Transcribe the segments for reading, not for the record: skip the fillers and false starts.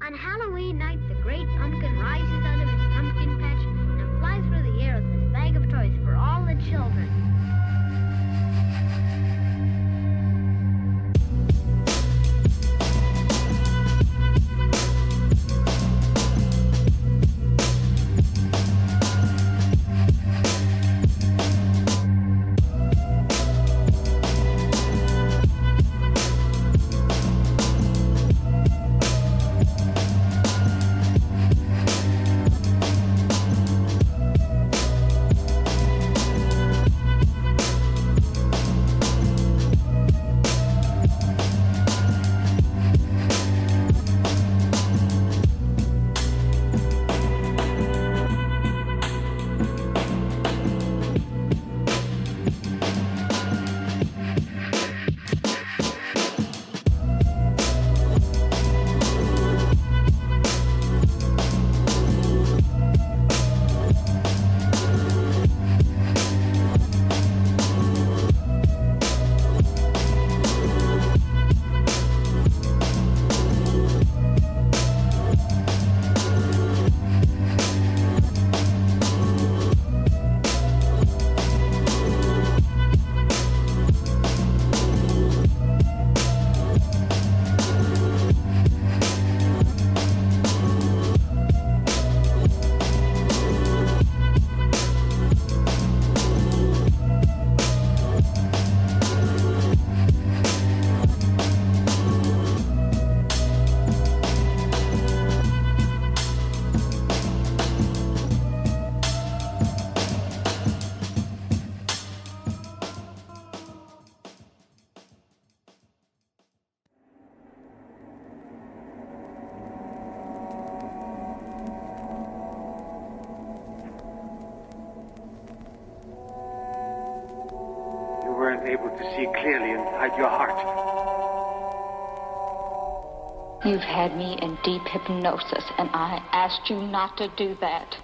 On Halloween night, the great pumpkin rises out of his pumpkin patch and flies through the air with his bag of toys for all the children. Able to see clearly inside your heart. You've had me in deep hypnosis, and I asked you not to do that.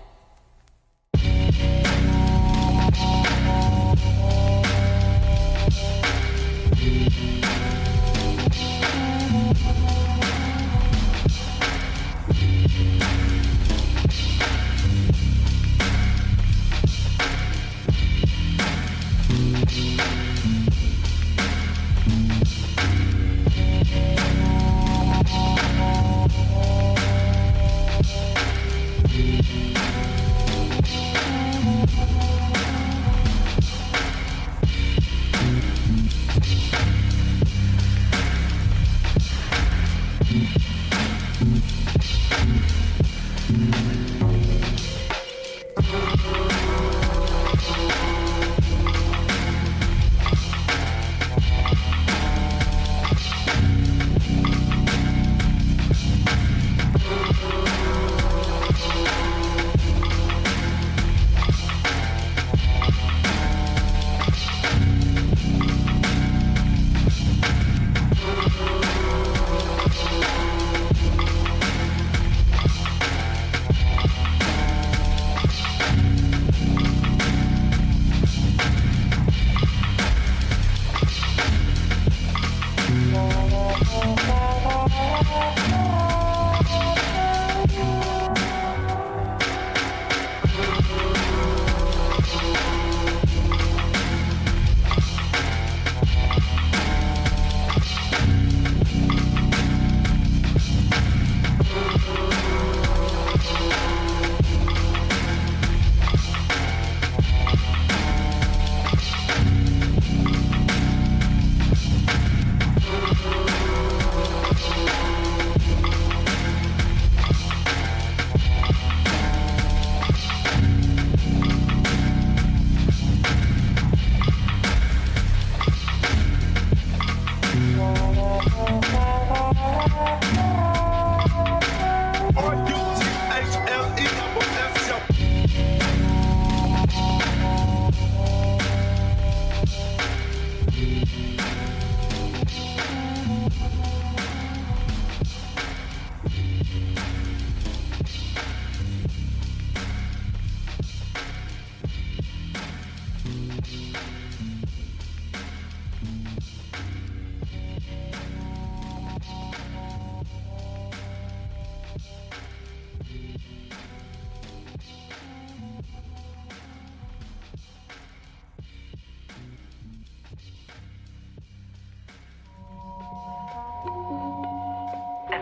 A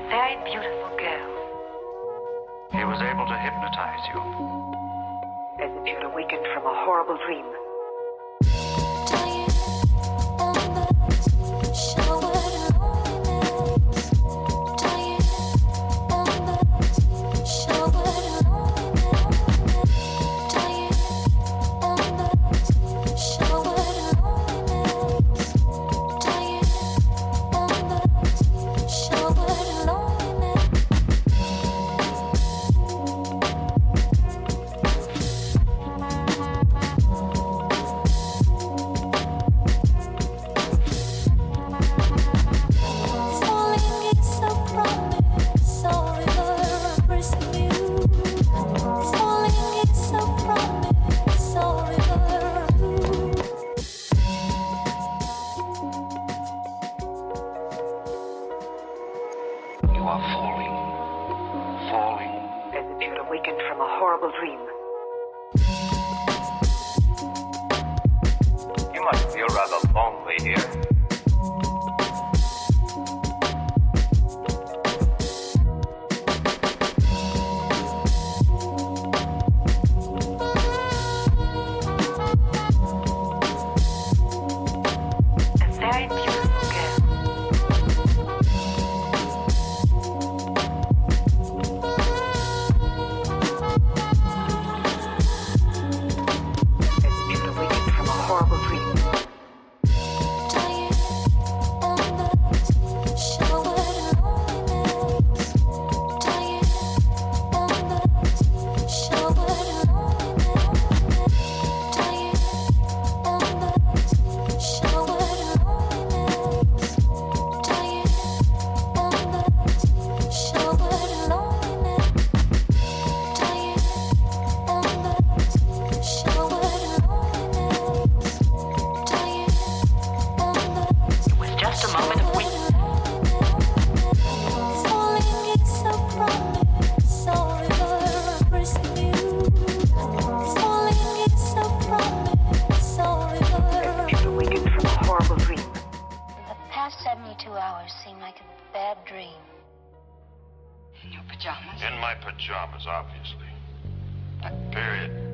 very beautiful girl. He was able to hypnotize you. As if you'd awakened from a horrible dream. In my pajamas, obviously. Period.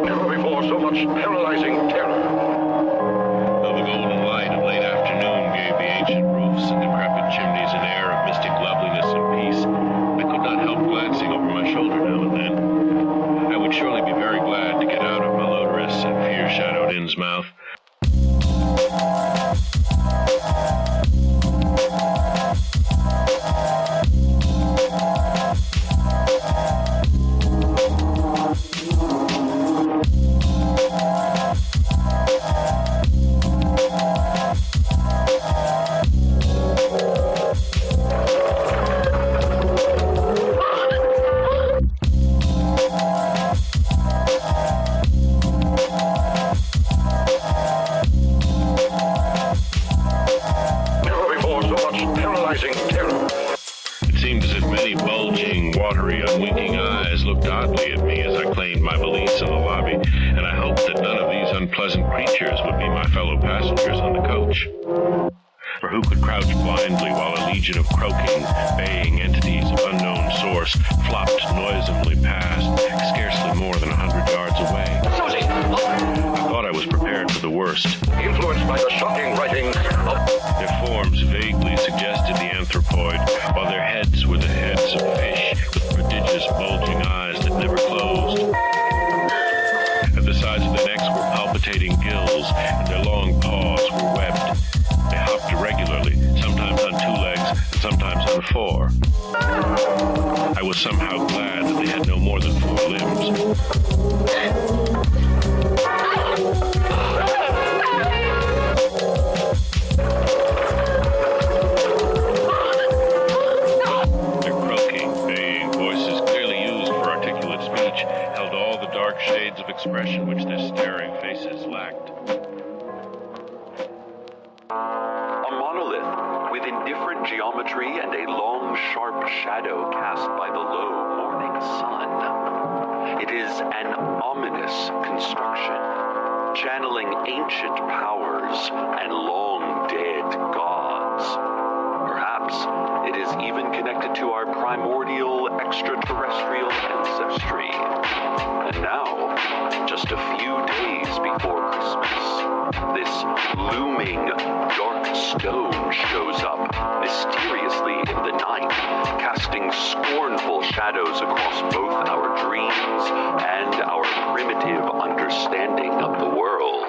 Never before so much paralyzing terror. Though the golden light of late afternoon gave the ancient roofs and decrepit chimneys an air of mystic loveliness and peace, I could not help glancing over my shoulder now and then. I would surely be very glad to get out of malodorous and fear-shadowed Innsmouth. For who could crouch blindly while a legion of croaking, baying entities of unknown source flopped noisomely past, scarcely more than 100 yards away? Susie! I thought I was prepared for the worst. Influenced by the shocking writings of... Their forms vaguely suggested the anthropoid, while their heads were the heads of fish with prodigious bulging eyes that never closed. At the sides of their necks were palpitating gills, and their long paws were webbed. before. I was somehow glad that they had no more than 4 limbs. Their croaking, baying voices, clearly used for articulate speech, held all the dark shades of expression which their staring faces lacked. A monolith with indifferent geometry and a long, sharp shadow cast by the low morning sun. It is an ominous construction, channeling ancient powers and long-dead gods. Perhaps it is even connected to our primordial extraterrestrial ancestry. And now, just a few days before Christmas, this looming dark stone shows up mysteriously in the night, casting scornful shadows across both our dreams and our primitive understanding of the world.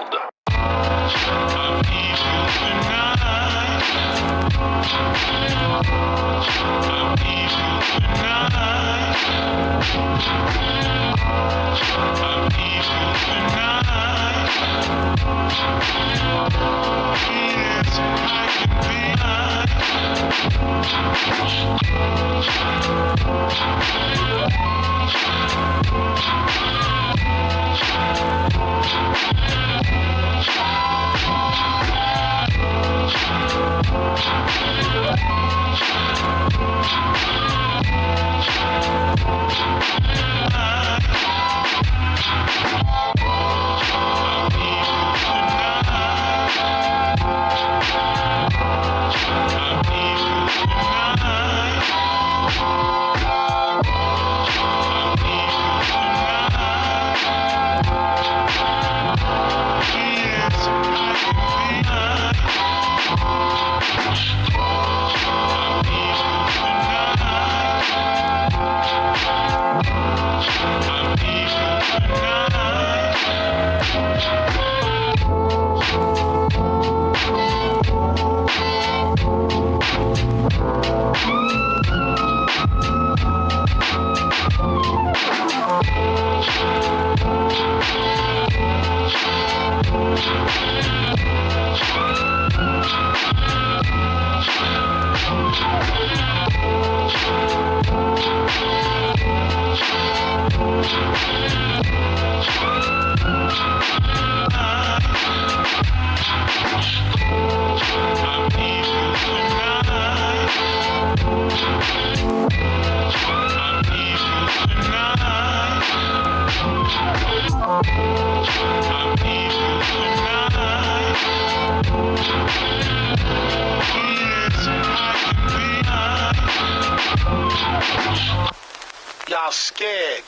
Y'all scared.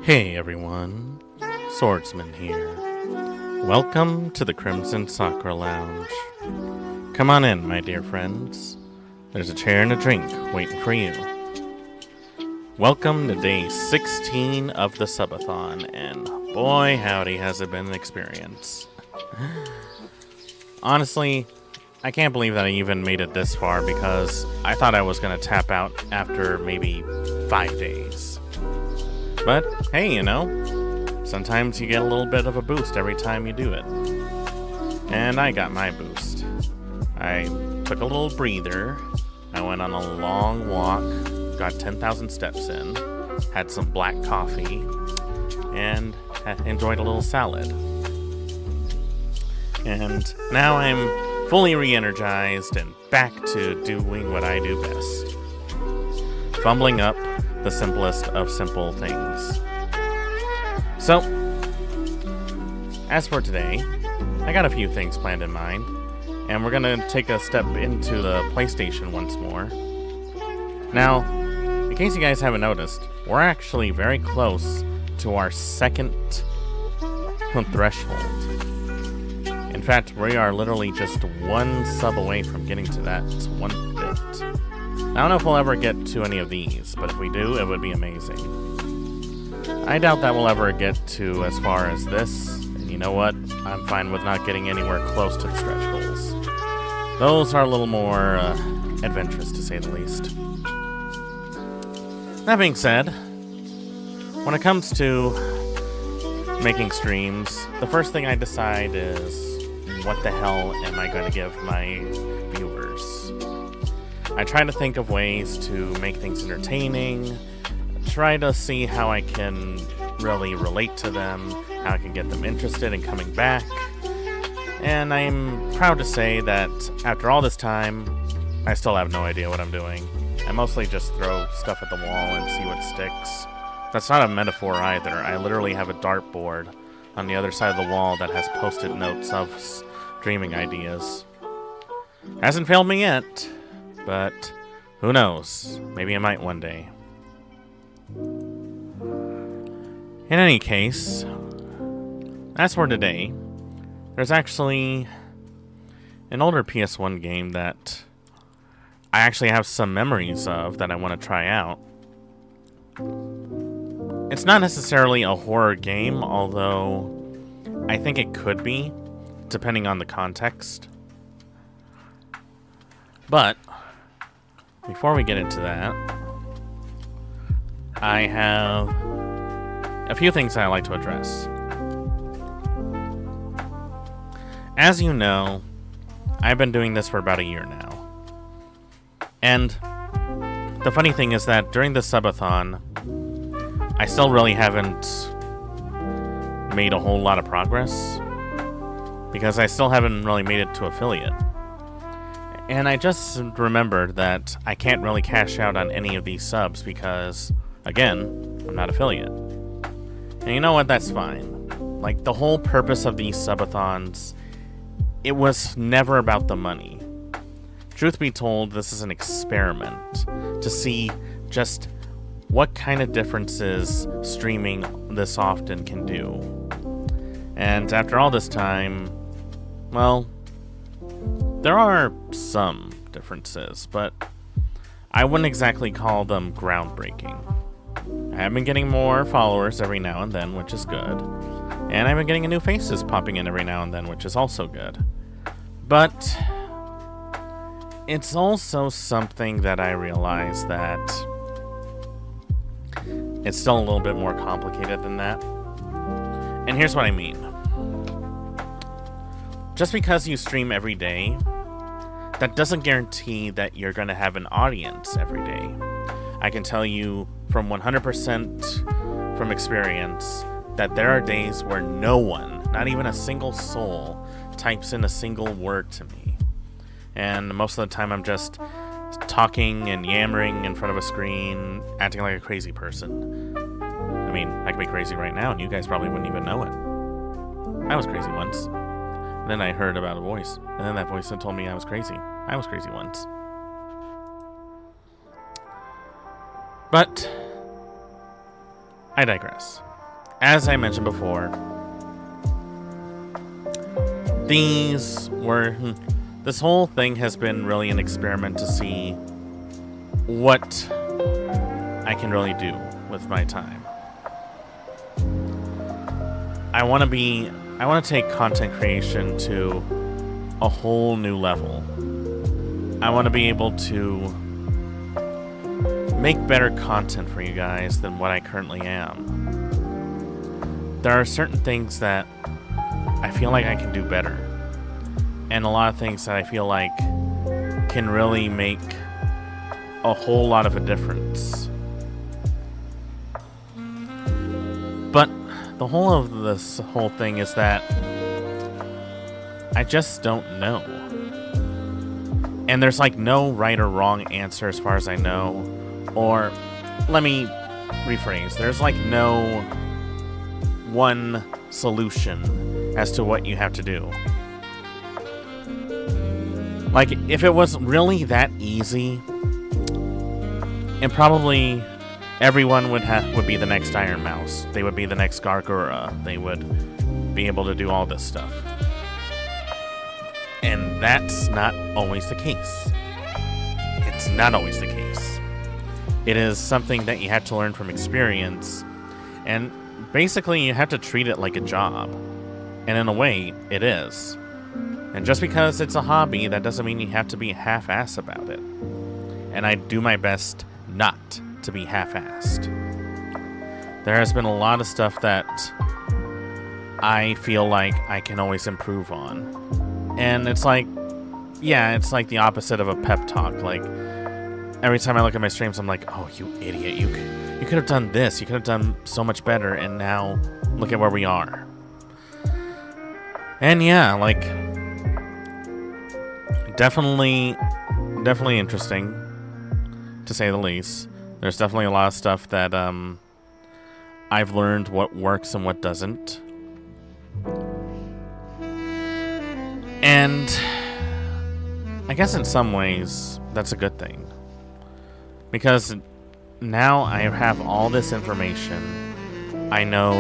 Hey everyone, Swordsman here. Welcome to the Crimson Sakura Lounge. Come on in, my dear friends. There's a chair and a drink waiting for you. Welcome to day 16 of the Subathon, and boy howdy has it been an experience. Honestly, I can't believe that I even made it this far because I thought I was going to tap out after maybe 5 days. But, hey, you know, sometimes you get a little bit of a boost every time you do it. And I got my boost. I took a little breather, I went on a long walk, got 10,000 steps in, had some black coffee, and enjoyed a little salad. And now I'm fully re-energized and back to doing what I do best. Fumbling up the simplest of simple things. So, as for today, I got a few things planned in mind, and we're gonna take a step into the PlayStation once more. Now, in case you guys haven't noticed, we're actually very close to our second threshold. In fact, we are literally just one sub away from getting to that one bit. I don't know if we'll ever get to any of these, but if we do, it would be amazing. I doubt that we'll ever get to as far as this, and you know what? I'm fine with not getting anywhere close to the stretch goals. Those are a little more adventurous, to say the least. That being said, when it comes to making streams, the first thing I decide is, what the hell am I going to give my viewers? I try to think of ways to make things entertaining, try to see how I can really relate to them, how I can get them interested in coming back. And I'm proud to say that after all this time, I still have no idea what I'm doing. I mostly just throw stuff at the wall and see what sticks. That's not a metaphor either. I literally have a dartboard on the other side of the wall that has post-it notes of dreaming ideas. Hasn't failed me yet, but who knows? Maybe I might one day. In any case, as for today, there's actually an older PS1 game that I actually have some memories of that I want to try out. It's not necessarily a horror game, although I think it could be, depending on the context. But before we get into that, I have a few things that I like to address. As you know, I've been doing this for about a year now. And the funny thing is that during the Subathon, I still really haven't made a whole lot of progress, because I still haven't really made it to affiliate. And I just remembered that I can't really cash out on any of these subs because, again, I'm not affiliate. And you know what? That's fine. Like, the whole purpose of these subathons, it was never about the money. Truth be told, this is an experiment to see just what kind of differences streaming this often can do. And after all this time, well, there are some differences, but I wouldn't exactly call them groundbreaking. I have been getting more followers every now and then, which is good. And I've been getting new faces popping in every now and then, which is also good. But it's also something that I realize that it's still a little bit more complicated than that. And here's what I mean. Just because you stream every day, that doesn't guarantee that you're going to have an audience every day. I can tell you from 100% from experience that there are days where no one, not even a single soul, types in a single word to me. And most of the time I'm just talking and yammering in front of a screen, acting like a crazy person. I mean, I could be crazy right now and you guys probably wouldn't even know it. I was crazy once. Then I heard about a voice, and then that voice told me I was crazy. I was crazy once. But I digress. As I mentioned before, this whole thing has been really an experiment to see what I can really do with my time. I want to take content creation to a whole new level. I want to be able to make better content for you guys than what I currently am. There are certain things that I feel like I can do better, and a lot of things that I feel like can really make a whole lot of a difference. But the whole of this whole thing is that I just don't know. And there's like no right or wrong answer as far as I know. Or let me rephrase. There's like no one solution as to what you have to do. Like, if it was really that easy, and probably everyone would be the next Iron Mouse. They would be the next Gargura. They would be able to do all this stuff. And that's not always the case. It's not always the case. It is something that you have to learn from experience, and basically you have to treat it like a job. And in a way, it is. And just because it's a hobby, that doesn't mean you have to be half-assed about it. And I do my best not to be half-assed. There has been a lot of stuff that I feel like I can always improve on. And it's like, yeah, it's like the opposite of a pep talk. Like, every time I look at my streams, I'm like, oh, you idiot, you could have done this, you could have done so much better, and now look at where we are. And yeah, like, definitely interesting, to say the least. There's definitely a lot of stuff that I've learned what works and what doesn't. And I guess in some ways, that's a good thing. Because now I have all this information. I know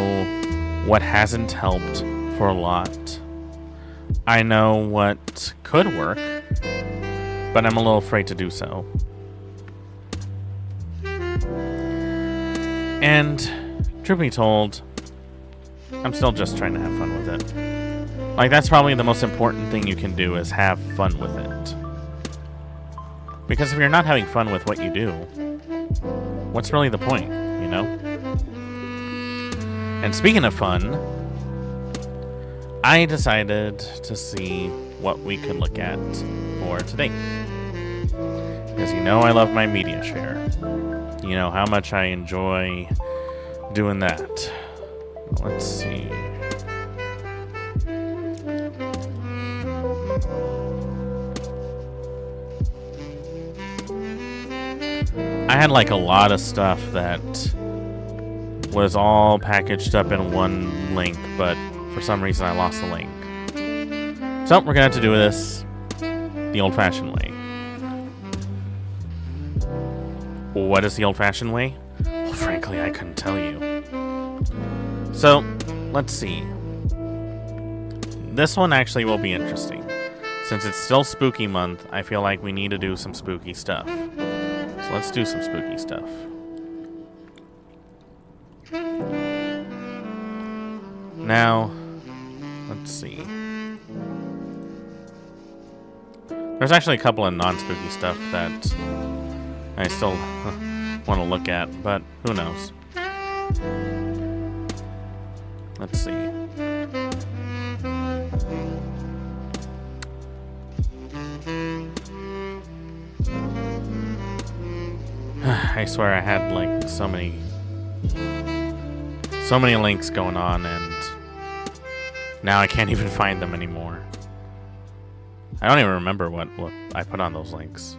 what hasn't helped for a lot. I know what could work, but I'm a little afraid to do so. And, truth be told, I'm still just trying to have fun with it. Like, that's probably the most important thing you can do, is have fun with it. Because if you're not having fun with what you do, what's really the point, you know? And speaking of fun, I decided to see what we could look at for today. Because you know I love my media share. You know how much I enjoy doing that. Let's see. I had like a lot of stuff that was all packaged up in one link, but for some reason I lost the link. So we're gonna have to do this the old-fashioned way. What is the old-fashioned way? Well, frankly, I couldn't tell you. So, let's see. This one actually will be interesting. Since it's still spooky month, I feel like we need to do some spooky stuff. So let's do some spooky stuff. Now, let's see. There's actually a couple of non-spooky stuff that I still want to look at, but who knows? Let's see. I swear I had like so many links going on, and now I can't even find them anymore. I don't even remember what I put on those links.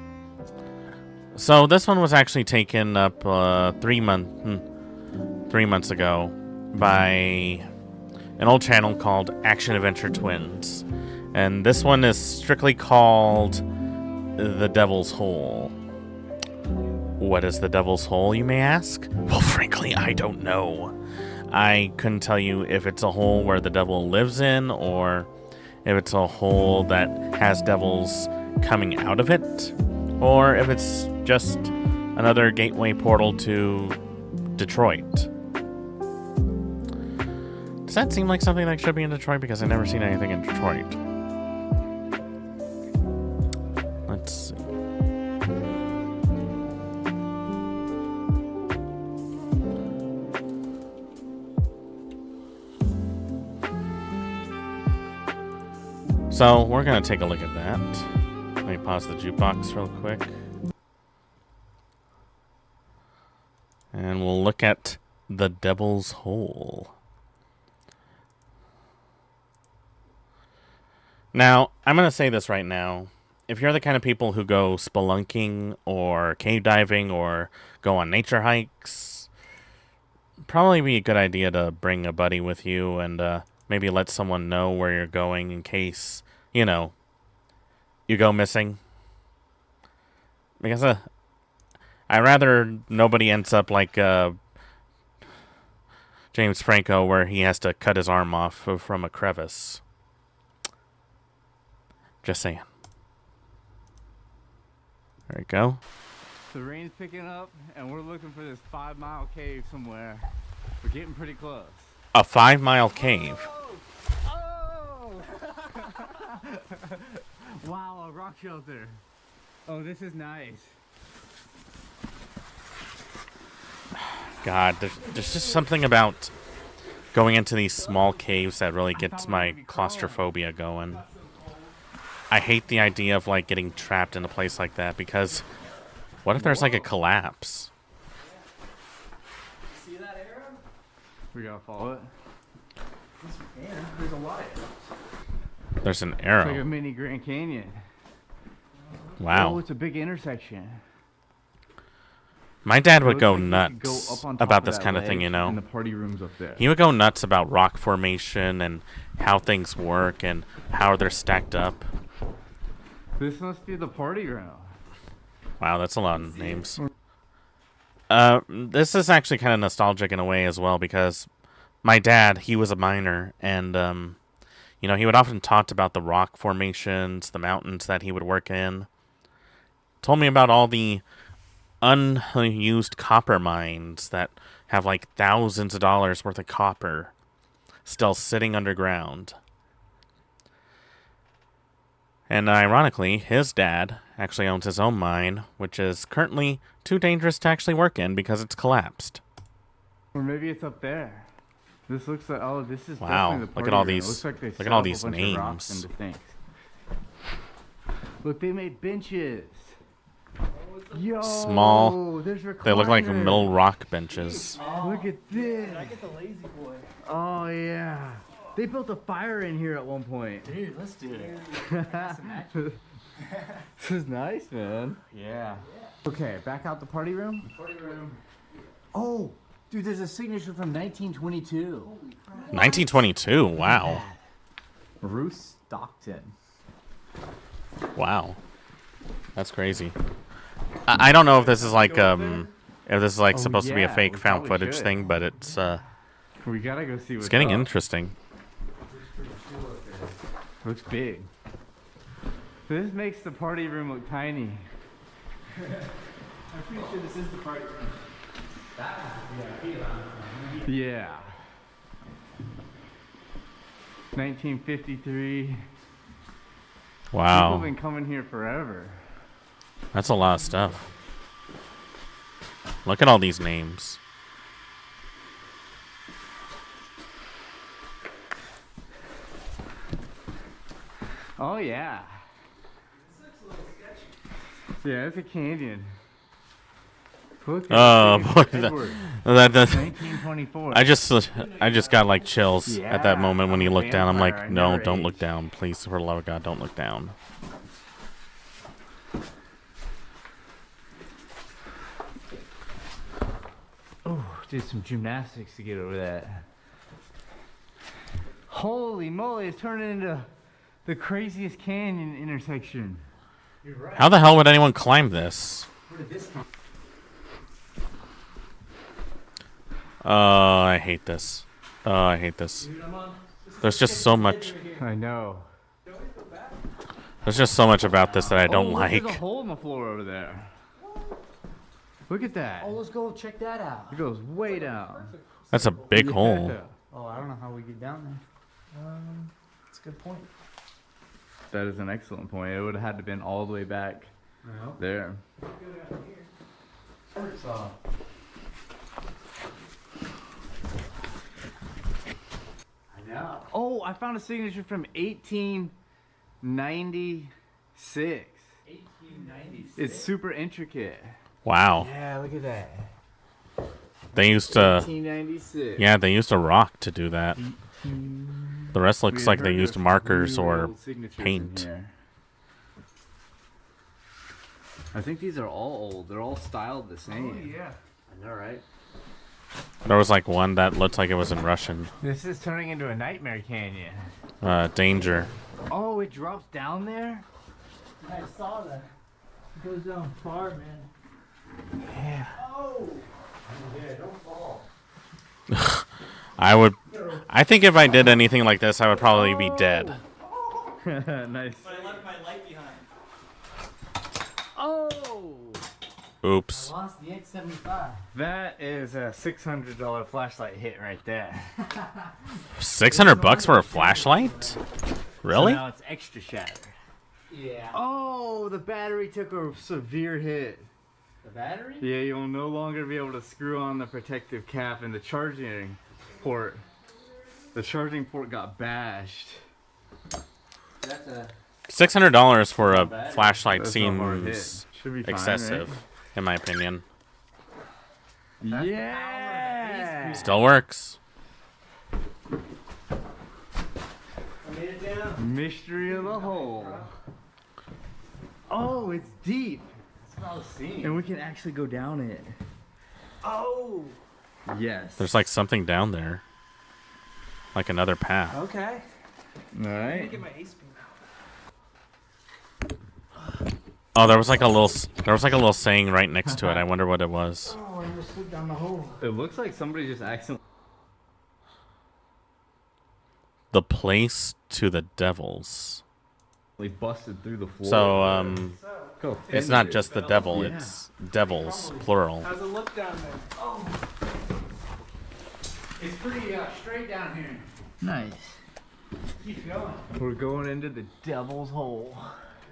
So this one was actually taken up 3 months ago by an old channel called Action Adventure Twins. And this one is strictly called The Devil's Hole. What is the Devil's Hole, you may ask? Well, frankly, I don't know. I couldn't tell you if it's a hole where the devil lives in, or if it's a hole that has devils coming out of it, or if it's just another gateway portal to Detroit. Does that seem like something that should be in Detroit? Because I've never seen anything in Detroit. Let's see. So, we're going to take a look at that. Let me pause the jukebox real quick. And we'll look at The Devil's Hole. Now, I'm going to say this right now. If you're the kind of people who go spelunking or cave diving or go on nature hikes, probably be a good idea to bring a buddy with you and maybe let someone know where you're going in case, you know, you go missing. Because I'd rather nobody ends up like James Franco, where he has to cut his arm off from a crevice. Just saying. There we go. The rain's picking up, and we're looking for this 5-mile cave somewhere. We're getting pretty close. A 5-mile cave? Oh! Wow, a rock shelter. Oh, this is nice. God, there's just something about going into these small caves that really gets my claustrophobia going. I hate the idea of like getting trapped in a place like that because what if there's like a collapse? See that arrow? We gotta follow it. There's a lot of arrows. There's an arrow. It's like a mini Grand Canyon. Wow. Oh, it's a big intersection. My dad would go nuts about this kind of thing, you know. And the party rooms up there. He would go nuts about rock formation and how things work and how they're stacked up. This must be the party room. Wow, that's a lot of names. This is actually kind of nostalgic in a way as well because my dad, he was a miner and, you know, he would often talk about the rock formations, the mountains that he would work in. Told me about all the unused copper mines that have like thousands of dollars worth of copper still sitting underground. And ironically, his dad actually owns his own mine, which is currently too dangerous to actually work in because it's collapsed. Or maybe it's up there. This looks like, oh, this is wow. Definitely the Look at all room. these. Like look at all these names. Look, they made benches. Yo, small. They look like middle rock benches. Oh, look at this. Can I get the lazy boy? Oh yeah. They built a fire in here at one point. Dude, let's do it. This is nice, man. Yeah. Okay, back out the party room. Party room. Oh, dude, there's a signature from 1922. 1922. Wow. Ruth Stockton. Wow. That's crazy. I don't know if this is like supposed to be a fake found footage thing, but it's we gotta go see what's it's getting up. interesting. Looks big. This makes the party room look tiny. I'm pretty sure this is the party room. That is the VIP lounge. Yeah. 1953. Wow. People have been coming here forever. That's a lot of stuff. Look at all these names. Oh yeah. This looks a little sketchy. Yeah, it's a canyon. Look at Oh boy, that 1924. I just got like chills at that moment when you look down. I'm like, no, don't look down, please, for the love of God, don't look down. Oh, did some gymnastics to get over that. Holy moly, it's turning into the craziest canyon intersection. You're right. How the hell would anyone climb this? Where did this come? I hate this. I hate this. There's just so much. I know. There's just so much about this that I don't like. There's a hole in the floor over there. Look at that. Oh, let's go check that out. It goes way down. That's a big hole. Yeah. Oh, I don't know how we get down there. That's a good point. That is an excellent point. It would have had to been all the way back there. I know. Oh, I found a signature from 1896. 1896. It's super intricate. Wow. Yeah, look at that. They used to. 1896. Yeah, they used a rock to do that. The rest looks like they used markers or paint. I think these are all old. They're all styled the same. Oh, yeah. I know, right? There was like one that looked like it was in Russian. This is turning into a nightmare canyon. Danger. Oh, it drops down there? I saw that. It goes down far, man. Yeah. Oh! Yeah, don't fall. I think if I did anything like this, I would probably be dead. Nice. But I left my light behind. Oh! Oops. I lost the X75. That is a $600 flashlight hit right there. $600 for a flashlight? Really? So now it's extra shattered. Yeah. Oh, the battery took a severe hit. The battery? Yeah, you'll no longer be able to screw on the protective cap and the charging port. The charging port got bashed. That's a $600 for a flashlight That's not a hard hit. seems Should be fine, excessive, right? in my opinion. Yeah! Still works. I made it down. Mystery of the hole. Oh, it's deep. That's what I was seeing. And we can actually go down it. Oh! Yes. There's like something down there. Like another path. Okay. All Let me right. get my ace beam out. Oh, there was like a little saying right next to it. I wonder what it was. Oh, I almost slipped down the hole. It looks like somebody just accidentally. The place to the devils. Busted through the floor. So, Go it's fend not it. just the devil, it's devils, plural. How's it look down there? Oh! It's pretty straight down here. Nice. Keep going. We're going into the devil's hole.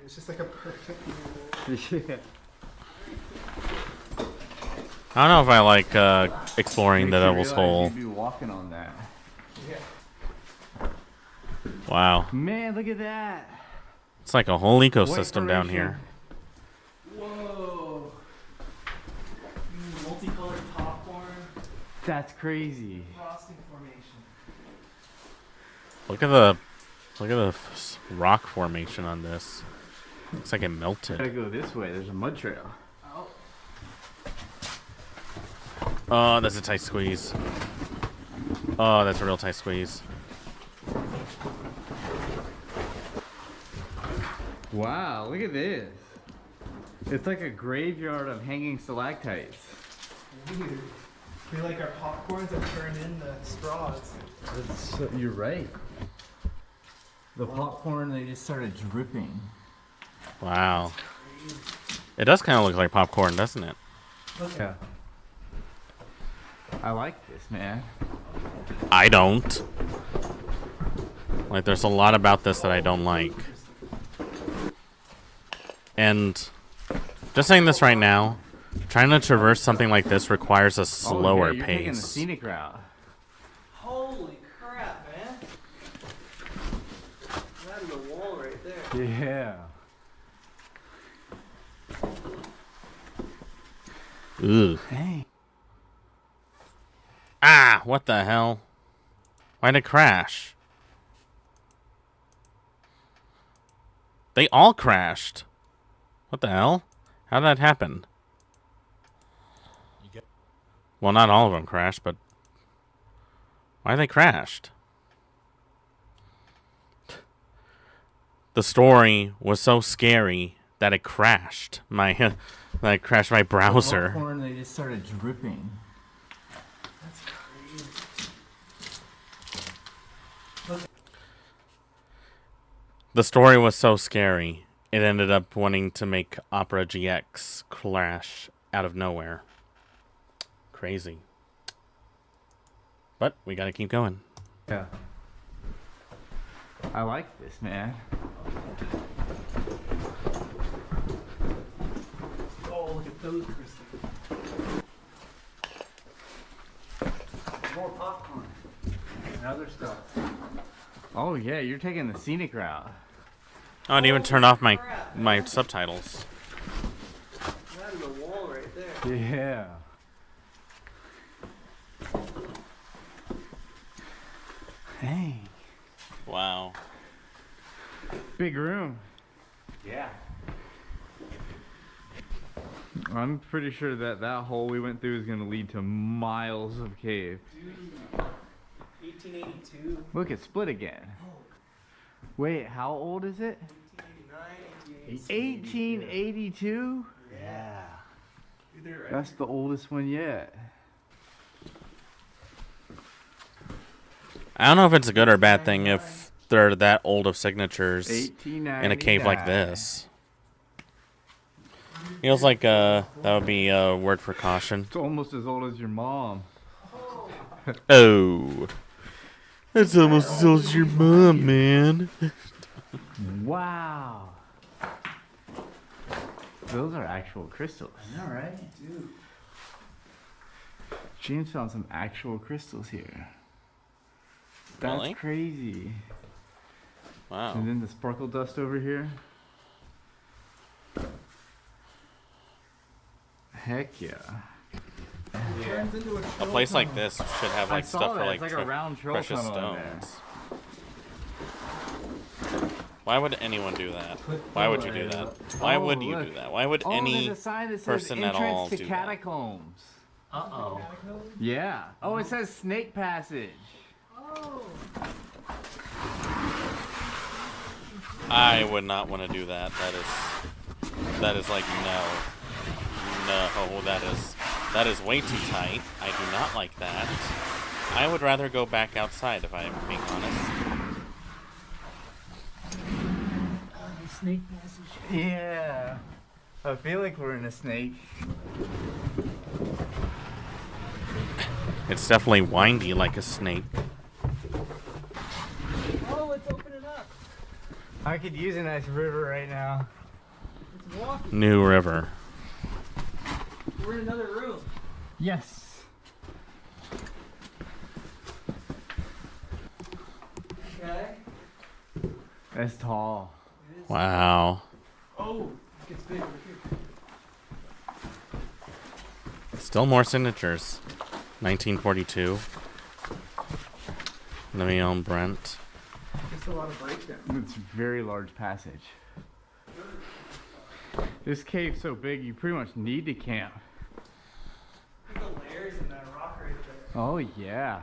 It's just like a perfect Yeah. I don't know if I like exploring the devil's hole. You'd be walking on that. Yeah. Wow. Man, look at that. It's like a whole ecosystem down here. Whoa. Multicolored popcorn. That's crazy. Frosting formation. Look at the rock formation on this. Looks like it Gotta melted. go this way. There's a mud trail. Oh. Oh, that's a tight squeeze. Oh, that's a real tight squeeze. Wow, look at this. It's like a graveyard of hanging stalactites. Weird. I feel like our popcorns have turned into straws. You're right. The popcorn, they just started dripping. Wow. It does kind of look like popcorn, doesn't it? Yeah. I like this, man. I don't. Like, there's a lot about this that I don't like. And just saying this right now, trying to traverse something like this requires a slower you're taking the pace. scenic route. Holy crap, man. That is a wall right there. Yeah. Ugh. Hey. Ah, what the hell? Why'd it crash? They all crashed. What the hell? How'd that happen? Well, not all of them crashed, but why they crashed? The story was so scary that it crashed that it crashed my browser. The popcorn, they just started dripping. That's crazy. The story was so scary, it ended up wanting to make Opera GX crash out of nowhere. Crazy. But we gotta keep going. Yeah. I like this, man. Oh, look at those crystals. More popcorn. And other stuff. Oh yeah, you're taking the scenic route. Oh, and even turn off my subtitles. That is a wall right there. Yeah. Hey. Wow. Big room. Yeah. I'm pretty sure that that hole we went through is going to lead to miles of cave. Dude, 1882. Look, it split again. Wait, how old is it? 1882? Yeah. Dude, right. That's the oldest one yet. I don't know if it's a good or bad thing if they're that old of signatures in a cave like this. Feels like that would be a word for caution. It's almost as old as your mom. Oh. That's almost as old as your mom, man. Wow. Those are actual crystals. I know, right? Dude. James found some actual crystals here. That's Really? crazy. Wow. And then the sparkle dust over here. Heck yeah. A place like this should have like stuff for like, it's like a round troll precious tunnel in there. stones. Why would anyone do that? Why would you do that? Why would you do that? Why would any there's a sign that says person at all entrance to do that? catacombs. Uh-oh. Yeah. Oh, it says snake passage. Oh. I would not want to do that. That is like no, that is way too tight. I do not like that. I would rather go back outside if I'm being honest. Snake passage. Yeah. I feel like we're in a snake. It's definitely windy like a snake. Oh, it's opening up. I could use a nice river right now. It's walking. New river. We're in another room. Yes. Okay. That's tall. Wow. Oh, it gets big over here. Still more signatures. 1942. Leon Brent. Just a lot of breakdown. It's a very large passage. This cave's so big, you pretty much need to camp. Look at the layers in that rock right there. Oh, yeah.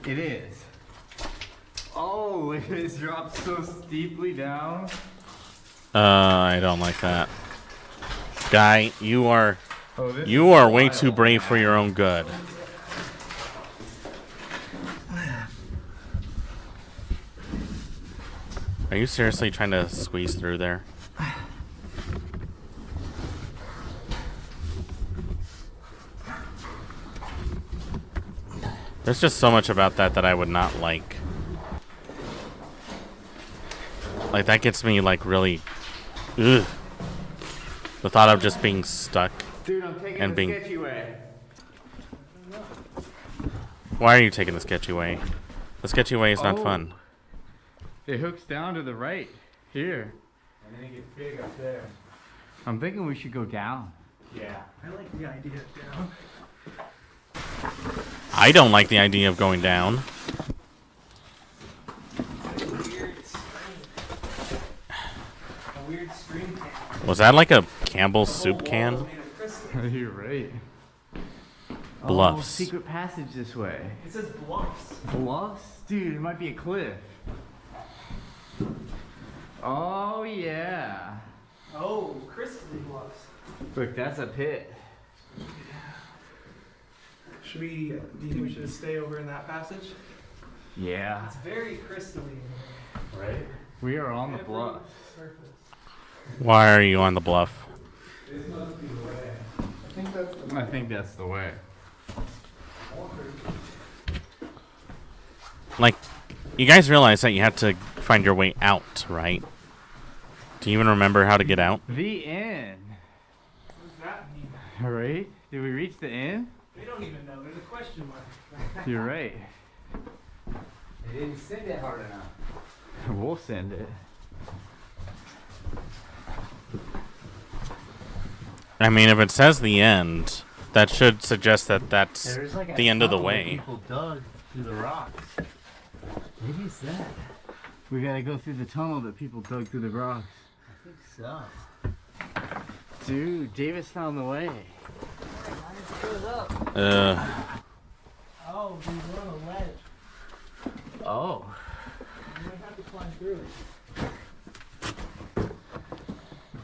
It is. Oh, it has dropped so steeply down. I don't like that. Guy, you are Oh, way too brave for your own good. Are you seriously trying to squeeze through there? There's just so much about that I would not like. Like, that gets me, like, really... Ugh. The thought of just being stuck. Dude, I'm taking and the being... sketchy way. Why are you taking the sketchy way? The sketchy way is not fun. It hooks down to the right. Here. And then it gets big up there. I'm thinking we should go down. Yeah. I like the idea of down. I don't like the idea of going down. A weird stream can. Was that like a Campbell's soup can? You're right. Bluffs. Oh, secret passage this way. It says bluffs. Bluffs? Dude, it might be a cliff. Oh, yeah. Oh, crystally bluffs. Look, that's a pit. Do you think we should stay over in that passage? Yeah. It's very crystalline. Right? We are on the bluff. Surface. Why are you on the bluff? This must be the way. I think that's the way. Like, you guys realize that you have to find your way out, right? Do you even remember how to get out? The inn. What does that mean? Right? Did we reach the inn? They don't even know. There's a question mark. You're right. They didn't send it hard enough. We'll send it. I mean, if it says the end, that should suggest that that's like the end of the way. People dug through the rocks. Maybe it's that. We gotta go through the tunnel that people dug through the rocks. I think so. Dude, Davis found the way. Oh, dude, we're on a ledge. Oh. You might have to climb through it.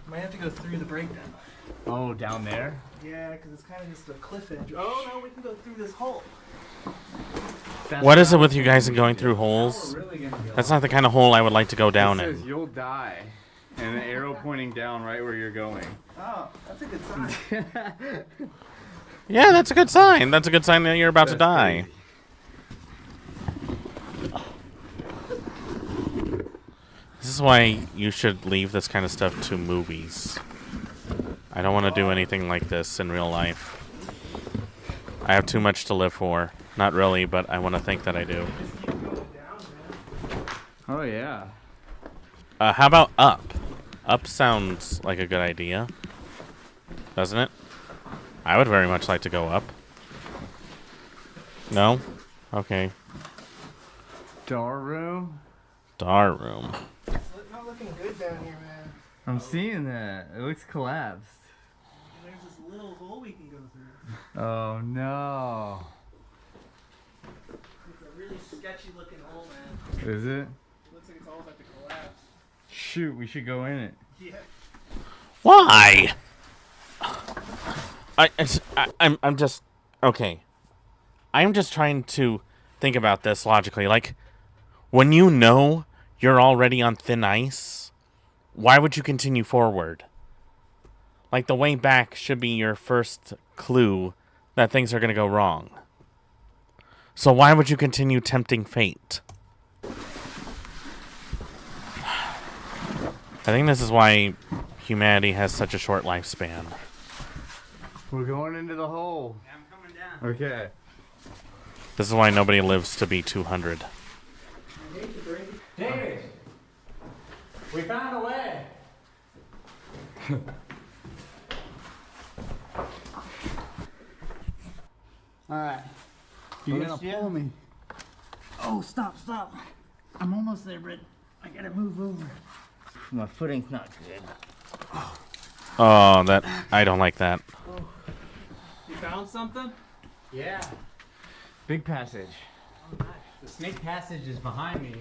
Might have to go through the breakdown. Oh, down there? Yeah, because it's kind of just a cliff edge. Oh, no, we can go through this hole. What is it with you guys and going through holes? That's not the kind of hole I would like to go down It says in. you'll die. And an arrow pointing down right where you're going. Oh, that's a good sign. Yeah, that's a good sign. That's a good sign that you're about to die. Crazy. This is why you should leave this kind of stuff to movies. I don't want to do anything like this in real life. I have too much to live for. Not really, but I want to think that I do. Oh, yeah. How about up? Up sounds like a good idea. Doesn't it? I would very much like to go up. No? Okay. Door room? Door room. It's not looking good down here, man. I'm seeing that. It looks collapsed. There's this little hole we can go through. Oh, no. It's a really sketchy looking hole, man. Is it? It looks like it's all about to collapse. Shoot, we should go in it. Yeah. Why? I'm just okay. I'm just trying to think about this logically. Like, when you know you're already on thin ice, why would you continue forward? Like, the way back should be your first clue that things are going to go wrong. So why would you continue tempting fate? I think this is why humanity has such a short lifespan. We're going into the hole. Yeah, I'm coming down. Okay. This is why nobody lives to be 200. I hate to break it. David! We found a way! Alright. You're gonna pull me. Oh, stop. I'm almost there, Britt. I gotta move over. My footing's not good. Oh, I don't like that. Oh. You found something? Yeah. Big passage. Oh, nice. The snake passage is behind me.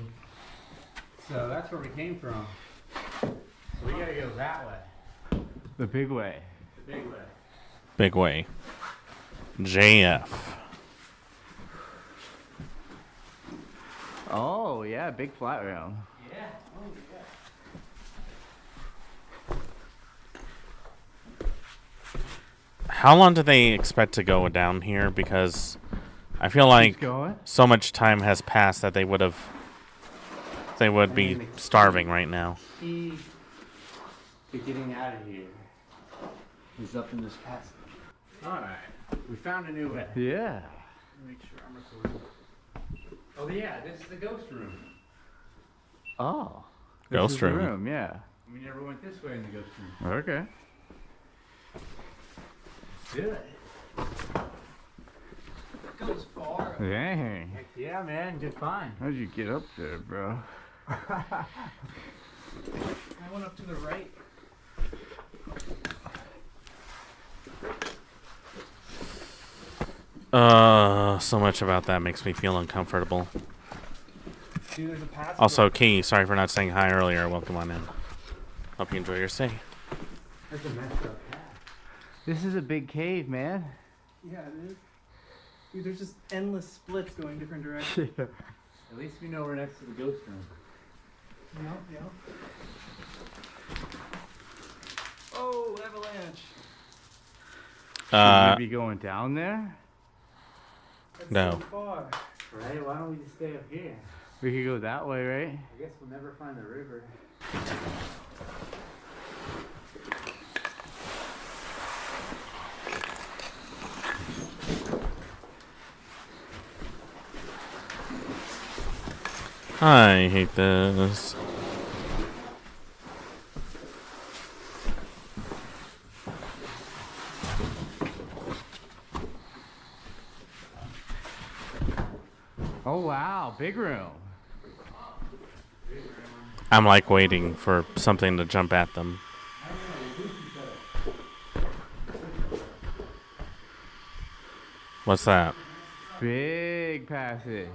So that's where we came from. So we gotta go that way. The big way. The big way. Big way. JF. Oh, yeah, big flat rail. Yeah. Oh, yeah. How long do they expect to go down here? Because I feel like so much time has passed that they would be starving right now. Key to getting out of here is up in this passage. Alright, we found a new way. Yeah. Make sure I'm recording. Oh yeah, this is the ghost room. Oh. This Ghost is the room. room, yeah. We never went this way in the ghost room. Okay. Let's do it. It goes far. Dang. Heck yeah, man, good find. How'd you get up there, bro? I went up to the right. So much about that makes me feel uncomfortable. Dude, there's a path. Also, Key, sorry for not saying hi earlier. Welcome on in. Hope you enjoy your stay. That's a messed up path. This is a big cave, man. Yeah, it is. Dude, there's just endless splits going different directions. Yeah. At least we know we're next to the ghost room. Yeah. Oh, avalanche. Should we be going down there? That's No. so far. Right, why don't we just stay up here? We could go that way, right? I guess we'll never find the river. I hate this. Oh wow, big room. I'm like waiting for something to jump at them. What's that? Big passage.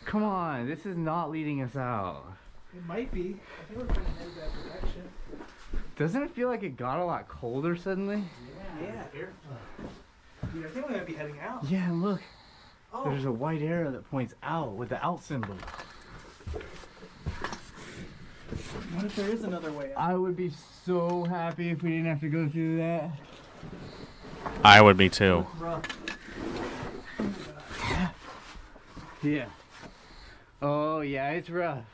Come on, this is not leading us out. It might be. I think we're trying to head that direction. Doesn't it feel like it got a lot colder suddenly? Yeah. Dude, I think we might be heading out. Yeah, and look. Oh. There's a white arrow that points out with the out symbol. What if there is another way out? I would be so happy if we didn't have to go through that. I would be too. Yeah. Oh yeah, it's rough.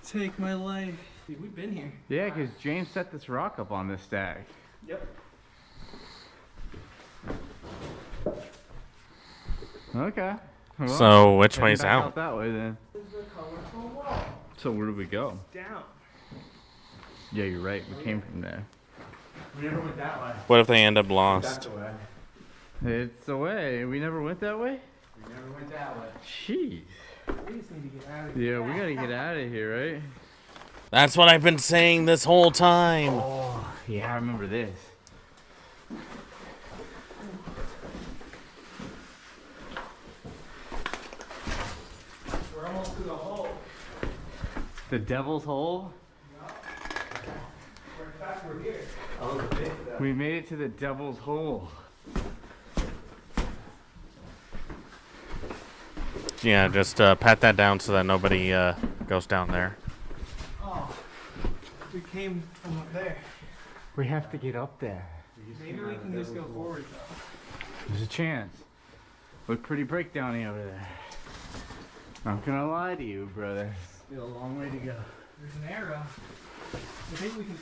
Take my life. Dude, we've been here. Yeah, because James set this rock up on this stack. Yep. Okay. Well, so which way's out? That way then. So where do we go? Down. Yeah, you're right. We came from there. We never went that way. What if they end up lost? That's the way. It's the way. We never went that way? We never went that way. Jeez. We just need to get out of here. Yeah, we gotta get out of here, right? That's what I've been saying this whole time. Oh, yeah, I remember this. We're almost to the hole. The Devil's Hole? No. In fact, we're here. We made it to the Devil's Hole. Yeah, just pat that down so that nobody goes down there. Oh, we came from up there. We have to get up there. Maybe we can just go forward though. There's a chance. Look pretty breakdowny over there. I'm gonna lie to you, brother. Still a long way to go. There's an arrow. I think we can.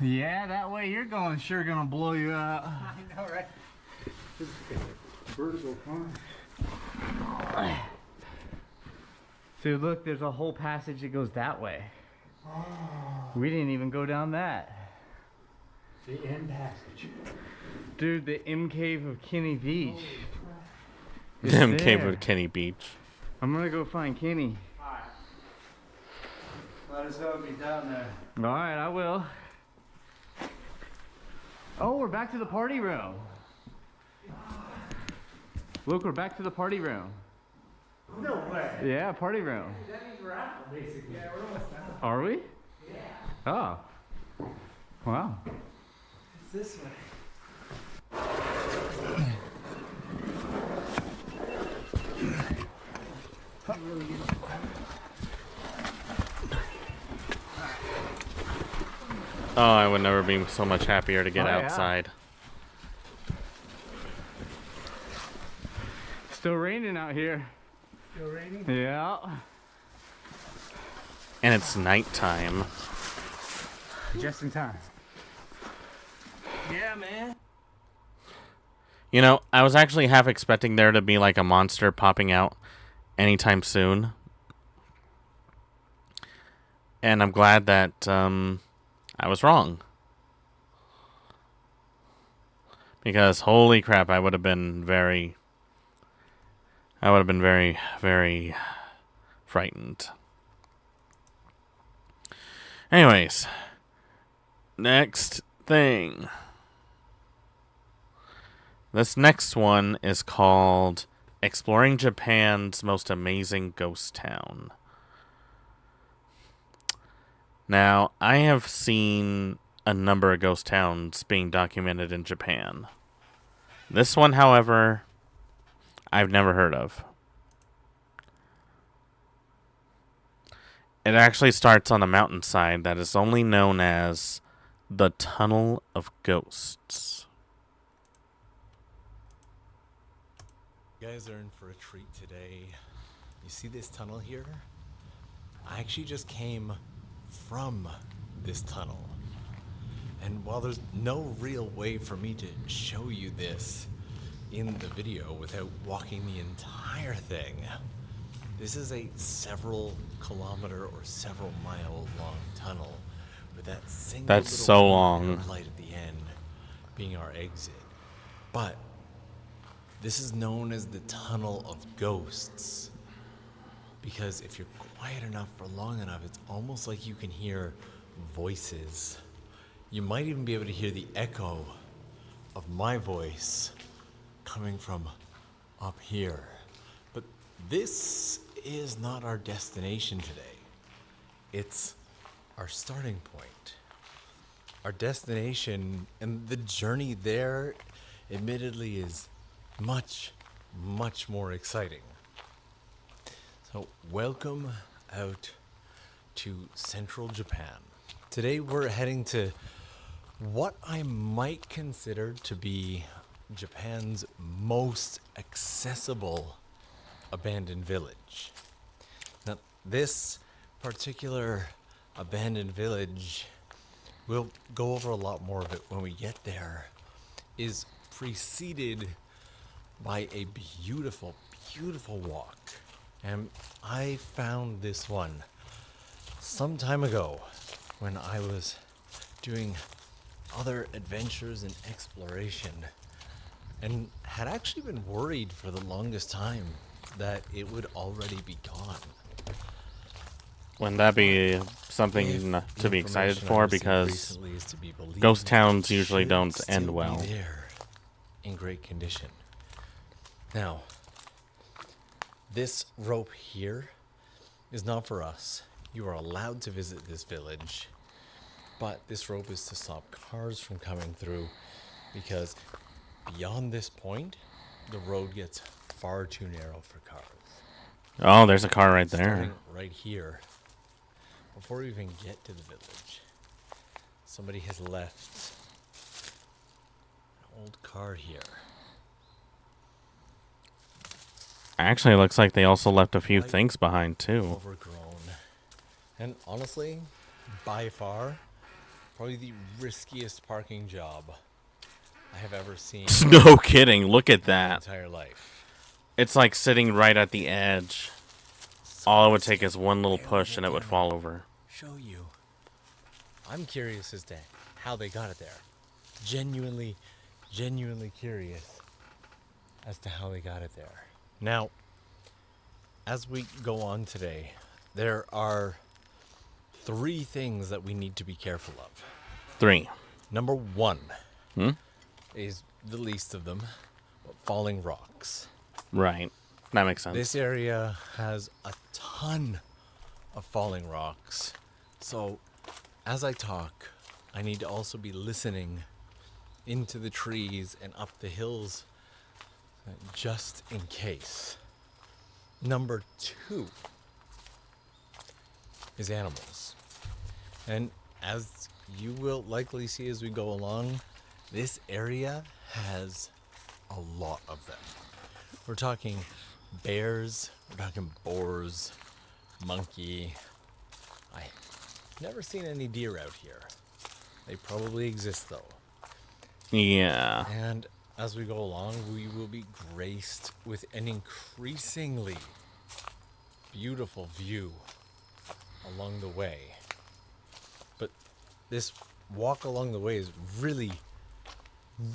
Yeah, that way you're going sure gonna blow you out. I know, right? Vertical climb. So look, there's a whole passage that goes that way. Oh. We didn't even go down that. The end passage. Dude, the M Cave of Kenny Beach. The M Cave of Kenny Beach. I'm gonna go find Kenny. Alright. Let us know if he's down there. Alright, I will. Oh, we're back to the party room. Look, we're back to the party room. No way. Yeah, party room. That means we're out, basically. Yeah, we're almost out. Are we? Yeah. Oh. Wow. It's this way. Oh, I would never be so much happier to get outside. Yeah. Still raining out here. Still raining? Yeah. And it's nighttime. Just in time. Yeah, man. You know, I was actually half expecting there to be like a monster popping out anytime soon. And I'm glad that I was wrong. Because holy crap, I would have been very, very frightened. Anyways, next thing. This next one is called Exploring Japan's Most Amazing Ghost Town. Now, I have seen a number of ghost towns being documented in Japan. This one, however, I've never heard of. It actually starts on a mountainside that is only known as the Tunnel of Ghosts. You guys are in for a treat today. You see this tunnel here? I actually just came from this tunnel. And while there's no real way for me to show you this in the video without walking the entire thing, this is a several kilometer or several mile long tunnel with that single That's so long. light at the end being our exit. But this is known as the Tunnel of Ghosts. because if you're quiet enough for long enough, it's almost like you can hear voices. You might even be able to hear the echo of my voice coming from up here. But this is not our destination today. It's our starting point. Our destination and the journey there, admittedly, is much, much more exciting. So, welcome out to Central Japan. Today we're heading to what I might consider to be Japan's most accessible abandoned village. Now, this particular abandoned village, we'll go over a lot more of it when we get there, is preceded by a beautiful, beautiful walk. And I found this one some time ago when I was doing other adventures and exploration, and had actually been worried for the longest time that it would already be gone. Wouldn't that be something to be excited for? Because ghost towns usually don't end well. There, in great condition. Now, this rope here is not for us. You are allowed to visit this village, but this rope is to stop cars from coming through, because beyond this point, the road gets far too narrow for cars. Oh, there's a car right there. Starting right here, before we even get to the village, somebody has left an old car here. Actually, it looks like they also left a few things behind, too. Overgrown. And honestly, by far, probably the riskiest parking job I have ever seen. No kidding. Look at that. My entire life. It's like sitting right at the edge. All it would take is one little push and it would fall over. Show you. I'm curious as to how they got it there. Genuinely curious as to how they got it there. Now, as we go on today, there are 3 things that we need to be careful of. 3. Number 1 is the least of them, falling rocks. Right. That makes sense. This area has a ton of falling rocks. So, as I talk, I need to also be listening into the trees and up the hills, just in case. Number 2 is animals. And as you will likely see as we go along, this area has a lot of them. We're talking bears, we're talking boars, monkey. I've never seen any deer out here. They probably exist though. Yeah. And as we go along, we will be graced with an increasingly beautiful view along the way. But this walk along the way is really,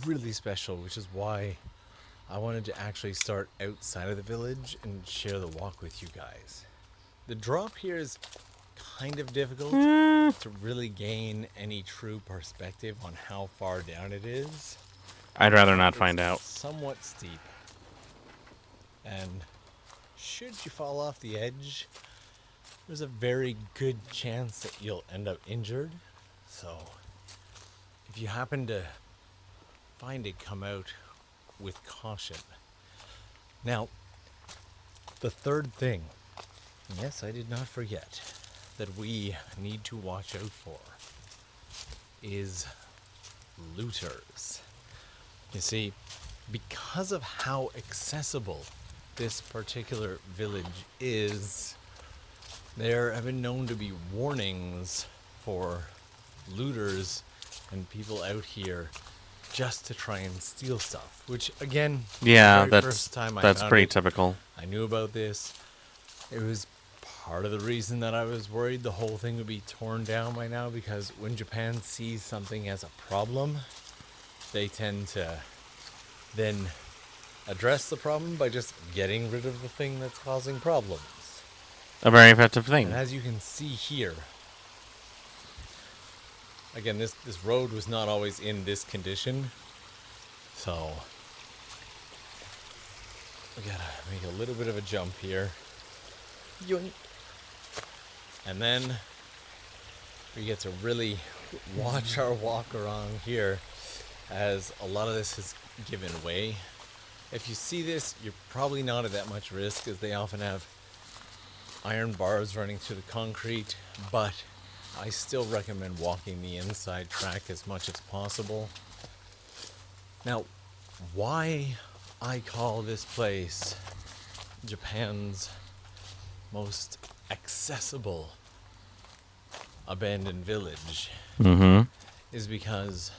really special, which is why I wanted to actually start outside of the village and share the walk with you guys. The drop here is kind of difficult to really gain any true perspective on how far down it is. I'd rather not find out. Somewhat steep. And should you fall off the edge, there's a very good chance that you'll end up injured. So, if you happen to find it, come out with caution. Now, the third thing, yes, I did not forget, that we need to watch out for is looters. You see, because of how accessible this particular village is, there have been known to be warnings for looters and people out here just to try and steal stuff, which again, yeah, the first time that's pretty typical. I knew about this. It was part of the reason that I was worried the whole thing would be torn down by now, because when Japan sees something as a problem, they tend to then address the problem by just getting rid of the thing that's causing problems. A very effective thing. And as you can see here, again, this road was not always in this condition, so we gotta make a little bit of a jump here. Yoink. And then we get to really watch our walk around here, as a lot of this has given way. If you see this, you're probably not at that much risk, as they often have iron bars running through the concrete, but I still recommend walking the inside track as much as possible. Now, why I call this place Japan's most accessible abandoned village is because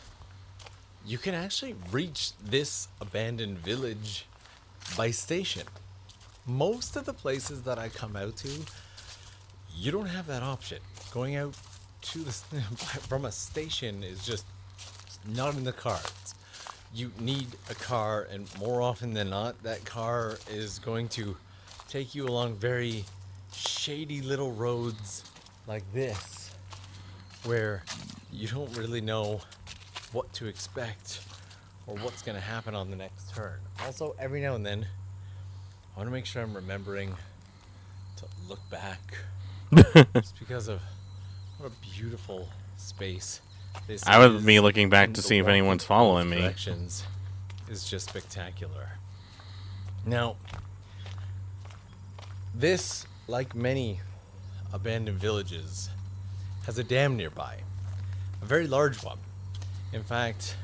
you can actually reach this abandoned village by station. Most of the places that I come out to, you don't have that option. Going out to the from a station is just not in the cards. You need a car, and more often than not, that car is going to take you along very shady little roads like this, where you don't really know what to expect or what's going to happen on the next turn. Also, every now and then, I want to make sure I'm remembering to look back, just because of what a beautiful space this is. I would be looking back to see if anyone's following me. Directions is just spectacular. Now, this, like many abandoned villages, has a dam nearby, a very large one. In fact,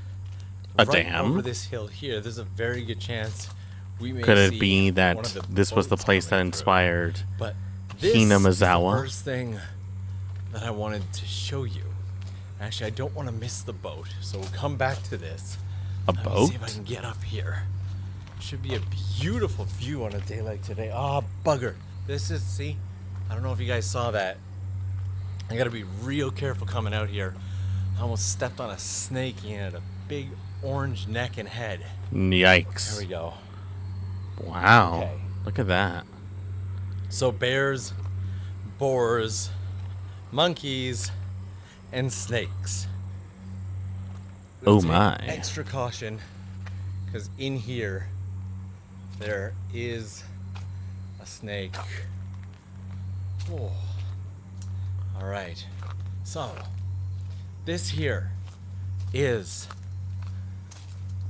a right dam over this hill here, there's a very good chance we may could it see be that one of the this was the boats place that coming inspired through. But this Hinamizawa? is the first thing that I wanted to show you. Actually, I don't want to miss the boat, so we'll come back to this. A Let me boat? see if I can get up here. Should be a beautiful view on a day like today. Oh, bugger. This is, see? I don't know if you guys saw that. I gotta be real careful coming out here. I almost stepped on a snake and it had a big orange neck and head. Yikes. There we go. Wow. Okay. Look at that. So bears, boars, monkeys, and snakes. Oh Take my. Extra caution, because in here there is a snake. Oh. All right. So this here is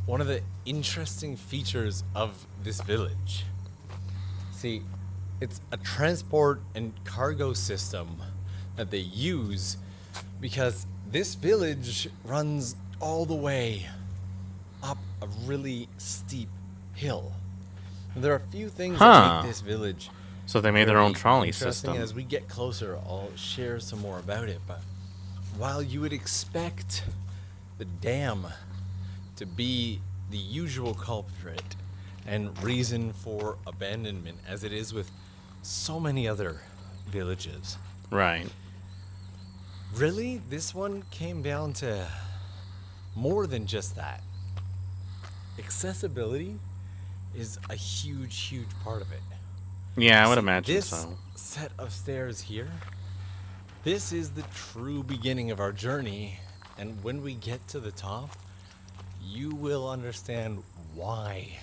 one of the interesting features of this village. See, it's a transport and cargo system that they use because this village runs all the way up a really steep hill. There are a few things that make this village so they made their own trolley system. As we get closer, I'll share some more about it. But while you would expect the dam to be the usual culprit and reason for abandonment, as it is with so many other villages. Right. Really, this one came down to more than just that. Accessibility is a huge, huge part of it. Yeah, I would imagine this so. Set of stairs here, this is the true beginning of our journey, and when we get to the top, you will understand why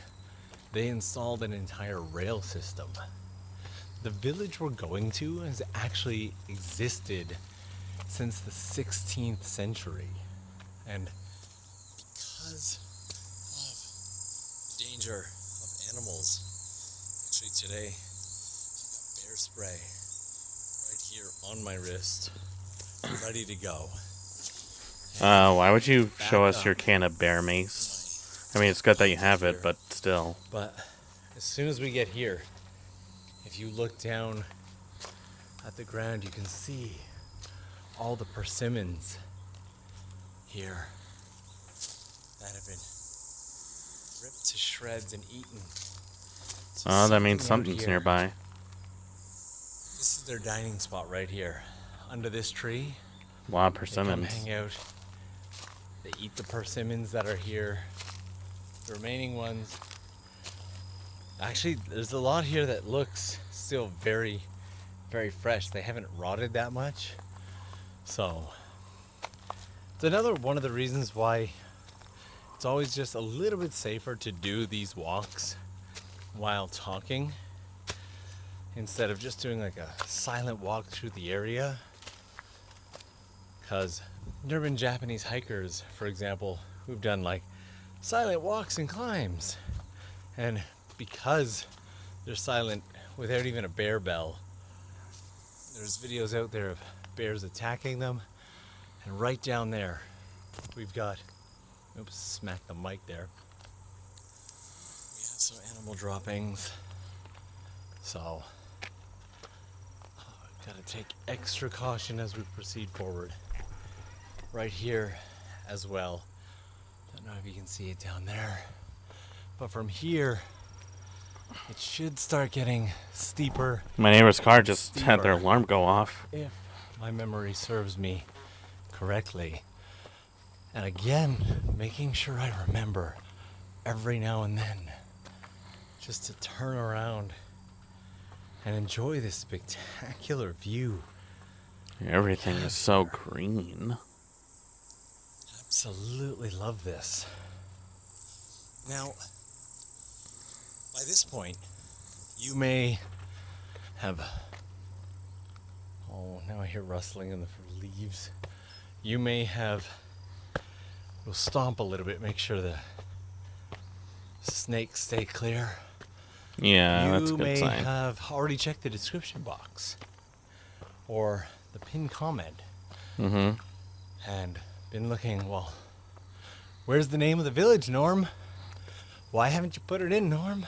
they installed an entire rail system. The village we're going to has actually existed since the 16th century, and because of the danger of animals, actually today I got bear spray right here on my wrist, ready to go. Why would you show us your can of bear mace? I mean, it's good that you have it, but still. But as soon as we get here, if you look down at the ground, you can see all the persimmons here that have been ripped to shreds and eaten. Oh, that means something's nearby. This is their dining spot right here, under this tree. Wow, persimmons. They come hang out. They eat the persimmons that are here. The remaining ones. Actually, there's a lot here that looks still very very fresh. They haven't rotted that much. So it's another one of the reasons why it's always just a little bit safer to do these walks while talking instead of just doing like a silent walk through the area. Because there have been Japanese hikers, for example, who've done like silent walks and climbs. And because they're silent without even a bear bell, there's videos out there of bears attacking them. And right down there, we've got, oops, smacked the mic there. We have some animal droppings. So, gotta take extra caution as we proceed forward. Right here as well. Don't know if you can see it down there. But from here, it should start getting steeper. My neighbor's car just had their alarm go off. If my memory serves me correctly. And again, making sure I remember every now and then just to turn around and enjoy this spectacular view. Everything is so green. Absolutely love this. Now, by this point, you may have... Oh, now I hear rustling in the leaves. You may have... We'll stomp a little bit, make sure the snakes stay clear. Yeah, that's a good sign. You may have already checked the description box or the pinned comment and been looking, well, where's the name of the village, Norm? Why haven't you put it in, Norm?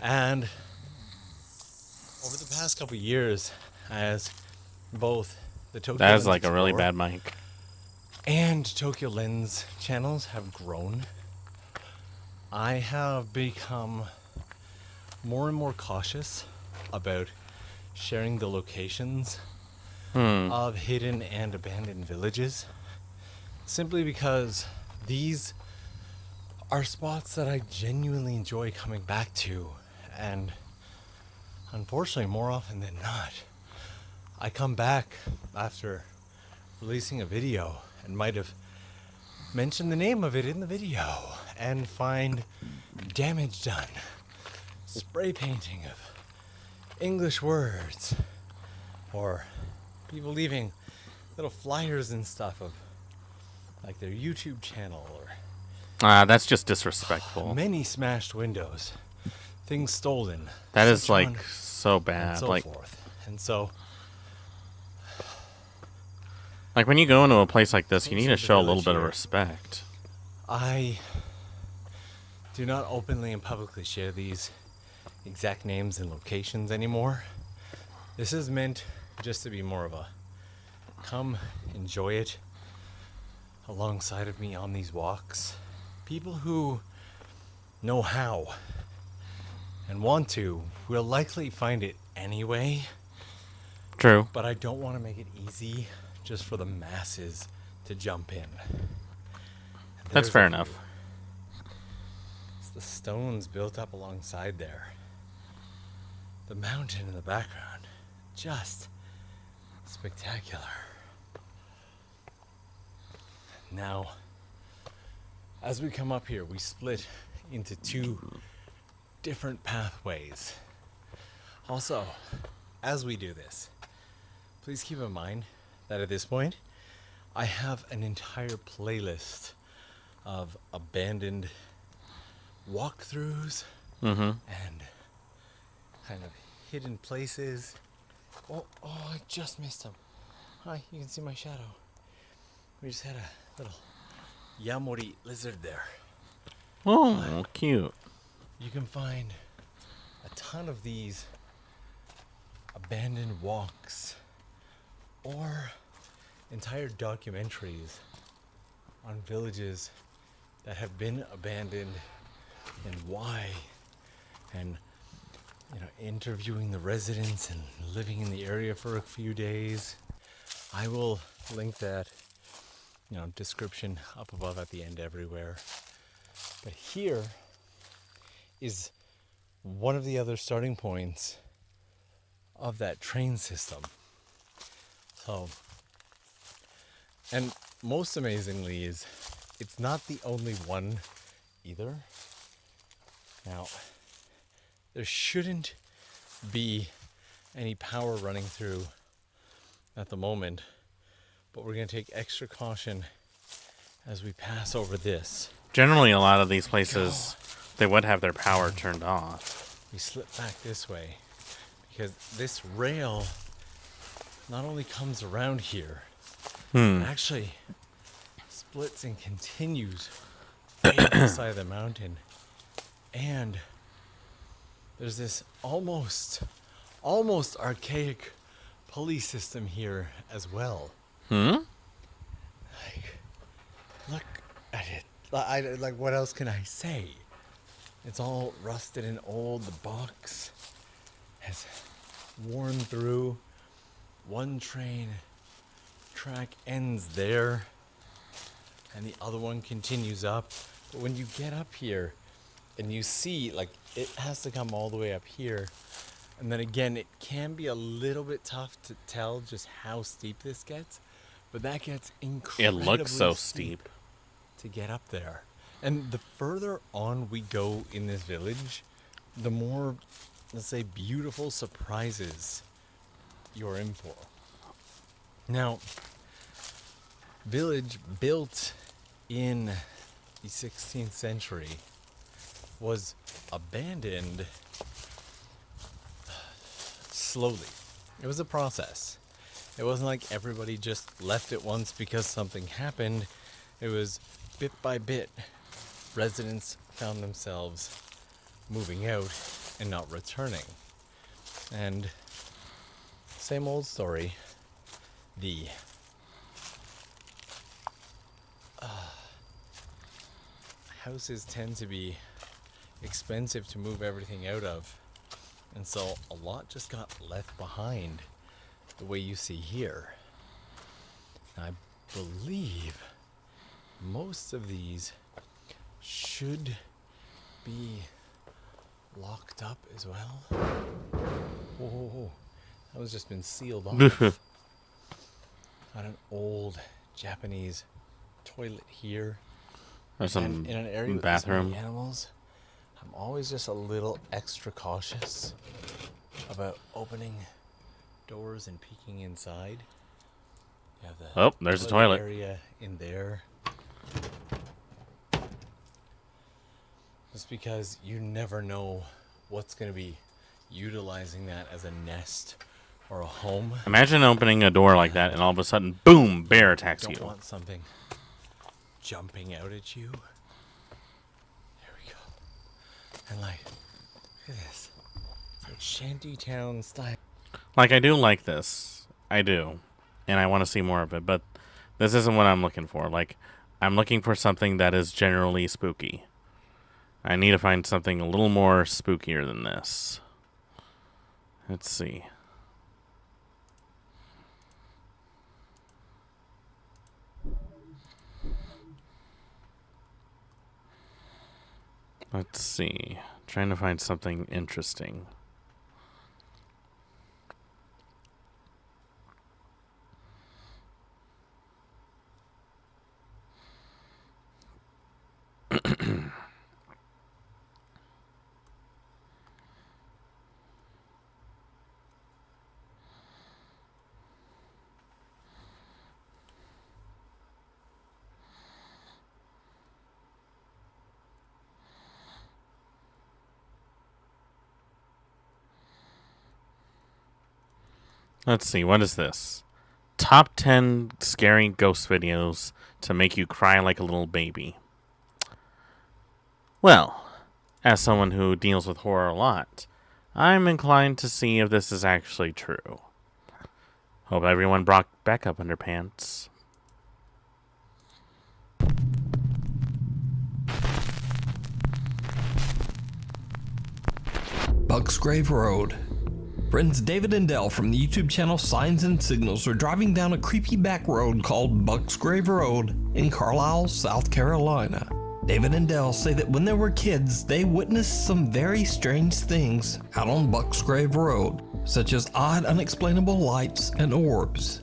And over the past couple of years, as both the Tokyo That is Lens like a really Explorer bad mic. and Tokyo Lens channels have grown, I have become more and more cautious about sharing the locations of hidden and abandoned villages, simply because these are spots that I genuinely enjoy coming back to, and unfortunately more often than not I come back after releasing a video and might have mentioned the name of it in the video and find damage done, spray painting of English words, or people leaving little flyers and stuff of like their YouTube channel, or that's just disrespectful. many smashed windows, things stolen. That is such on like so bad. and so like forth. And so Like when you go into a place like this, you need to Those are the show a little village bit of here. respect. I do not openly and publicly share these exact names and locations anymore. This is meant just to be more of a come enjoy it alongside of me on these walks. People who know how and want to will likely find it anyway. True. But I don't want to make it easy just for the masses to jump in. That's fair enough. It's the stones built up alongside there. The mountain in the background. Just spectacular. Now, as we come up here, we split into two different pathways. Also, as we do this, please keep in mind that at this point, I have an entire playlist of abandoned walkthroughs and kind of hidden places. Oh, I just missed him. Hi, you can see my shadow. We just had a little Yamori lizard there. Oh, cute. You can find a ton of these abandoned walks or entire documentaries on villages that have been abandoned and why, and interviewing the residents and living in the area for a few days. I will link that description up above at the end everywhere. But here is one of the other starting points of that train system. So, and most amazingly is it's not the only one either. Now, there shouldn't be any power running through at the moment, but we're going to take extra caution as we pass over this. Generally, a lot of these places, they would have their power turned off. We slip back this way because this rail not only comes around here, it actually splits and continues way up the side of the mountain. And there's this almost archaic pulley system here as well. Like, look at it. Like, what else can I say? It's all rusted and old. The box has worn through. One train track ends there, and the other one continues up. But when you get up here and you see, like, it has to come all the way up here. And then again, it can be a little bit tough to tell just how steep this gets, but that gets incredibly It looks so steep to get up there. And the further on we go in this village, the more, let's say, beautiful surprises you're in for. Now, village built in the 16th century was abandoned slowly. It was a process. It wasn't like everybody just left it once because something happened. It was bit by bit. Residents found themselves moving out and not returning. And same old story. The houses tend to be expensive to move everything out of. And so a lot just got left behind the way you see here. And I believe most of these should be locked up as well. Whoa, that was just been sealed off. Got an old Japanese toilet here. There's some in an area bathroom. With animals. I'm always just a little extra cautious about opening doors and peeking inside. You have the there's a toilet area in there. Just because you never know what's going to be utilizing that as a nest or a home. Imagine opening a door like that and all of a sudden, boom, bear attacks you. Don't want something jumping out at you. There we go. And like, look at this. It's like shantytown style. Like, I do like this. I do. And I want to see more of it. But this isn't what I'm looking for. Like, I'm looking for something that is generally spooky. I need to find something a little more spookier than this. Let's see. Let's see. Trying to find something interesting. Let's see, what is this? Top 10 scary ghost videos to make you cry like a little baby. Well, as someone who deals with horror a lot, I'm inclined to see if this is actually true. Hope everyone brought backup underpants. Bucksgrave Road. Friends David and Dell from the YouTube channel Signs and Signals are driving down a creepy back road called Bucksgrave Road in Carlisle, South Carolina. David and Dell say that when they were kids, they witnessed some very strange things out on Bucksgrave Road. such as odd, unexplainable lights and orbs.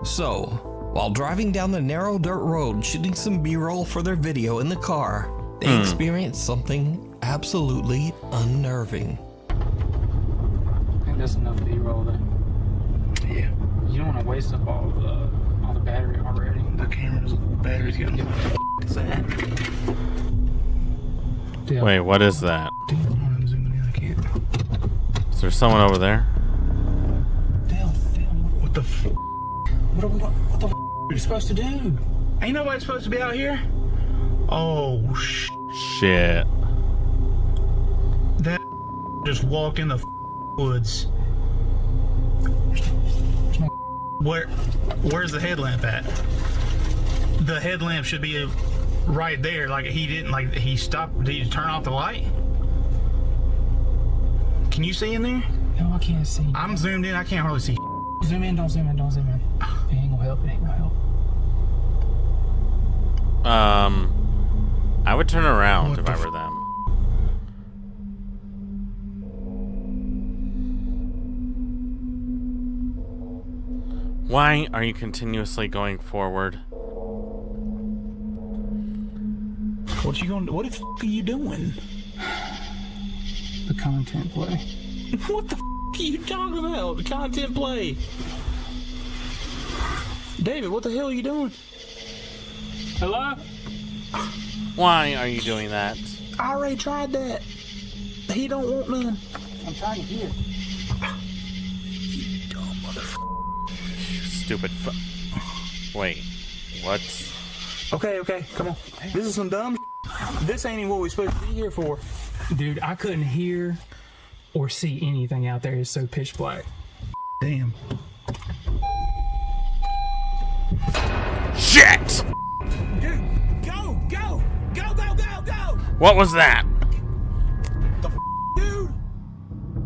So, while driving down the narrow dirt road shooting some B-roll for their video in the car, they experienced something absolutely unnerving. I think that's enough B-roll then. Yeah. You don't want to waste up all the battery already. The camera's battery's getting is that? Wait, what is that? I'm zooming in, I can't. Is there someone over there? What the f? What the f are you supposed to do? Ain't nobody supposed to be out here? Oh, shit. That just walked in the woods. Where's the headlamp at? The headlamp should be right there. Like he didn't, like he stopped. Did he turn off the light? Can you see in there? No, I can't see. I'm zoomed in. I can't hardly see. Zoom in, don't zoom in, don't zoom in. It ain't gonna help, it ain't gonna help. I would turn around if I were them. Why are you continuously going forward? What the f are you doing? The content play. What the f are you talking about? The content play. David, what the hell are you doing? Hello? Why are you doing that? I already tried that. He don't want none. I'm trying to hear. You dumb motherfucker. Stupid Wait, what? Okay, come on. This is some dumb This ain't even what we're supposed to be here for. Dude, I couldn't hear or see anything out there. It's so pitch black. Damn. Shit! Dude, go! What was that? Dude!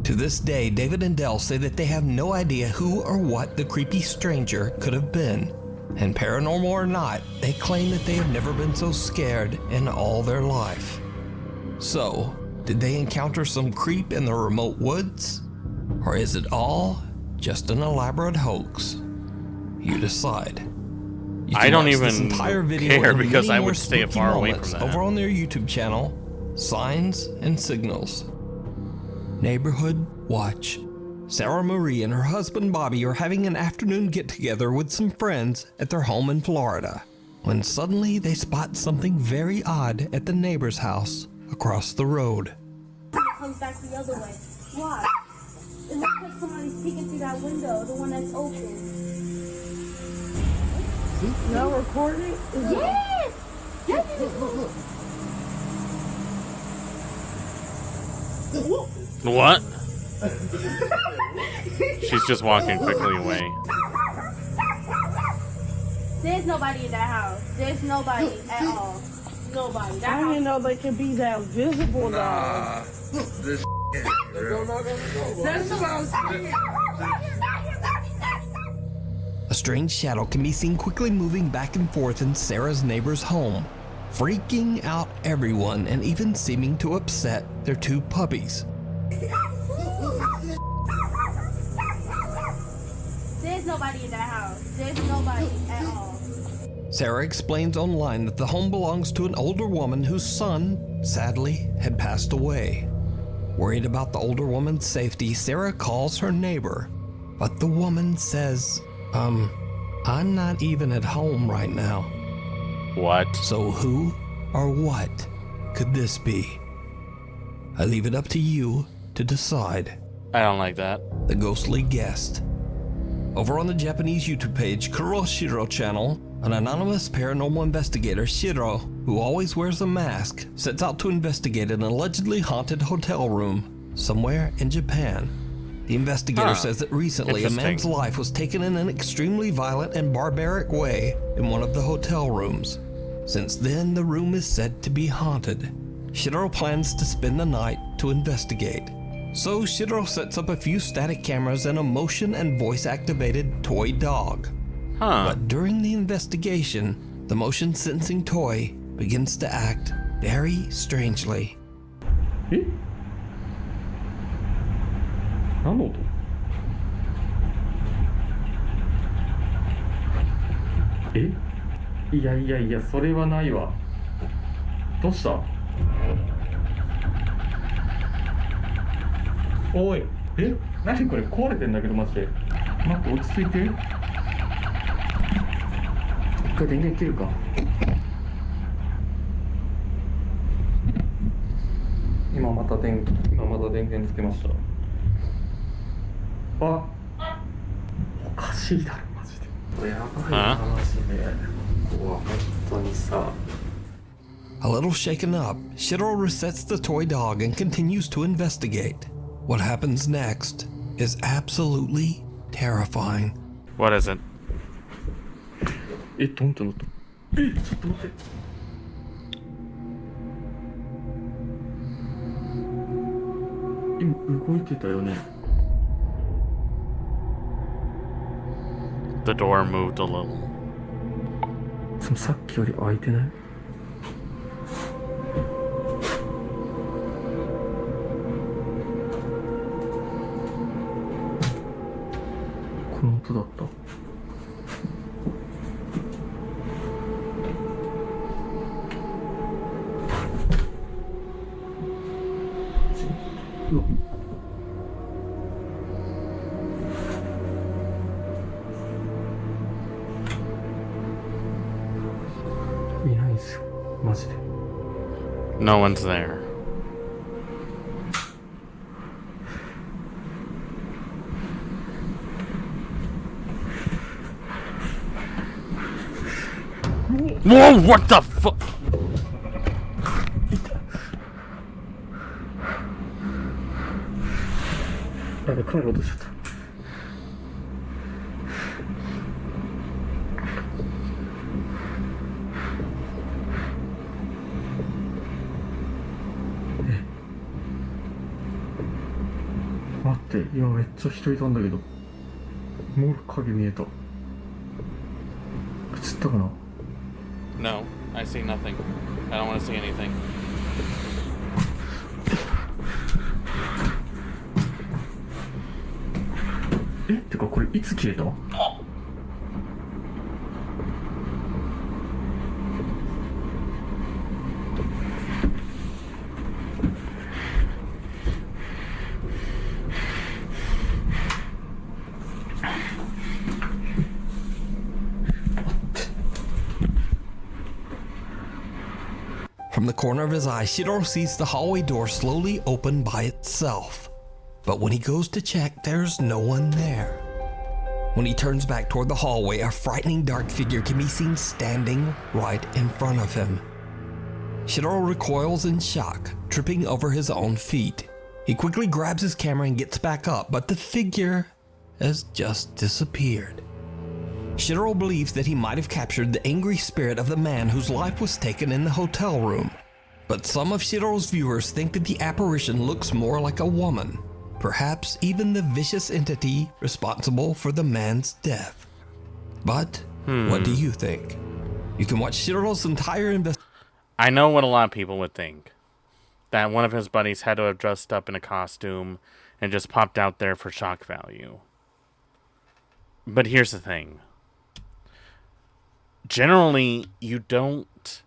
To this day, David and Dell say that they have no idea who or what the creepy stranger could have been. And paranormal or not, they claim that they have never been so scared in all their life. So, did they encounter some creep in the remote woods? Or is it all just an elaborate hoax? You decide. You I don't even this entire video care because many I more would stay spooky far away from moments that. over on their YouTube channel, Signs and Signals. Neighborhood Watch. Sarah Marie and her husband Bobby are having an afternoon get-together with some friends at their home in Florida, when suddenly they spot something very odd at the neighbor's house across the road. Comes back the other way. Why? It looks like somebody's peeking through that window, the one that's open. Now recording? Yes! What? She's just walking quickly away. There's nobody in that house. There's nobody at all. Nobody. That I didn't know they could be that visible though. That's what I was saying. A strange shadow can be seen quickly moving back and forth in Sarah's neighbor's home, freaking out everyone and even seeming to upset their two puppies. There's nobody in that house. There's nobody at all. Sarah explains online that the home belongs to an older woman whose son, sadly, had passed away. Worried about the older woman's safety, Sarah calls her neighbor, but the woman says, I'm not even at home right now. What? So who or what could this be? I leave it up to you to decide. I don't like that. The ghostly guest. Over on the Japanese YouTube page Kuro Shiro channel, an anonymous paranormal investigator, Shiro, who always wears a mask, sets out to investigate an allegedly haunted hotel room somewhere in Japan. The investigator says that recently a man's life was taken in an extremely violent and barbaric way in one of the hotel rooms. Since then, the room is said to be haunted. Shiro plans to spend the night to investigate. So Shiro sets up a few static cameras and a motion and voice activated toy dog. But during the investigation, the motion sensing toy begins to act very strangely. え？いやいやいや、それはないわ。どうした？おい、え？何これ壊れてんだけどマジで。待って、落ち着いて。一回電源切るか。今また電源つけました。あ、おかしいだろマジで。これやばいなマジで。ここは本当にさ。A little shaken up, Shiro resets the toy dog and continues to investigate. What happens next is absolutely terrifying. What is it? え、どんってなった。え、ちょっと待って。今動いてたよね。The door moved a little. さっきより開いてない？この音だった。うわ。いないんすよ、マジで。No one's there. Whoa, what the fuck? やべ、帰ろうとしちゃった。待って、今めっちゃ人いたんだけど、もう影見えた。映ったかな？ No, I see nothing. I don't want to see anything. え、てかこれいつ消えたFrom the corner of his eye, Shiro sees the hallway door slowly open by itself. But when he goes to check, there's no one there. When he turns back toward the hallway, a frightening dark figure can be seen standing right in front of him. Shiro recoils in shock, tripping over his own feet. He quickly grabs his camera and gets back up, but the figure has just disappeared. Shiro believes that he might have captured the angry spirit of the man whose life was taken in the hotel room. But some of Shiro's viewers think that the apparition looks more like a woman, perhaps even the vicious entity responsible for the man's death. But what do you think? You can watch Shiro's entire investigation. I know what a lot of people would think. That one of his buddies had to have dressed up in a costume and just popped out there for shock value. But here's the thing. Generally, you don't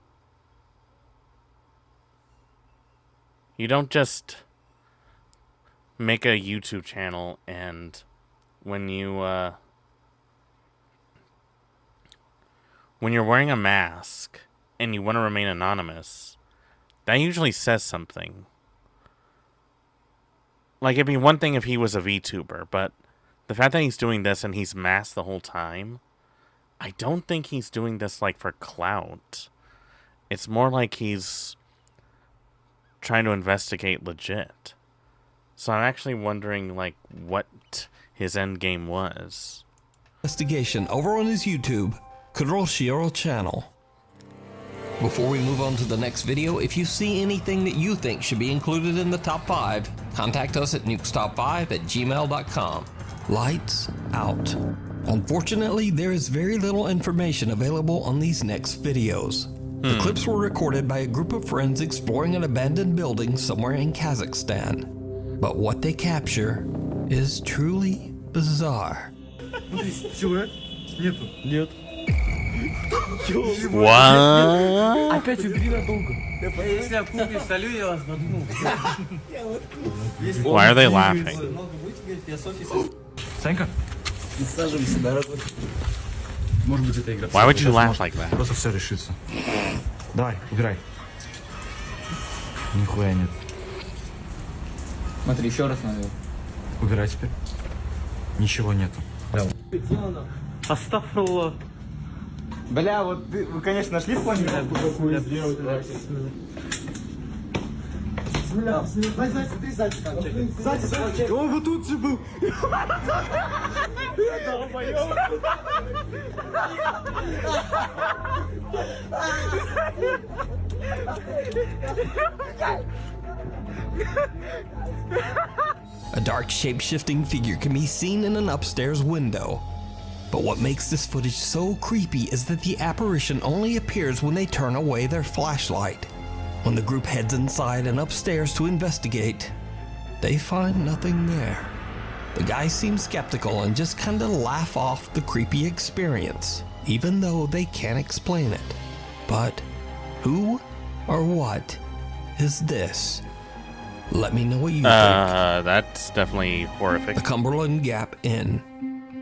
just make a YouTube channel and when you're wearing a mask and you want to remain anonymous, that usually says something. Like, it'd be one thing if he was a VTuber, but the fact that he's doing this and he's masked the whole time, I don't think he's doing this, like, for clout. It's more like he's trying to investigate legit. So I'm actually wondering, like, what his end game was. Investigation over on his YouTube, Kuro Shiro channel. Before we move on to the next video, if you see anything that you think should be included in the top 5, contact us at nukestop5@gmail.com. Lights out. Unfortunately, there is very little information available on these next videos. The clips were recorded by a group of friends exploring an abandoned building somewhere in Kazakhstan. But what they capture is truly bizarre. Нет. What? Опять убери надолго. Если я купе солю, я вас воткну. Why are they laughing? Санька? Присаживайся, дорогой. Может быть, это игра. Why would you laugh like that? Просто все решится. Давай, убирай. Нихуя нет. Смотри, еще раз надо. Убирай теперь. Ничего нету. Астафрулlah. Бля, вот вы, конечно, нашли планету, какую сделать. Сзади. Он вот тут же был. A dark shape-shifting figure can be seen in an upstairs window. But what makes this footage so creepy is that the apparition only appears when they turn away their flashlight. When the group heads inside and upstairs to investigate, they find nothing there. The guys seem skeptical and just kinda laugh off the creepy experience, even though they can't explain it. But who or what is this? Let me know what you think. That's definitely horrific. The Cumberland Gap Inn.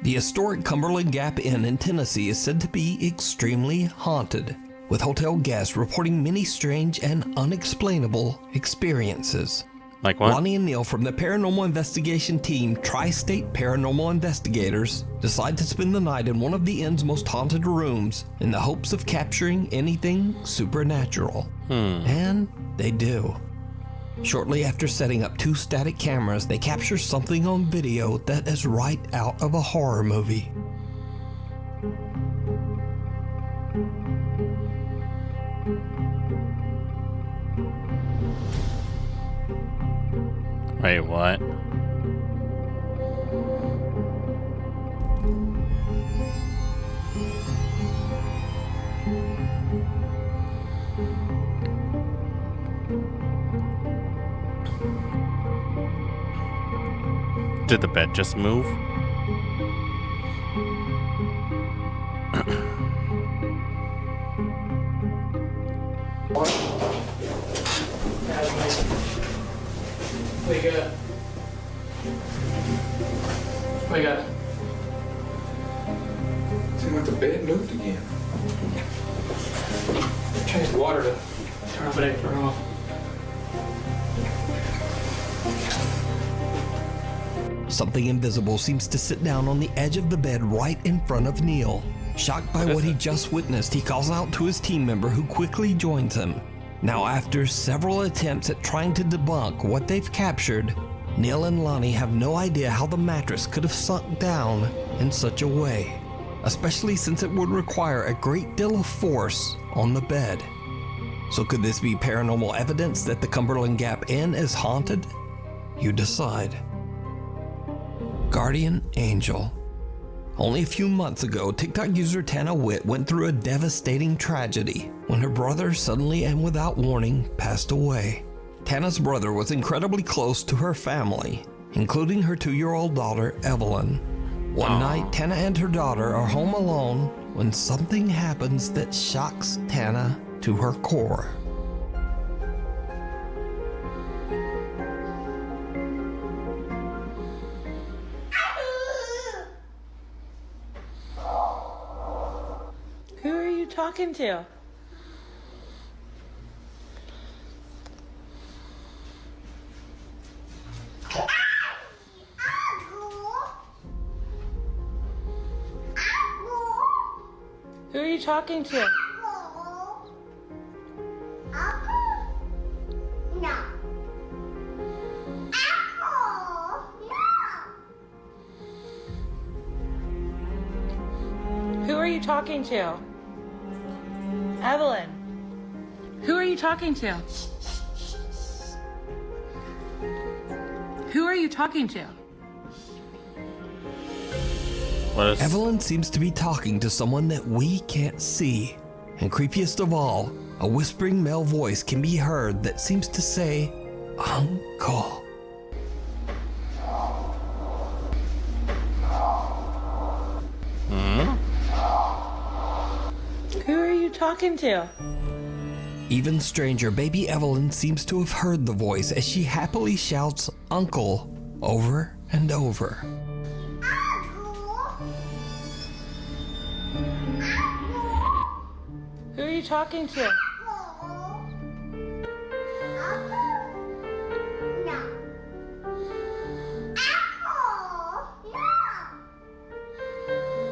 The historic Cumberland Gap Inn in Tennessee is said to be extremely haunted, with hotel guests reporting many strange and unexplainable experiences. Like what? Lonnie and Neil from the paranormal investigation team Tri-State Paranormal Investigators decide to spend the night in one of the inn's most haunted rooms in the hopes of capturing anything supernatural. And they do. Shortly after setting up 2 static cameras, they capture something on video that is right out of a horror movie. Wait, what? Did the bed just move? Wake up. Wake up. Seems like the bed moved again. Change the water to turn off it, turn off. Something invisible seems to sit down on the edge of the bed right in front of Neil. Shocked by what he just witnessed, he calls out to his team member who quickly joins him. Now, after several attempts at trying to debunk what they've captured, Neil and Lonnie have no idea how the mattress could have sunk down in such a way, especially since it would require a great deal of force on the bed. So could this be paranormal evidence that the Cumberland Gap Inn is haunted? You decide. Guardian Angel. Only a few months ago, TikTok user Tana Witt went through a devastating tragedy when her brother suddenly and without warning passed away. Tana's brother was incredibly close to her family, including her 2-year-old daughter, Evelyn. One night, Tana and her daughter are home alone when something happens that shocks Tana to her core. Who are you talking to? Who are you talking to? Who are you talking to? Evelyn. Who are you talking to? Who are you talking to? Evelyn seems to be talking to someone that we can't see. And creepiest of all, a whispering male voice can be heard that seems to say, Uncle. talking to? Even stranger, baby Evelyn seems to have heard the voice as she happily shouts "Uncle" over and over. Who are you talking to?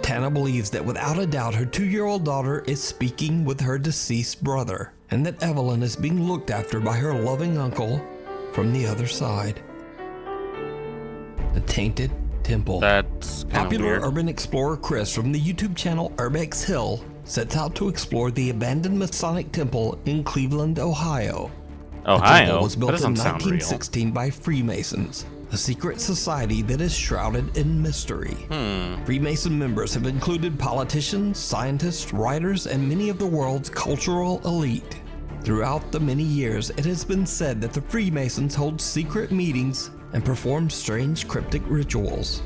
Tana believes that without a doubt her 2-year-old daughter is speaking with her deceased brother, and that Evelyn is being looked after by her loving uncle from the other side. The Tainted Temple. That's kind of Popular weird. urban explorer Chris from the YouTube channel Urbex Hill sets out to explore the abandoned Masonic Temple in Cleveland, Ohio. The temple was built in 1916 by Freemasons, a secret society that is shrouded in mystery. Freemason members have included politicians, scientists, writers, and many of the world's cultural elite. Throughout the many years, it has been said that the Freemasons hold secret meetings and perform strange cryptic rituals.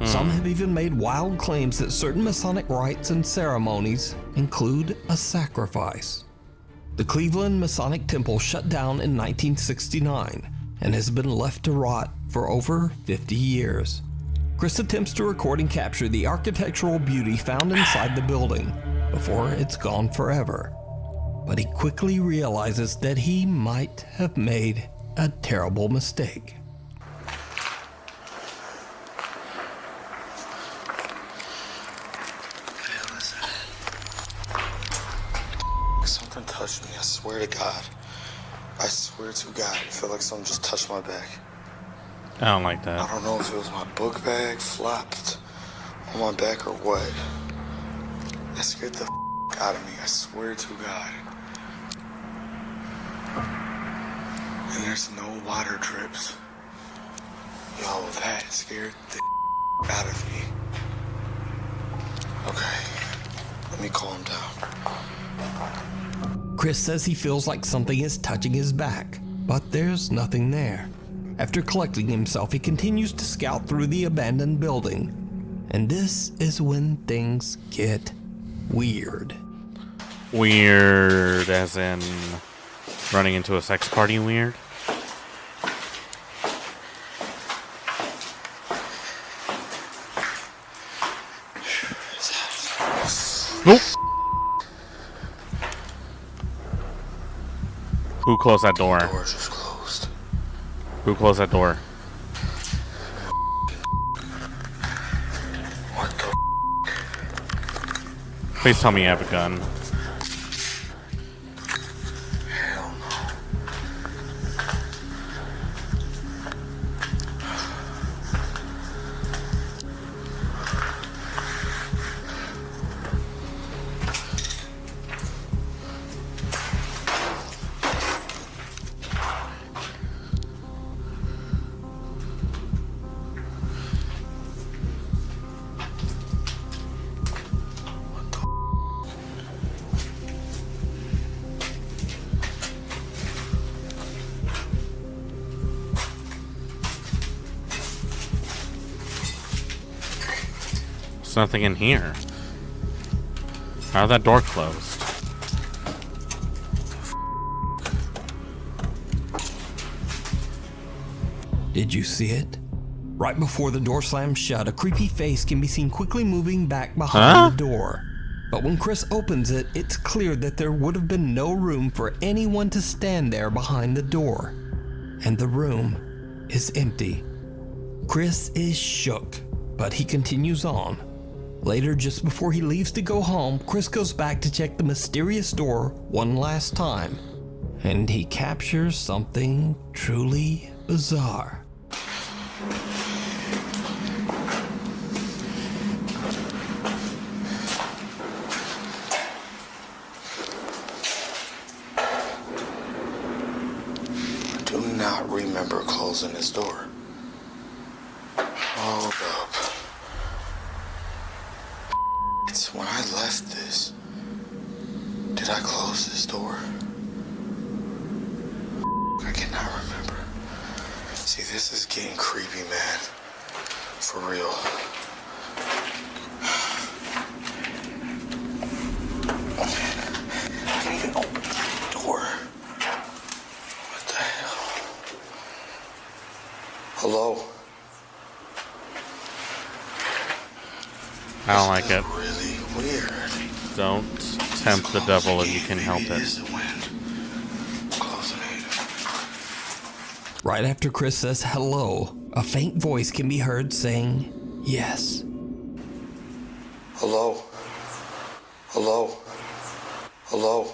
Some have even made wild claims that certain Masonic rites and ceremonies include a sacrifice. The Cleveland Masonic Temple shut down in 1969 and has been left to rot for over 50 years. Chris attempts to record and capture the architectural beauty found inside the building before it's gone forever. But he quickly realizes that he might have made a terrible mistake. Something touched me, I swear to God. I swear to God, I feel like something just touched my back. I don't like that. I don't know if it was my book bag flopped on my back or what. That scared the out of me, I swear to God. And there's no water drips. Yo, that scared the out of me. Okay, let me calm down. Chris says he feels like something is touching his back, but there's nothing there. After collecting himself, he continues to scout through the abandoned building. And this is when things get weird. Weird as in running into a sex party weird? Nope. Who closed that door? The door just closed. Who closed that door? What the Please tell me you have a gun. hell no. There's nothing in here. How'd that door closed? Did you see it? Right before the door slams shut, a creepy face can be seen quickly moving back behind the door. But when Chris opens it, it's clear that there would have been no room for anyone to stand there behind the door. And the room is empty. Chris is shook, but he continues on. Later, just before he leaves to go home, Chris goes back to check the mysterious door one last time. And he captures something truly bizarre. I do not remember closing this door. Hold up. It's when I left this. Did I close this door? I cannot remember. See, this is getting creepy, man. For real. Hello? I don't like it. Really weird. Don't tempt the devil if you can help it. Right after Chris says hello, a faint voice can be heard saying yes. Hello? Hello? Hello?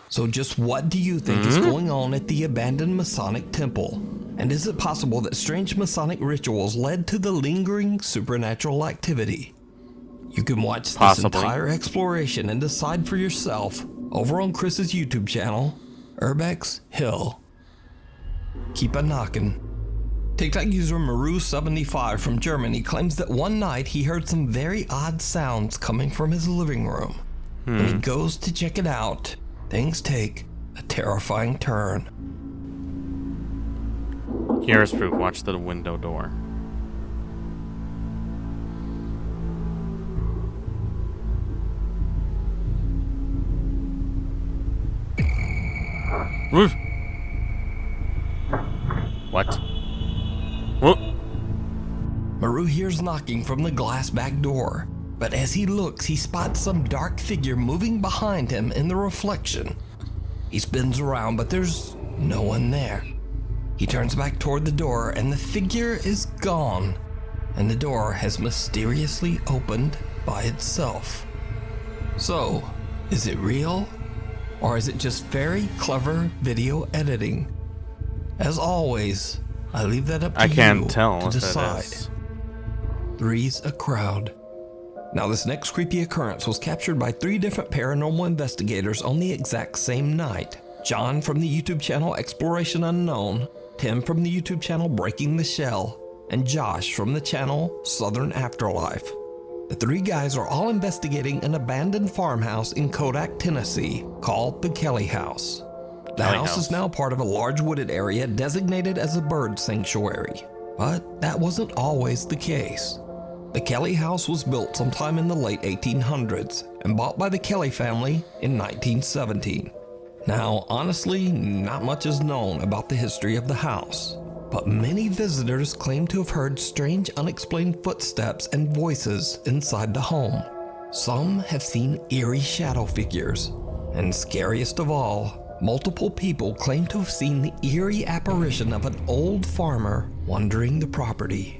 So just what do you think is going on at the abandoned Masonic temple? And is it possible that strange Masonic rituals led to the lingering supernatural activity? You can watch this entire exploration and decide for yourself over on Chris's YouTube channel, Urbex Hill. Keep a knockin'. TikTok user Maru75 from Germany claims that one night he heard some very odd sounds coming from his living room. When he goes to check it out, things take a terrifying turn. Here's proof. Watch the window door. Woof. What? Whoop. Maru hears knocking from the glass back door, but as he looks, he spots some dark figure moving behind him in the reflection. He spins around, but there's no one there. He turns back toward the door, and the figure is gone, and the door has mysteriously opened by itself. So, is it real? Or is it just very clever video editing? As always, I leave that up to you to decide. Three's a crowd. Now this next creepy occurrence was captured by 3 different paranormal investigators on the exact same night. John from the YouTube channel Exploration Unknown, Tim from the YouTube channel Breaking the Shell, and Josh from the channel Southern Afterlife. The 3 guys are all investigating an abandoned farmhouse in Kodak, Tennessee, called the Kelly House. The house is now part of a large wooded area designated as a bird sanctuary, but that wasn't always the case. The Kelly House was built sometime in the late 1800s and bought by the Kelly family in 1917. Now, honestly, not much is known about the history of the house, but many visitors claim to have heard strange unexplained footsteps and voices inside the home. Some have seen eerie shadow figures, and scariest of all, multiple people claim to have seen the eerie apparition of an old farmer wandering the property.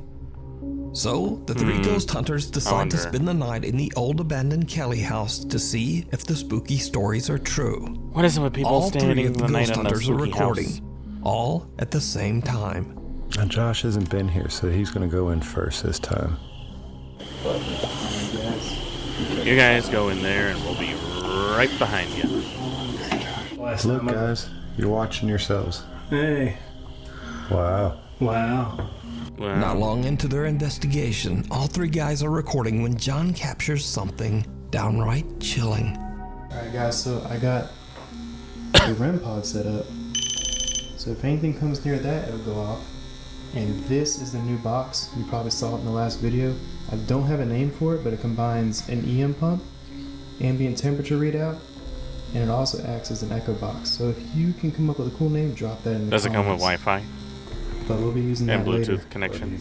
So, the 3 ghost hunters decide to spend the night in the old abandoned Kelly house to see if the spooky stories are true. What is it with people standing in the night on the ghost hunters are spooky recording, house? all at the same time. Now Josh hasn't been here, so he's going to go in first this time. You guys go in there and we'll be right behind you. Look, guys, you're watching yourselves. Hey. Wow. Wow. Not long into their investigation, all 3 guys are recording when John captures something downright chilling. Alright guys, so I got the REM pod set up. So if anything comes near that, it'll go off. And this is the new box. You probably saw it in the last video. I don't have a name for it, but it combines an EM pump, ambient temperature readout, and it also acts as an echo box. So if you can come up with a cool name, drop that in the comments. Does it come with Wi-Fi? But we'll be using and that Bluetooth later. connection.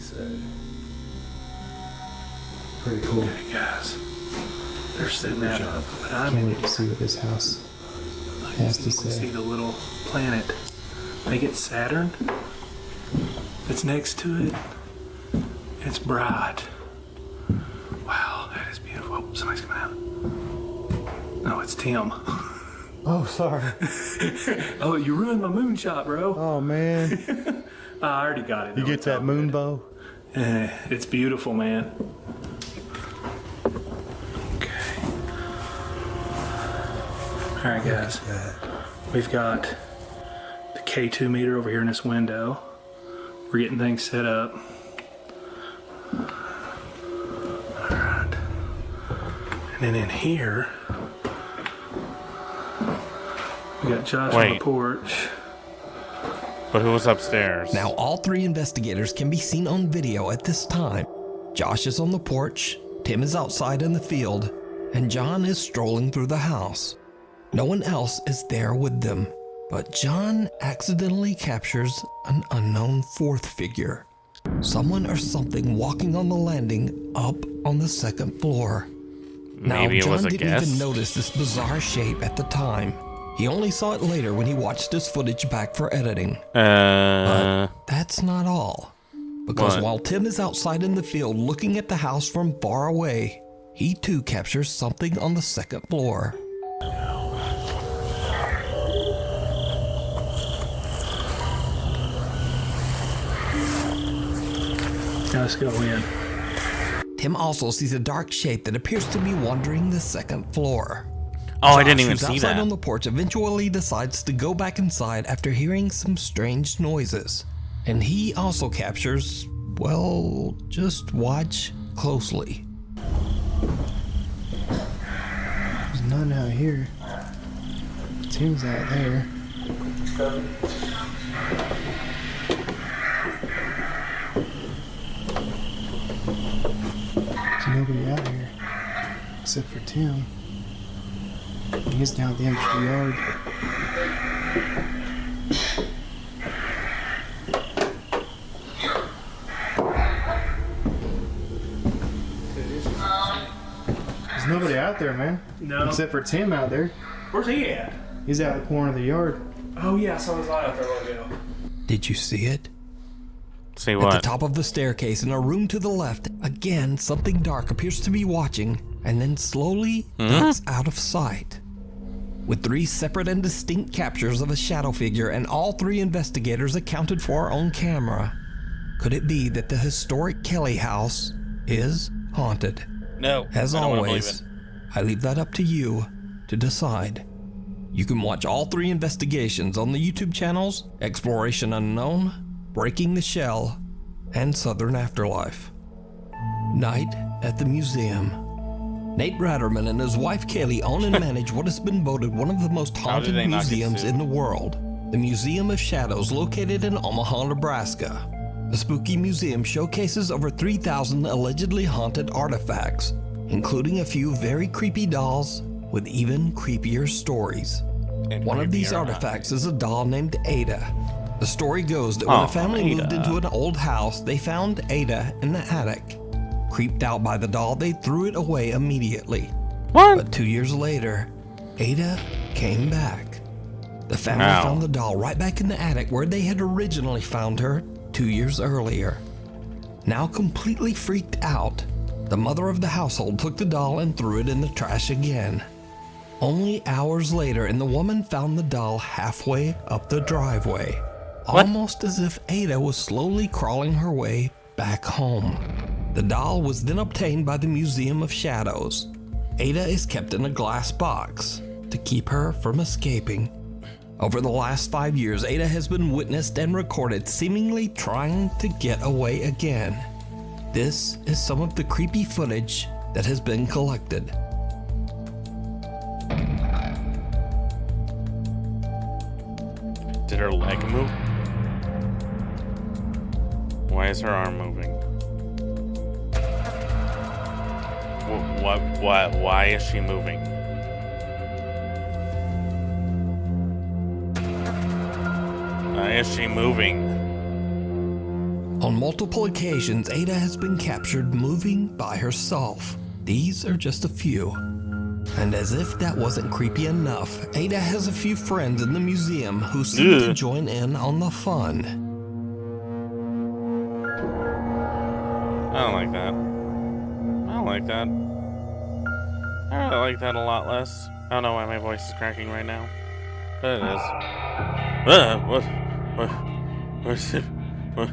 Pretty cool. Hey guys, they're setting that up, but I'm Can't wait to see what this house has to say. See the little planet. They get Saturn. It's next to it. It's bright. Wow, that is beautiful. Oh, somebody's coming out. No, it's Tim. Oh, sorry. Oh, you ruined my moonshot, bro. Oh, man. I already got it. You get that moon bow? It's beautiful, man. Okay. All right, guys. We've got the K2 meter over here in this window. We're getting things set up. All right. And then in here, we got Josh on the porch. But who was upstairs? Now all 3 investigators can be seen on video at this time. Josh is on the porch, Tim is outside in the field, and John is strolling through the house. No one else is there with them. But John accidentally captures an unknown fourth figure. Someone or something walking on the landing up on the second floor. Maybe now, it was John a didn't guess? even notice this bizarre shape at the time. He only saw it later when he watched his footage back for editing. But that's not all. Because What? while Tim is outside in the field looking at the house from far away, he too captures something on the second floor. Now let's go in. Tim also sees a dark shape that appears to be wandering the second floor. Oh, I Josh, didn't even who's see outside that. on the porch, eventually decides to go back inside after hearing some strange noises. And he also captures, well, just watch closely. There's none out here. Tim's out there. There's nobody out here except for Tim. He's down at the end of the yard. There's nobody out there, man. No. Except for Tim out there. Where's he at? He's out in the corner of the yard. Oh yeah, I saw his light out there a while ago. Did you see it? See At what? the top of the staircase in a room to the left, again, something dark appears to be watching and then slowly ducks out of sight. With 3 separate and distinct captures of a shadow figure and all 3 investigators accounted for on camera, could it be that the historic Kelly house is haunted? No, As I don't wanna believe always, I leave that up to you to decide. You can watch all 3 investigations on the YouTube channels Exploration Unknown, Breaking the Shell, and Southern Afterlife. Night at the Museum. Nate Ratterman and his wife Kaylee own and manage what has been voted one of the most haunted they not get museums sued? in the world, the Museum of Shadows located in Omaha, Nebraska. The spooky museum showcases over 3,000 allegedly haunted artifacts, including a few very creepy dolls with even creepier stories. One of these artifacts is a doll named Ada. The story goes that when a family moved into an old house, they found Ada in the attic. Creeped out by the doll, they threw it away immediately. What? But 2 years later, Ada came back. The family Ow. found the doll right back in the attic where they had originally found her 2 years earlier. Now completely freaked out, the mother of the household took the doll and threw it in the trash again. Only hours later, and the woman found the doll halfway up the driveway, almost as if Ada was slowly crawling her way back home. The doll was then obtained by the Museum of Shadows. Ada is kept in a glass box to keep her from escaping. Over the last 5 years, Ada has been witnessed and recorded seemingly trying to get away again. This is some of the creepy footage that has been collected. Did her leg move? Why is her arm moving? Why is she moving? Why is she moving? On multiple occasions, Ada has been captured moving by herself. These are just a few. And as if that wasn't creepy enough, Ada has a few friends in the museum who seem to join in on the fun. I don't like that. I don't like that. I really like that a lot less. I don't know why my voice is cracking right now, but it is. What's it? What?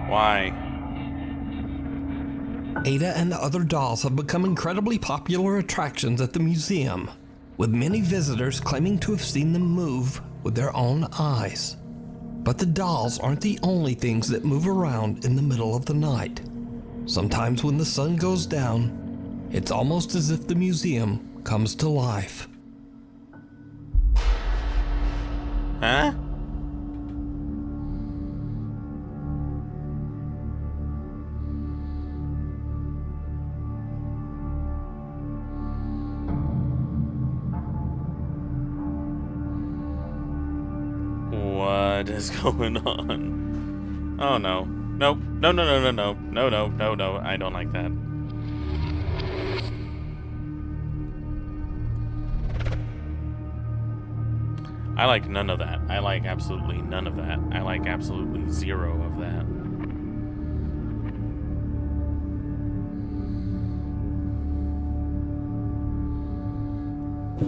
Why? Ada and the other dolls have become incredibly popular attractions at the museum, with many visitors claiming to have seen them move with their own eyes. But the dolls aren't the only things that move around in the middle of the night. Sometimes when the sun goes down, it's almost as if the museum comes to life. Huh? what is going on? Oh no. Nope. No, no, no, no, no. No, no, no, no. I don't like that. I like none of that. I like absolutely none of that. I like absolutely zero of that.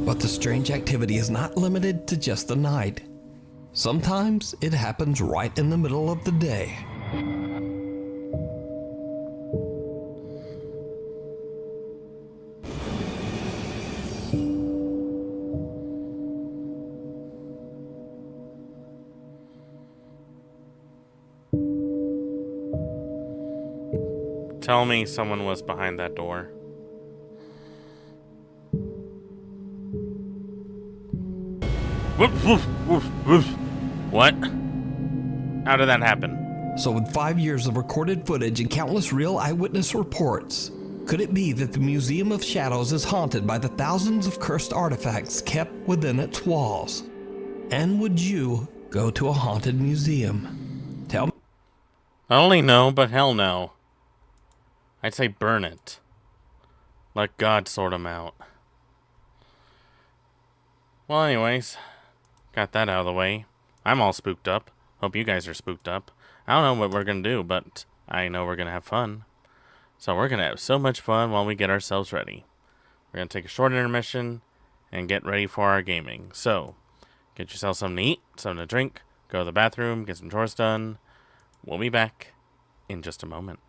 But the strange activity is not limited to just the night. Sometimes it happens right in the middle of the day. Tell me someone was behind that door. Woof, woof, woof, woof. What? How did that happen? So with 5 years of recorded footage and countless real eyewitness reports, could it be that the Museum of Shadows is haunted by the thousands of cursed artifacts kept within its walls? And would you go to a haunted museum? Tell me. Not only no, but hell no. I'd say burn it. Let God sort them out. Well, anyways, got that out of the way. I'm all spooked up. Hope you guys are spooked up. I don't know what we're going to do, but I know we're going to have fun. So we're going to have so much fun while we get ourselves ready. We're going to take a short intermission and get ready for our gaming. So, get yourself something to eat, something to drink, go to the bathroom, get some chores done. We'll be back in just a moment.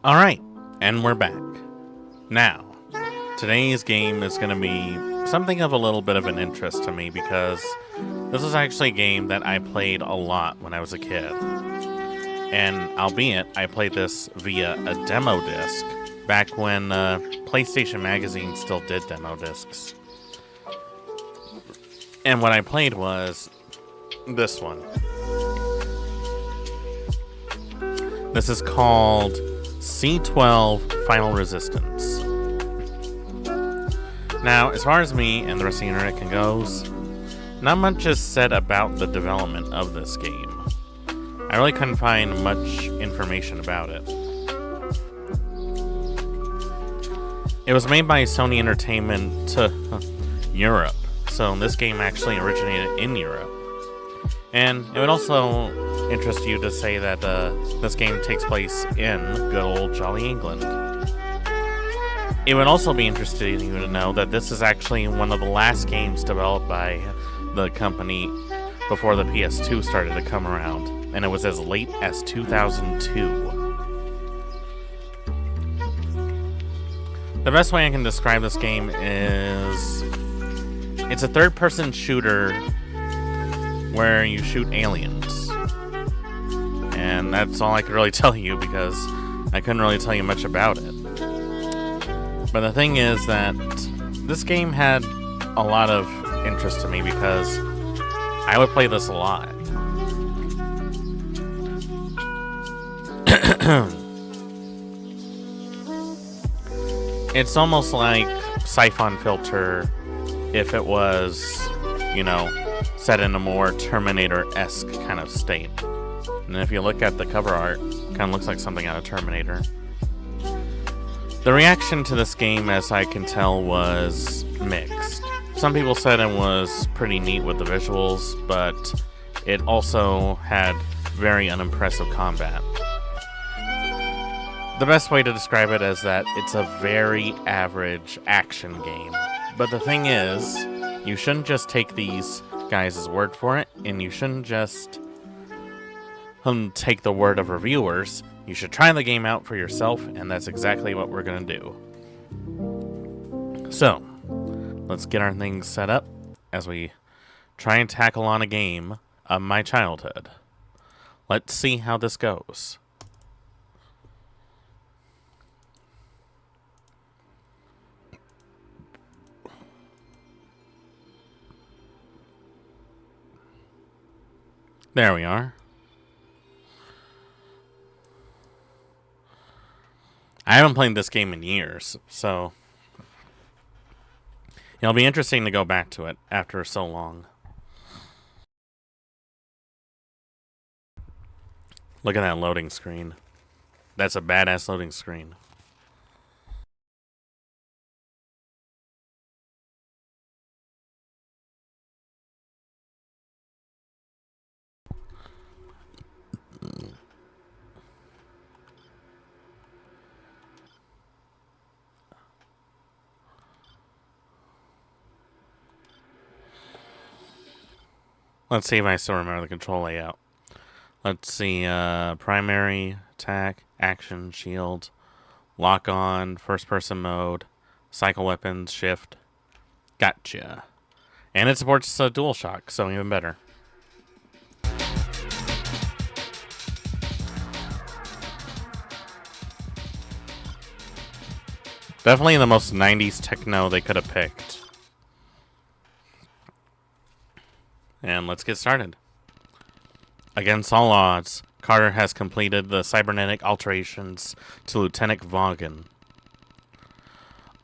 Alright, and we're back. Now, today's game is going to be something of a little bit of an interest to me because this is actually a game that I played a lot when I was a kid. And albeit, I played this via a demo disc back when PlayStation Magazine still did demo discs. And what I played was this one. This is called C12 Final Resistance. Now, as far as me and the rest of the internet goes, not much is said about the development of this game. I really couldn't find much information about it. It was made by Sony Entertainment to Europe, so this game actually originated in Europe. And it would also interest you to say that this game takes place in good old jolly England. It would also be interesting you to know that this is actually one of the last games developed by the company before the PS2 started to come around, and it was as late as 2002. The best way I can describe this game is it's a third-person shooter where you shoot aliens. And that's all I could really tell you because I couldn't really tell you much about it. But the thing is that this game had a lot of interest to me because I would play this a lot. It's almost like Siphon Filter if it was, you know, set in a more Terminator-esque kind of state. And if you look at the cover art, it kind of looks like something out of Terminator. The reaction to this game, as I can tell, was mixed. Some people said it was pretty neat with the visuals, but it also had very unimpressive combat. The best way to describe it is that it's a very average action game. But the thing is, you shouldn't just take these guys' word for it, and you shouldn't just take the word of reviewers. You should try the game out for yourself, and that's exactly what we're going to do. So, let's get our things set up as we try and tackle on a game of my childhood. Let's see how this goes. There we are. I haven't played this game in years, so it'll be interesting to go back to it after so long. Look at that loading screen. That's a badass loading screen. Let's see if I still remember the control layout. Let's see, primary, attack, action, shield, lock on, first person mode, cycle weapons, shift. Gotcha. And it supports DualShock, so even better. Definitely the most 90s techno they could have picked. And let's get started. Against all odds, Carter has completed the cybernetic alterations to Lieutenant Vaughan.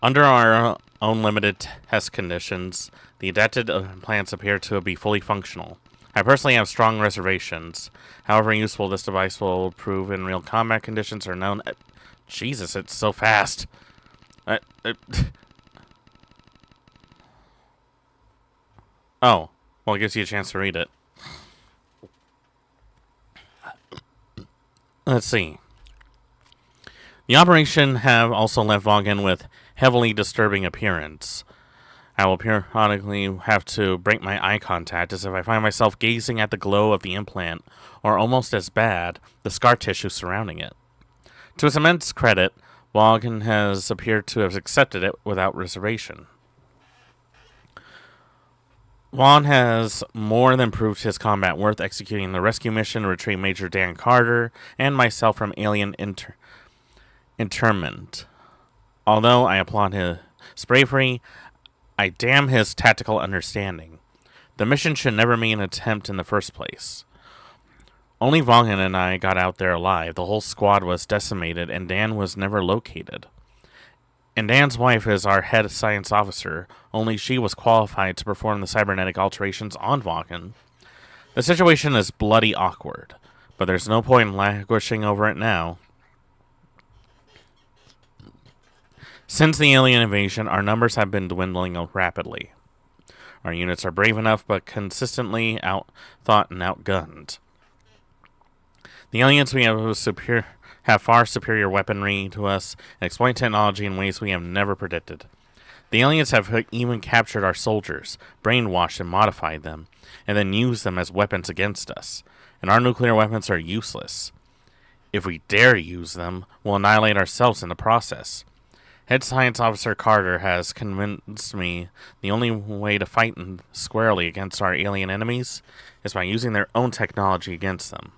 Under our own limited test conditions, the adapted implants appear to be fully functional. I personally have strong reservations. However useful this device will prove in real combat conditions are known. Jesus, it's so fast. Oh. Well, it gives you a chance to read it. Let's see. The operation have also left Vaughan with heavily disturbing appearance. I will periodically have to break my eye contact as if I find myself gazing at the glow of the implant, or almost as bad, the scar tissue surrounding it. To his immense credit, Walken has appeared to have accepted it without reservation. Vaughn has more than proved his combat worth, executing the rescue mission to retrieve Major Dan Carter and myself from alien internment. Although I applaud his bravery, I damn his tactical understanding. The mission should never be an attempt in the first place. Only Vaughan and I got out there alive. The whole squad was decimated, and Dan was never located. And Dan's wife is our head science officer. Only she was qualified to perform the cybernetic alterations on Vaughan. The situation is bloody awkward, but there's no point in languishing over it now. Since the alien invasion, our numbers have been dwindling rapidly. Our units are brave enough, but consistently outthought and outgunned. The aliens we have far superior weaponry to us and exploit technology in ways we have never predicted. The aliens have even captured our soldiers, brainwashed and modified them, and then used them as weapons against us. And our nuclear weapons are useless. If we dare to use them, we'll annihilate ourselves in the process. Head Science Officer Carter has convinced me the only way to fight squarely against our alien enemies is by using their own technology against them.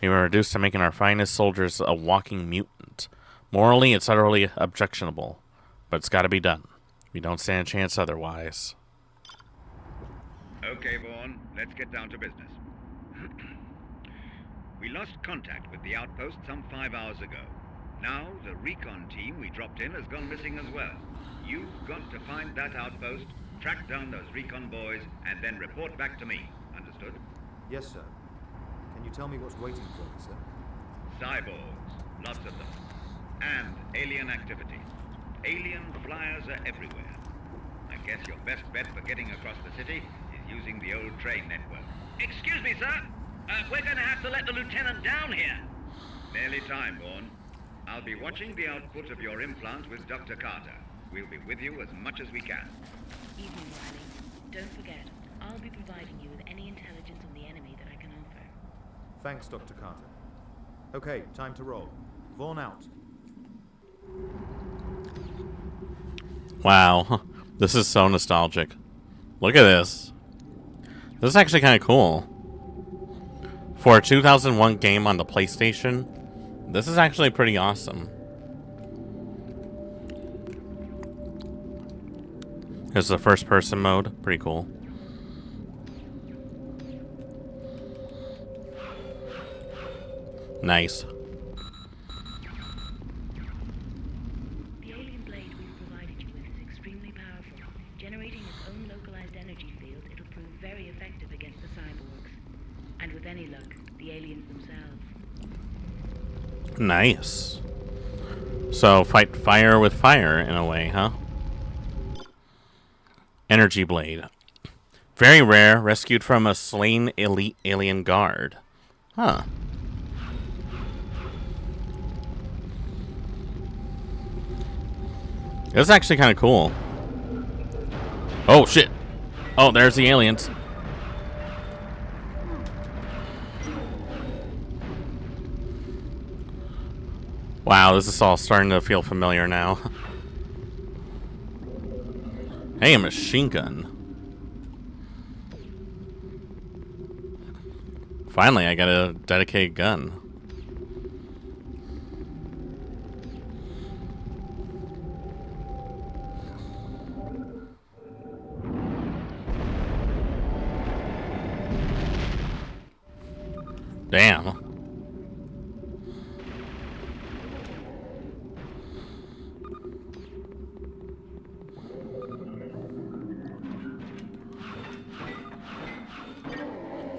We were reduced to making our finest soldiers a walking mutant. Morally, it's utterly objectionable, but it's got to be done. We don't stand a chance otherwise. Okay, Vaughn, let's get down to business. We lost contact with the outpost some 5 hours ago. Now, the recon team we dropped in has gone missing as well. You've got to find that outpost, track down those recon boys, and then report back to me. Understood? Yes, sir. Can you tell me what's waiting for me, sir? Cyborgs, lots of them. And alien activity. Alien flyers are everywhere. I guess your best bet for getting across the city is using the old train network. Excuse me, sir. We're going to have to let the lieutenant down here. Nearly time, Vaughn. I'll be watching the output of your implants with Dr. Carter. We'll be with you as much as we can. Evening, Riley. Don't forget, I'll be providing you with any intelligence on the enemy that I can offer. Thanks, Dr. Carter. Okay, time to roll. Vaughn out. Wow, this is so nostalgic. Look at this. This is actually kind of cool. For a 2001 game on the PlayStation, this is actually pretty awesome. Here's the first person mode. Pretty cool. Nice. The alien blade we've provided you with is extremely powerful. Generating its own localized energy field, it'll prove very effective against the cyborgs. And with any luck, the aliens themselves. Nice. So fight fire with fire in a way, huh? Energy blade. Very rare, rescued from a slain elite alien guard. Huh. This is actually kind of cool. Oh shit. Oh, there's the aliens. Wow, this is all starting to feel familiar now. Hey, a machine gun. Finally, I got a dedicated gun. Damn.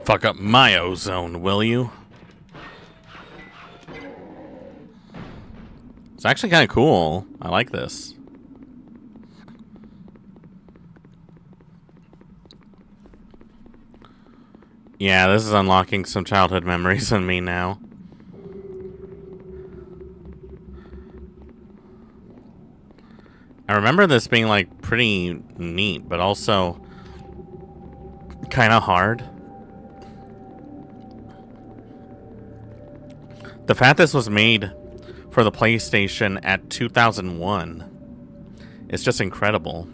Fuck up my ozone, will you? It's actually kind of cool. I like this. Yeah, this is unlocking some childhood memories in me now. I remember this being like pretty neat, but also kind of hard. The fact this was made for the PlayStation at 2001. It's just incredible.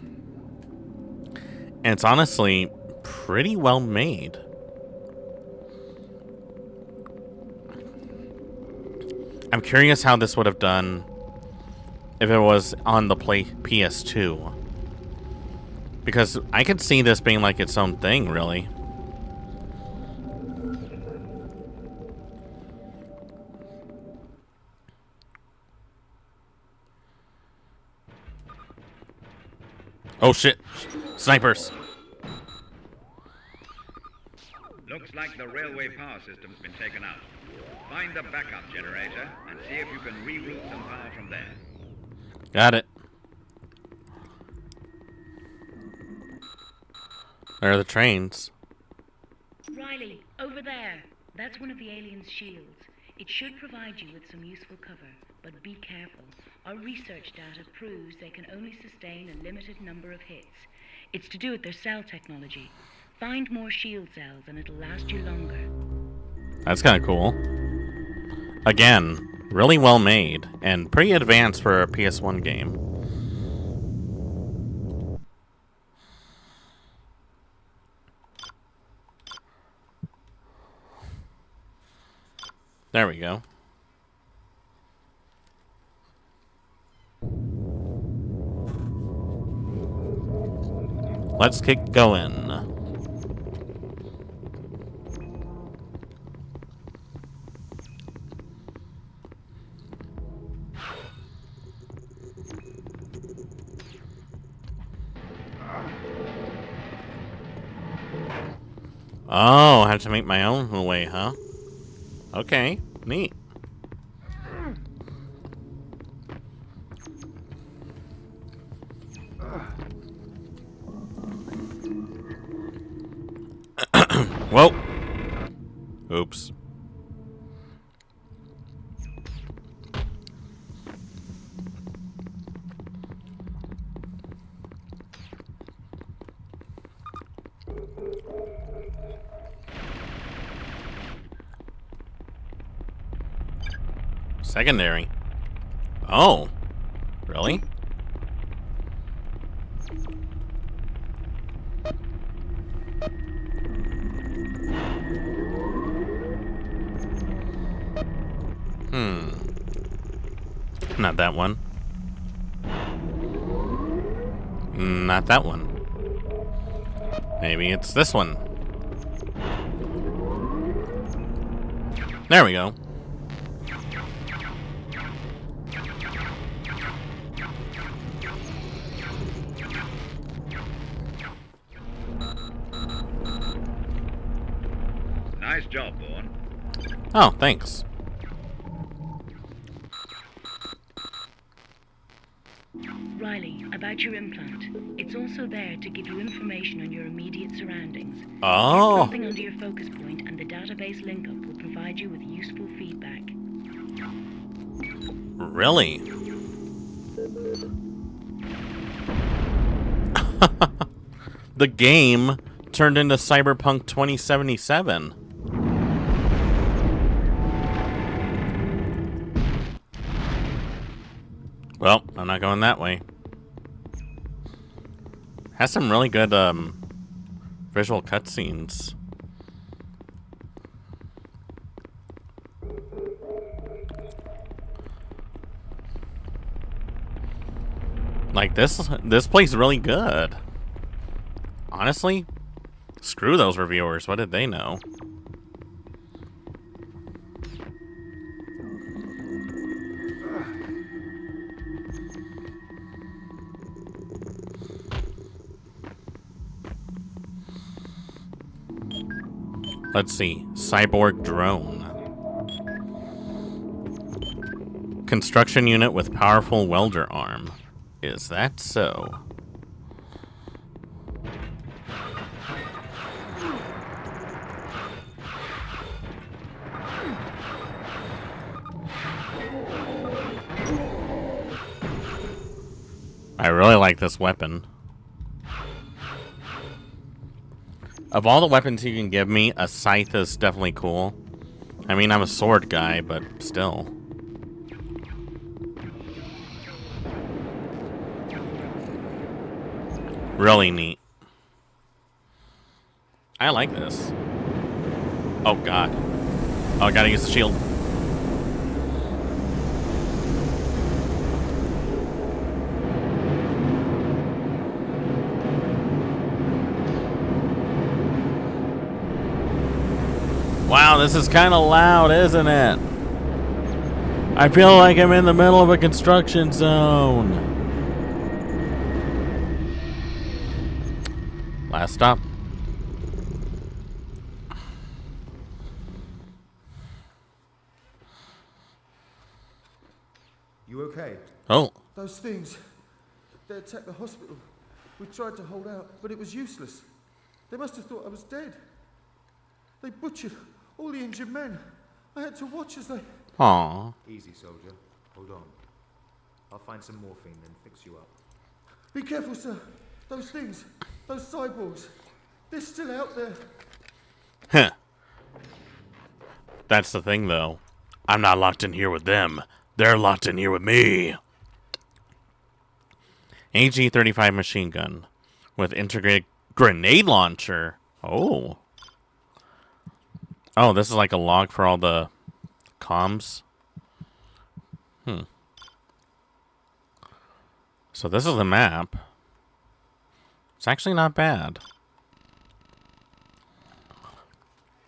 And it's honestly pretty well made. I'm curious how this would have done if it was on the PS2. Because I could see this being like its own thing, really. Oh shit. Snipers. Looks like the railway power system's been taken out. Find the backup generator and see if you can reroute some power from there. Got it. There are the trains. Riley, over there. That's one of the aliens' shields. It should provide you with some useful cover, but be careful. Our research data proves they can only sustain a limited number of hits. It's to do with their cell technology. Find more shield cells and it'll last you longer. That's kind of cool. Again, really well made and pretty advanced for a PS1 game. There we go. Let's get going. Oh, I have to make my own way, huh? Okay, neat. Whoa. Oops. Secondary. Oh. Really? Not that one. Not that one. Maybe it's this one. There we go. Nice job, Vaughn. Oh, thanks. Riley, about your implant. It's also there to give you information on your immediate surroundings. Oh. Get something under your focus point and the database link-up will provide you with useful feedback. Really? The game turned into Cyberpunk 2077. Well, I'm not going that way. Has some really good visual cutscenes. Like this plays really good. Honestly, screw those reviewers. What did they know? Let's see. Cyborg drone. Construction unit with powerful welder arm. Is that so? I really like this weapon. Of all the weapons you can give me, a scythe is definitely cool. I mean, I'm a sword guy, but still. Really neat. I like this. Oh, God. Oh, I gotta use the shield. Wow, this is kind of loud, isn't it? I feel like I'm in the middle of a construction zone. Last stop. You okay? Oh. Those things. They attacked the hospital. We tried to hold out, but it was useless. They must have thought I was dead. They butchered all the injured men. I had to watch as they... Aww. Easy, soldier. Hold on. I'll find some morphine and fix you up. Be careful, sir. Those things. Those cyborgs. They're still out there. Huh. That's the thing, though. I'm not locked in here with them. They're locked in here with me. AG-35 machine gun with integrated grenade launcher. Oh. Oh, this is like a log for all the comms. So this is the map. It's actually not bad.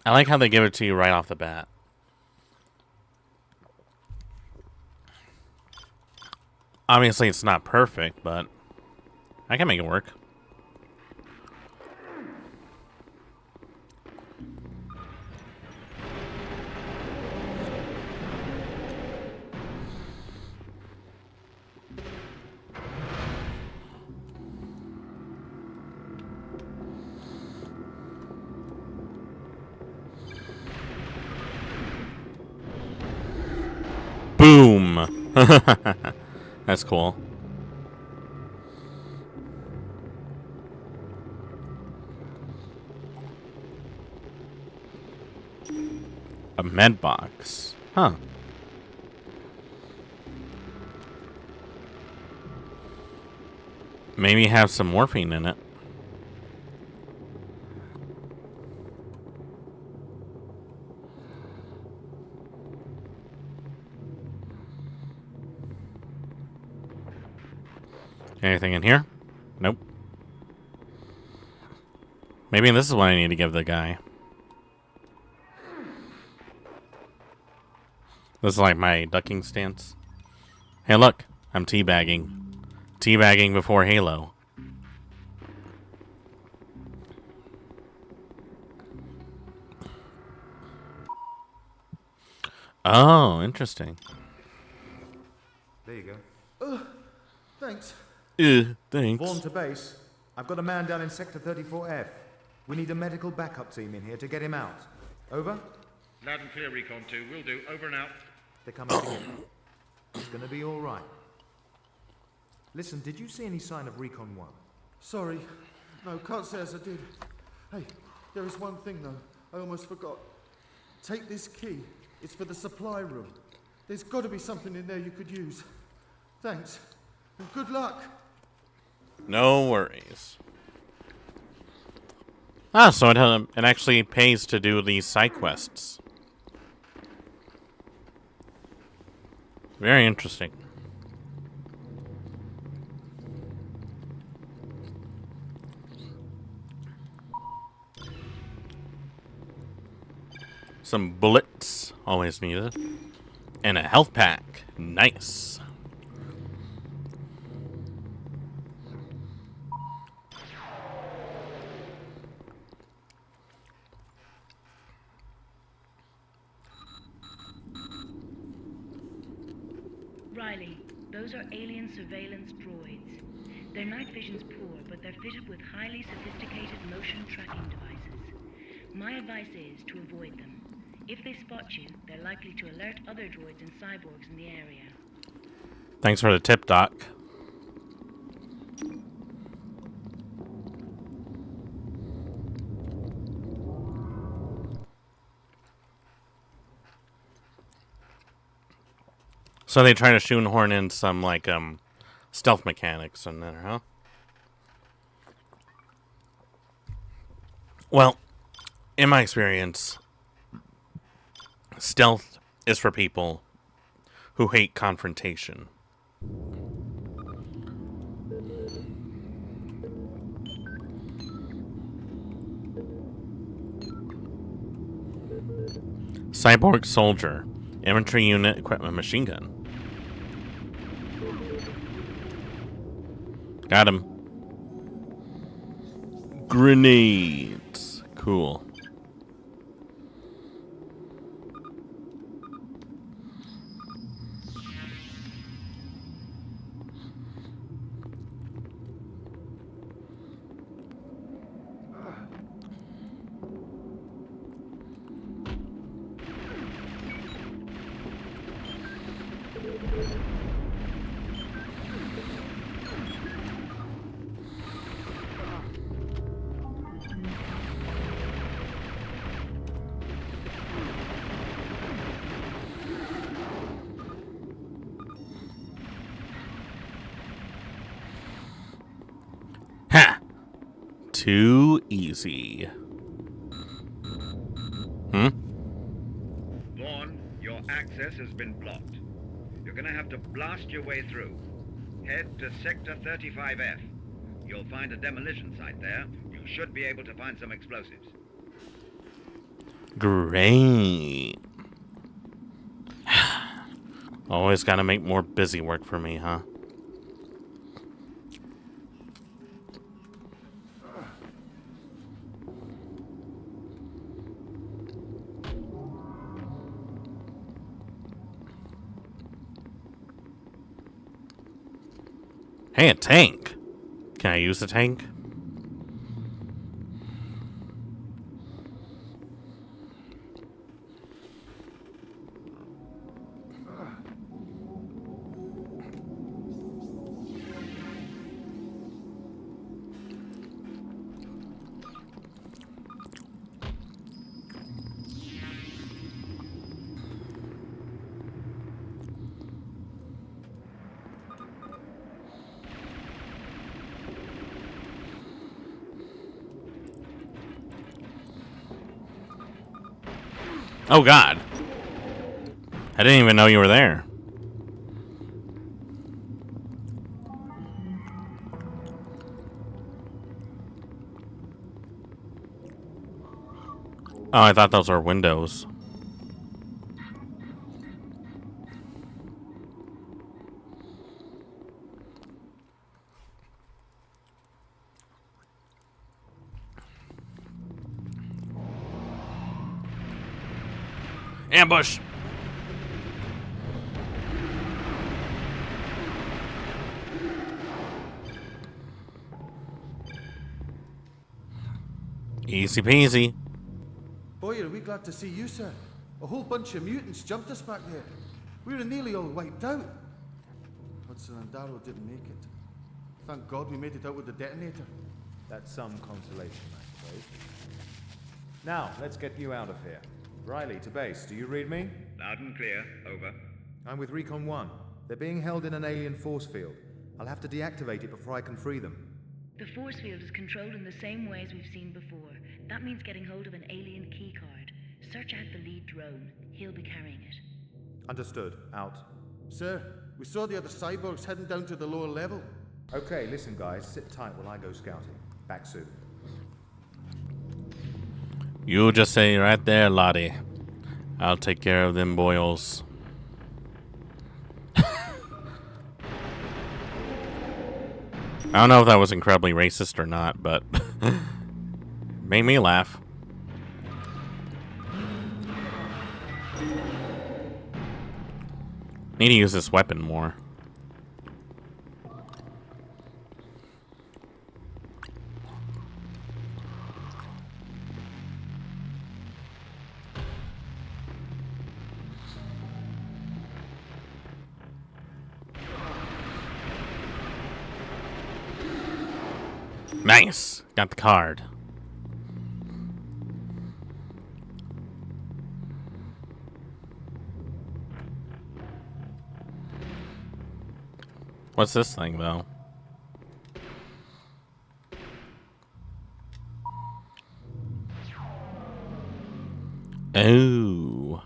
I like how they give it to you right off the bat. Obviously, it's not perfect, but I can make it work. Boom! That's cool. A med box. Huh. Maybe have some morphine in it. Anything in here? Nope. Maybe this is what I need to give the guy. This is like my ducking stance. Hey, look. I'm teabagging. Teabagging before Halo. Oh, interesting. There you go. Thanks. Thanks. Vaughn to base. I've got a man down in Sector 34F. We need a medical backup team in here to get him out. Over? Loud and clear, Recon 2. Will do. Over and out. They're coming together. It's gonna be all right. Listen, did you see any sign of Recon 1? Sorry. No, can't say as I did. Hey, there is one thing, though. I almost forgot. Take this key. It's for the supply room. There's got to be something in there you could use. Thanks. And good luck. No worries. Ah, so it actually pays to do these side quests. Very interesting. Some bullets, always needed. And a health pack. Nice. Riley, those are alien surveillance droids. Their night vision's poor, but they're fitted with highly sophisticated motion tracking devices. My advice is to avoid them. If they spot you, they're likely to alert other droids and cyborgs in the area. Thanks for the tip, Doc. So they try to shoehorn in some, like, stealth mechanics in there, huh? Well, in my experience, stealth is for people who hate confrontation. Cyborg soldier, infantry unit equipment, machine gun. Got him. Grenades. Cool. Ha! Too easy. Vaughn, your access has been blocked. You're gonna have to blast your way through. Head to Sector 35F. You'll find a demolition site there. You should be able to find some explosives. Great. Always gotta make more busy work for me, huh? Hey, a tank. Can I use the tank? Oh God. I didn't even know you were there. Oh, I thought those were windows. Ambush! Easy peasy. Boy, are we glad to see you, sir. A whole bunch of mutants jumped us back there. We were nearly all wiped out. Hudson and Darrow didn't make it. Thank God we made it out with the detonator. That's some consolation, I suppose. Now, let's get you out of here. Riley, to base. Do you read me? Loud and clear. Over. I'm with Recon 1. They're being held in an alien force field. I'll have to deactivate it before I can free them. The force field is controlled in the same way as we've seen before. That means getting hold of an alien keycard. Search out the lead drone. He'll be carrying it. Understood. Out. Sir, we saw the other cyborgs heading down to the lower level. Okay, listen guys, sit tight while I go scouting. Back soon. You just say right there, Lottie. I'll take care of them boils. I don't know if that was incredibly racist or not, but made me laugh. Need to use this weapon more. Nice. Got the card. What's this thing, though? Oh.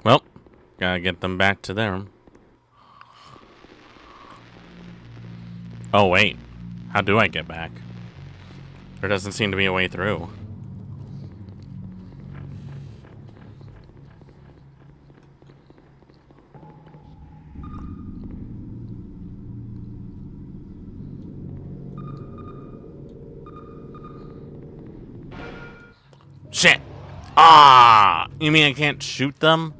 Well, gotta get them back to them. Oh, wait. How do I get back? There doesn't seem to be a way through. Shit! Ah! You mean I can't shoot them?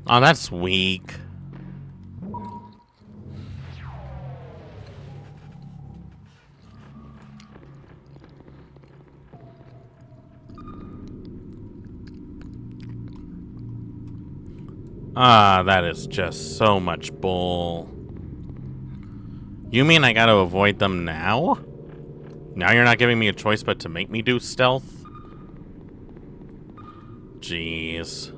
Oh, that's weak. Ah, that is just so much bull. You mean I gotta avoid them now? Now you're not giving me a choice but to make me do stealth? Jeez.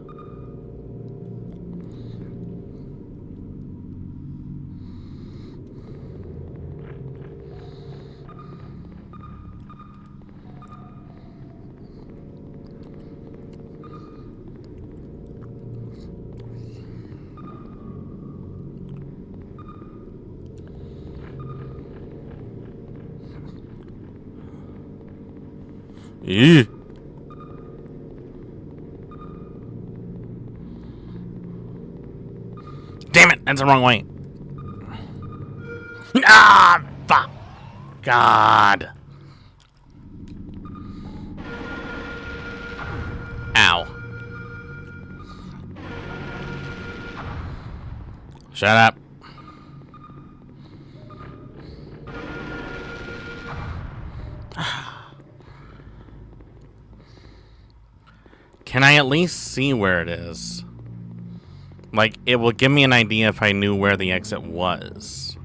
Ew. Damn it, that's the wrong way. Ah, fuck. God. Ow. Shut up. Can I at least see where it is? Like, it will give me an idea if I knew where the exit was.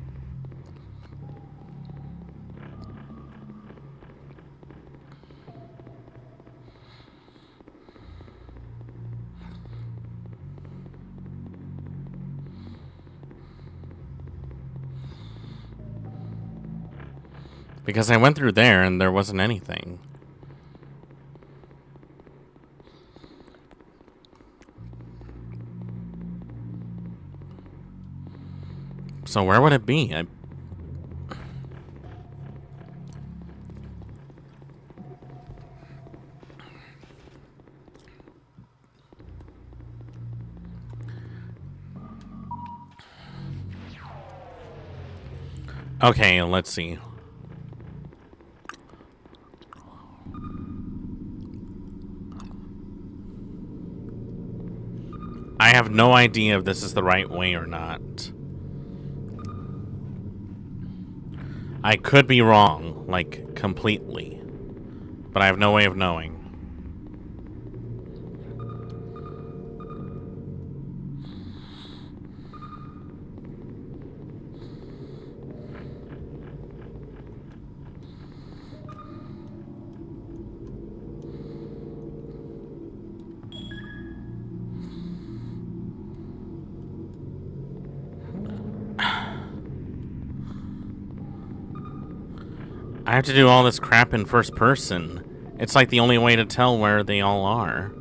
Because I went through there and there wasn't anything. So where would it be? Okay, let's see. I have no idea if this is the right way or not. I could be wrong, like, completely. But I have no way of knowing. I have to do all this crap in first person. It's like the only way to tell where they all are.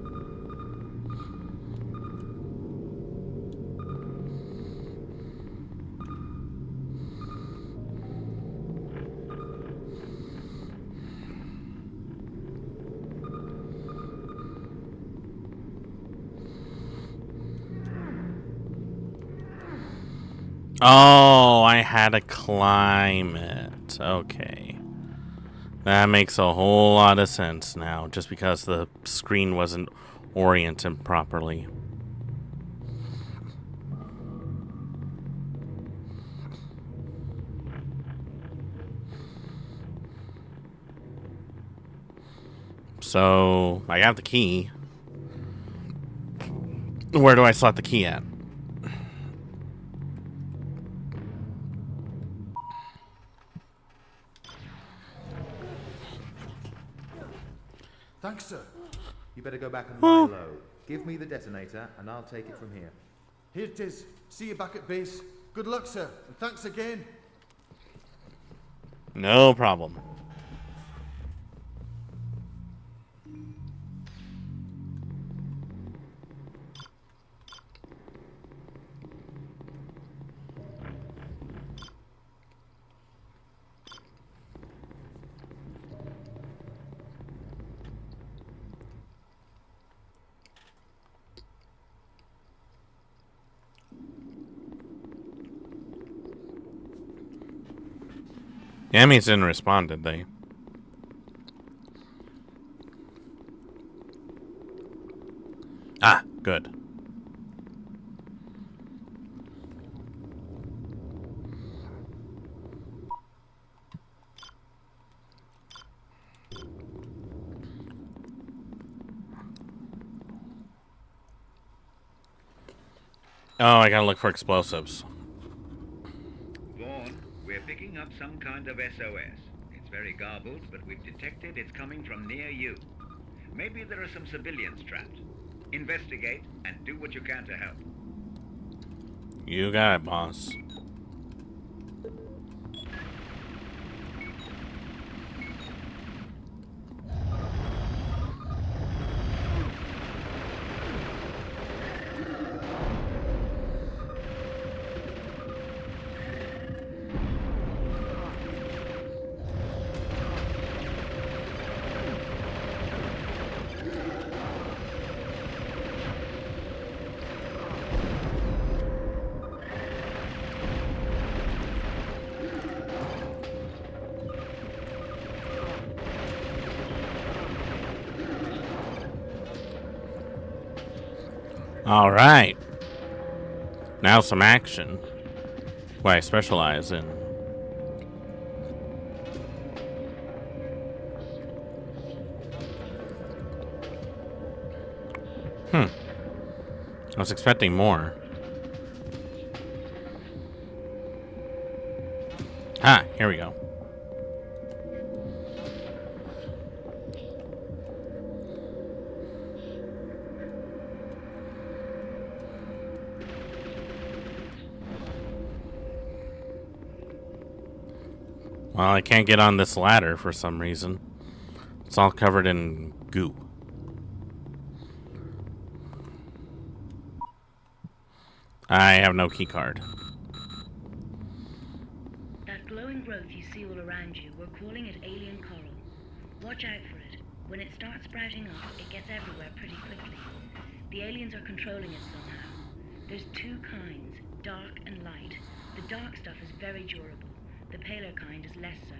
Oh, I had to climb it. Okay. That makes a whole lot of sense now, just because the screen wasn't oriented properly. So, I got the key. Where do I slot the key at? Thanks, sir. You better go back and lie low. Give me the detonator, and I'll take it from here. Here it is. See you back at base. Good luck, sir, and thanks again. No problem. Yammy's didn't respond, did they? Ah, good. Oh, I gotta look for explosives. Vaughn, we're picking up some kind of SOS. It's very garbled, but we've detected it's coming from near you. Maybe there are some civilians trapped. Investigate and do what you can to help. You got it, boss. All right. Now some action. What I specialize in. I was expecting more. Ah, here we go. Well, I can't get on this ladder for some reason. It's all covered in goo. I have no key card. That glowing growth you see all around you, we're calling it alien coral. Watch out for it. When it starts sprouting up, it gets everywhere pretty quickly. The aliens are controlling it somehow. There's two kinds, dark and light. The dark stuff is very durable. The paler kind is less so.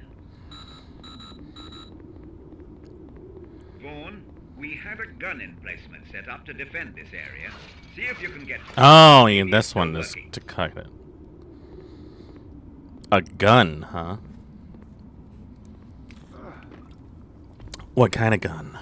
Vaughn, we have a gun emplacement set up to defend this area. See if you can get... Oh, yeah, this one is to cut it. A gun, huh? What kind of gun?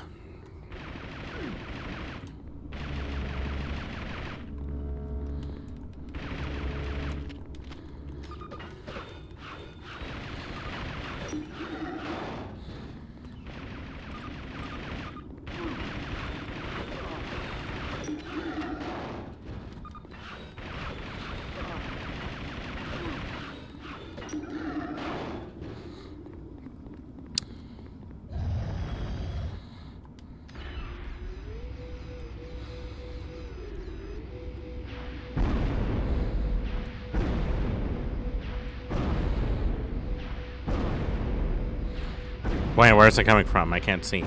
Wait, where's it coming from? I can't see.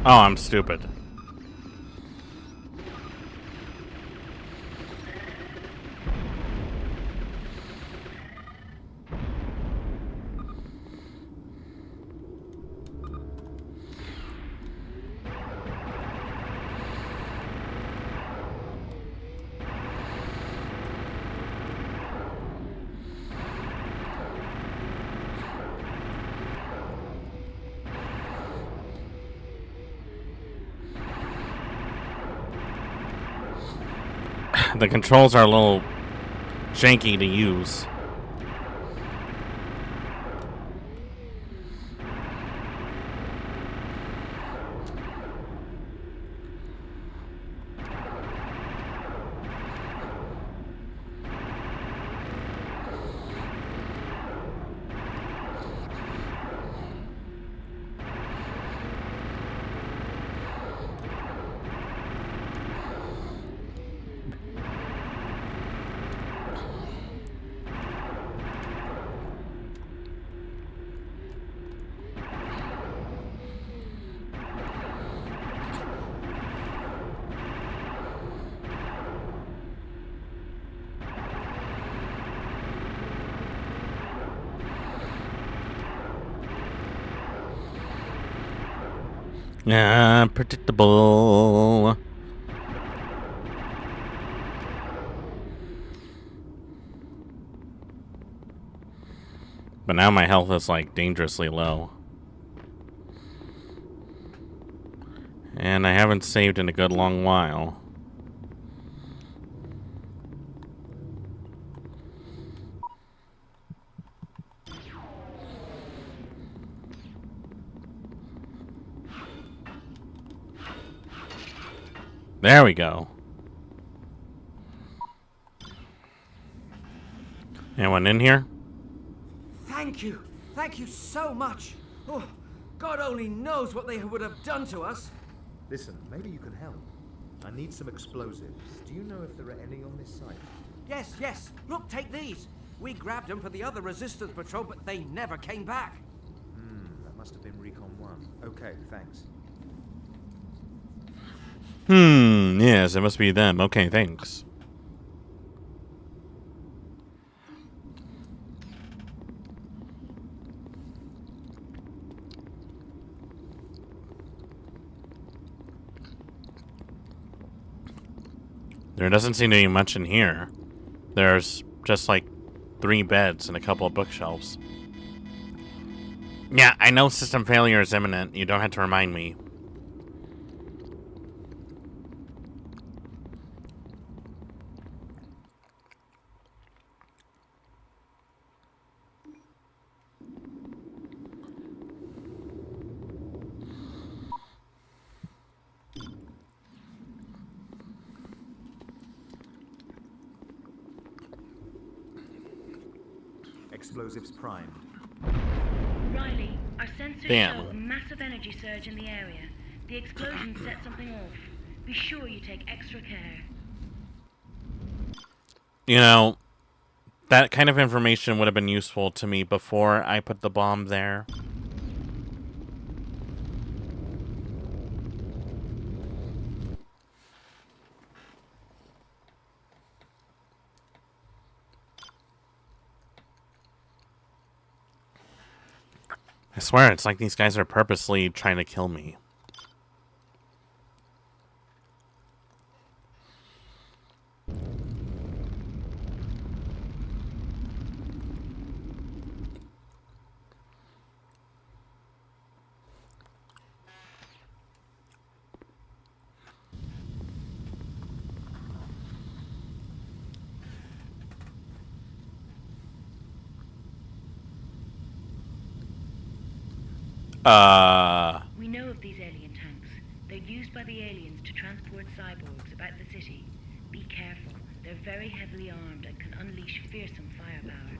Oh, I'm stupid. The controls are a little janky to use. Yeah, predictable. But now my health is like dangerously low. And I haven't saved in a good long while. There we go. Anyone in here? Thank you. Thank you so much. Oh, God only knows what they would have done to us. Listen, maybe you can help. I need some explosives. Do you know if there are any on this site? Yes, yes. Look, take these. We grabbed them for the other resistance patrol, but they never came back. That must have been Recon 1. Okay, thanks. Yes, it must be them. Okay, thanks. There doesn't seem to be much in here. There's just like 3 beds and a couple of bookshelves. Yeah, I know system failure is imminent. You don't have to remind me. Explosives primed. Riley, our sensors Damn. show a massive energy surge in the area. The explosion set something off. Be sure you take extra care. You know, that kind of information would have been useful to me before I put the bomb there. I swear, it's like these guys are purposely trying to kill me. We know of these alien tanks. They're used by the aliens to transport cyborgs about the city. Be careful. They're very heavily armed and can unleash fearsome firepower.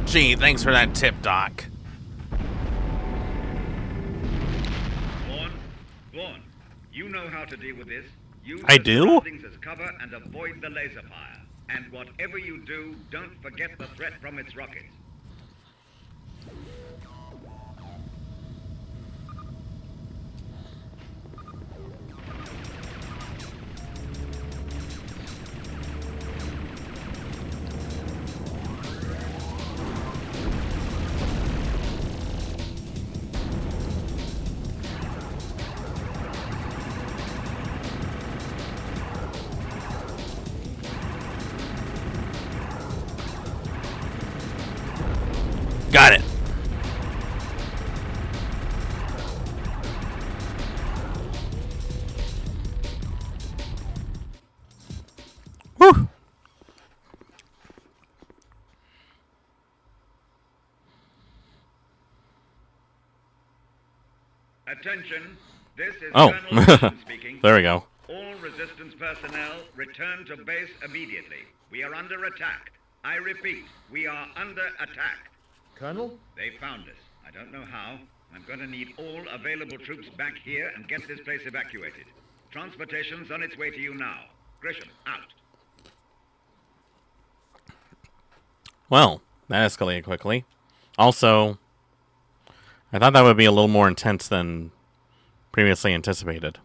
Gee, thanks for that tip, Doc. Vaughn, you know how to deal with this. Use I the do? surroundings as cover and avoid the laser fire. And whatever you do, don't forget the threat from its rockets. Got it. Whew. Attention, this is Oh. Colonel Wilson speaking. There we go. All resistance personnel, return to base immediately. We are under attack. I repeat, we are under attack. Colonel? They found us. I don't know how. I'm going to need all available troops back here and get this place evacuated. Transportation's on its way to you now. Grisham, out. Well, that escalated quickly. Also, I thought that would be a little more intense than previously anticipated.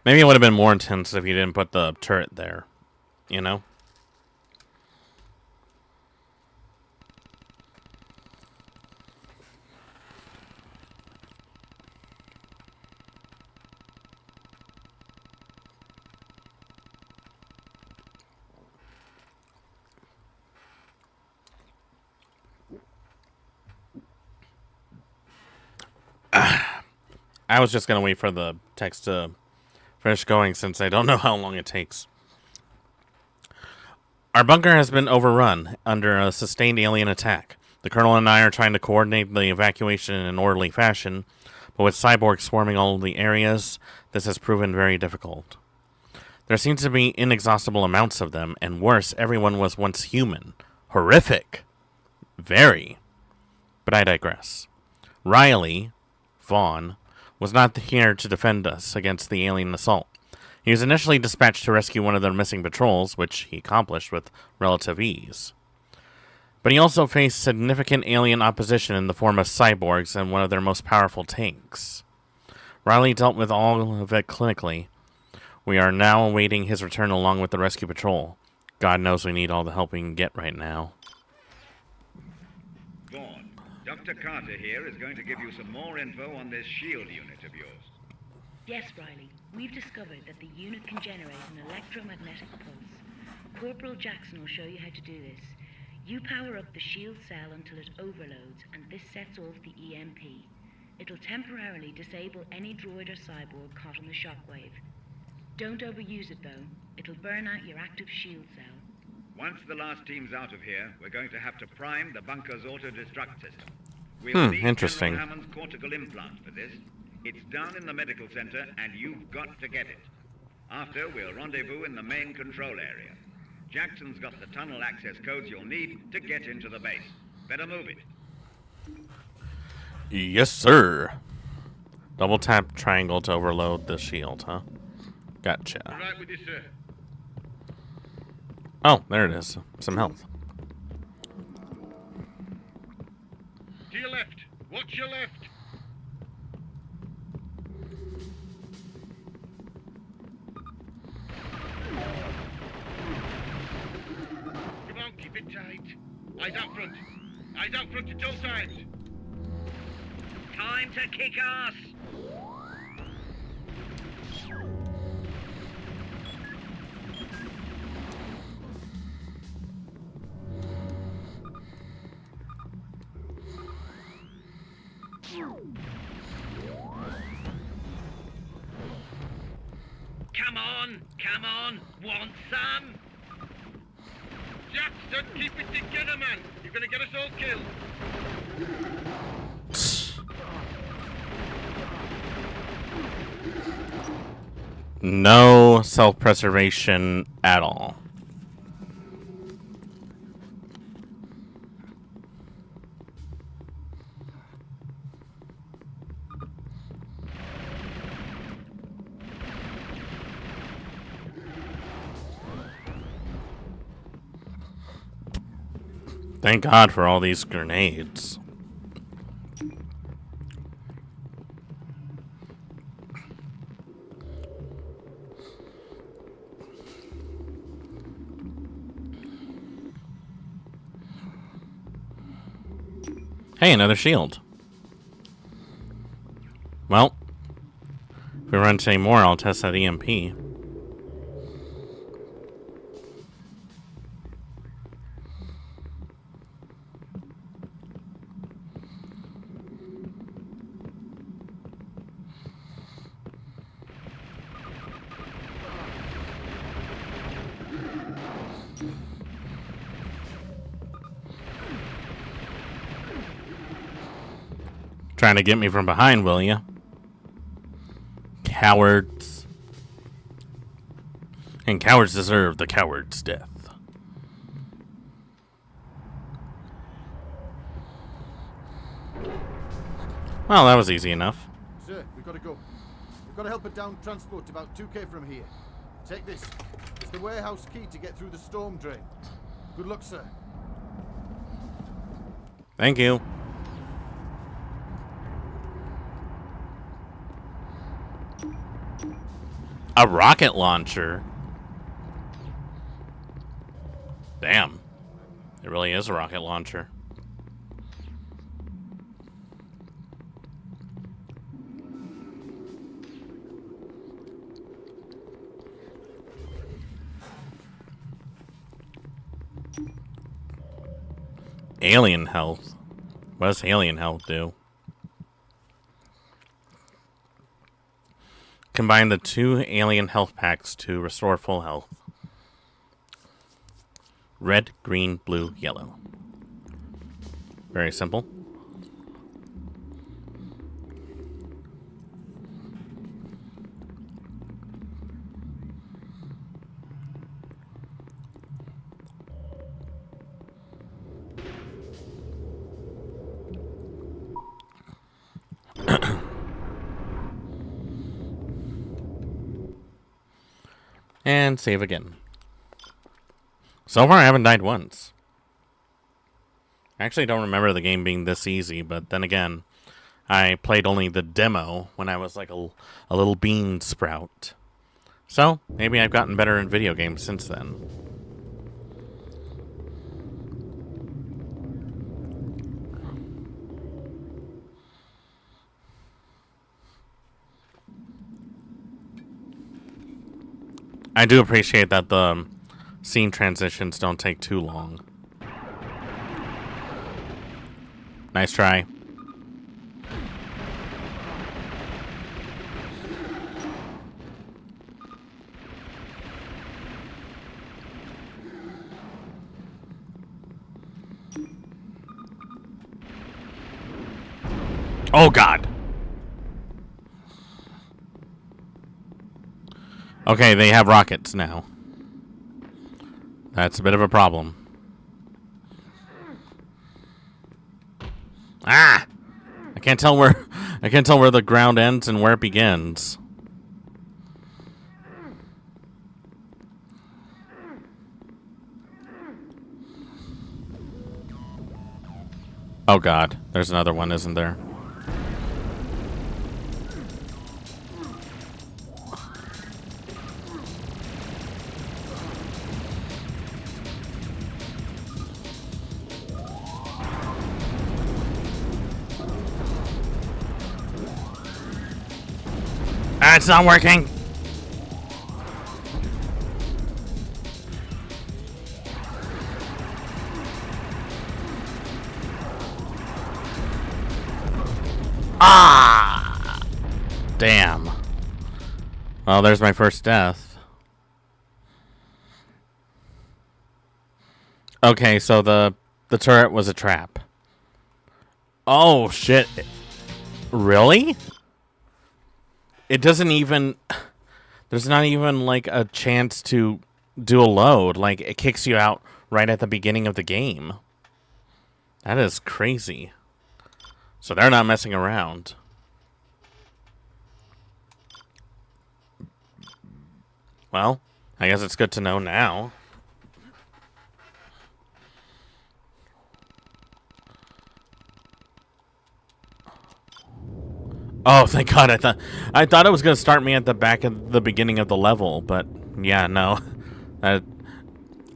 Maybe it would have been more intense if you didn't put the turret there. You know? I was just going to wait for the text to finish going since I don't know how long it takes. Our bunker has been overrun under a sustained alien attack. The Colonel and I are trying to coordinate the evacuation in an orderly fashion, but with cyborgs swarming all of the areas, this has proven very difficult. There seems to be inexhaustible amounts of them, and worse, everyone was once human. Horrific. Very. But I digress. Riley, Vaughn, was not here to defend us against the alien assault. He was initially dispatched to rescue one of their missing patrols, which he accomplished with relative ease. But he also faced significant alien opposition in the form of cyborgs and one of their most powerful tanks. Riley dealt with all of it clinically. We are now awaiting his return along with the rescue patrol. God knows we need all the help we can get right now. Vaughn, Dr. Carter here is going to give you some more info on this shield unit of yours. Yes, Riley. We've discovered that the unit can generate an electromagnetic pulse. Corporal Jackson will show you how to do this. You power up the shield cell until it overloads, and this sets off the EMP. It'll temporarily disable any droid or cyborg caught on the shockwave. Don't overuse it, though. It'll burn out your active shield cell. Once the last team's out of here, we're going to have to prime the bunker's auto-destruct system. We'll need interesting. General Hammond's cortical implant for this. It's down in the medical center, and you've got to get it. After, we'll rendezvous in the main control area. Jackson's got the tunnel access codes you'll need to get into the base. Better move it. Yes, sir. Double tap triangle to overload the shield, huh? Gotcha. Right with you, sir. Oh, there it is. Some health. To your left. Watch your left. Come on, keep it tight. Eyes out front. Eyes out front at all times. Time to kick ass. Come on, want some? Jackson, keep it together, man. You're gonna get us all killed. No self-preservation at all. Thank God for all these grenades. Hey, another shield. Well, if we run into any more, I'll test that EMP. Trying to get me from behind, will ya? Cowards. And cowards deserve the coward's death. Well, that was easy enough. Sir, we've got to go. We've got to help a downed transport about 2k from here. Take this. It's the warehouse key to get through the storm drain. Good luck, sir. Thank you. A rocket launcher? Damn. It really is a rocket launcher. Alien health. What does alien health do? Combine the 2 alien health packs to restore full health. Red, green, blue, yellow. Very simple. And save again. So far, I haven't died once. I actually don't remember the game being this easy, but then again, I played only the demo when I was like a little bean sprout. So, maybe I've gotten better in video games since then. I do appreciate that the scene transitions don't take too long. Nice try. Oh, God. Okay, they have rockets now. That's a bit of a problem. Ah! I can't tell where the ground ends and where it begins. Oh, God. There's another one, isn't there? Ah, it's not working. Ah! Damn. Well, there's my first death. Okay, so the turret was a trap. Oh, shit. Really? It doesn't even... There's not even, like, a chance to do a load. Like, it kicks you out right at the beginning of the game. That is crazy. So they're not messing around. Well, I guess it's good to know now. Oh, thank God! I thought it was gonna start me at the back of the beginning of the level, but yeah, no, I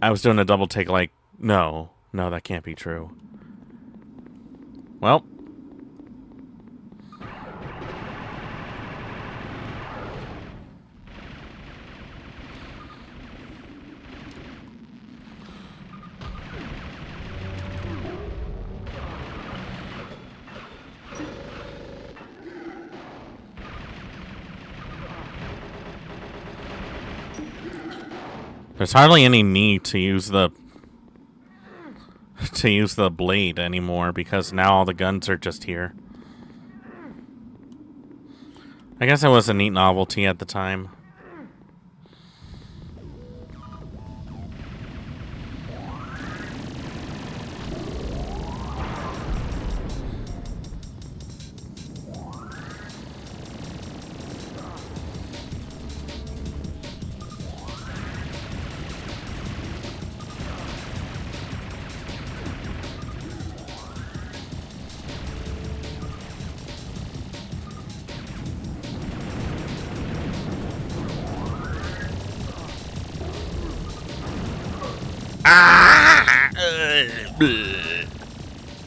was doing a double take. Like, no, that can't be true. Well. There's hardly any need to use the blade anymore because now all the guns are just here. I guess it was a neat novelty at the time.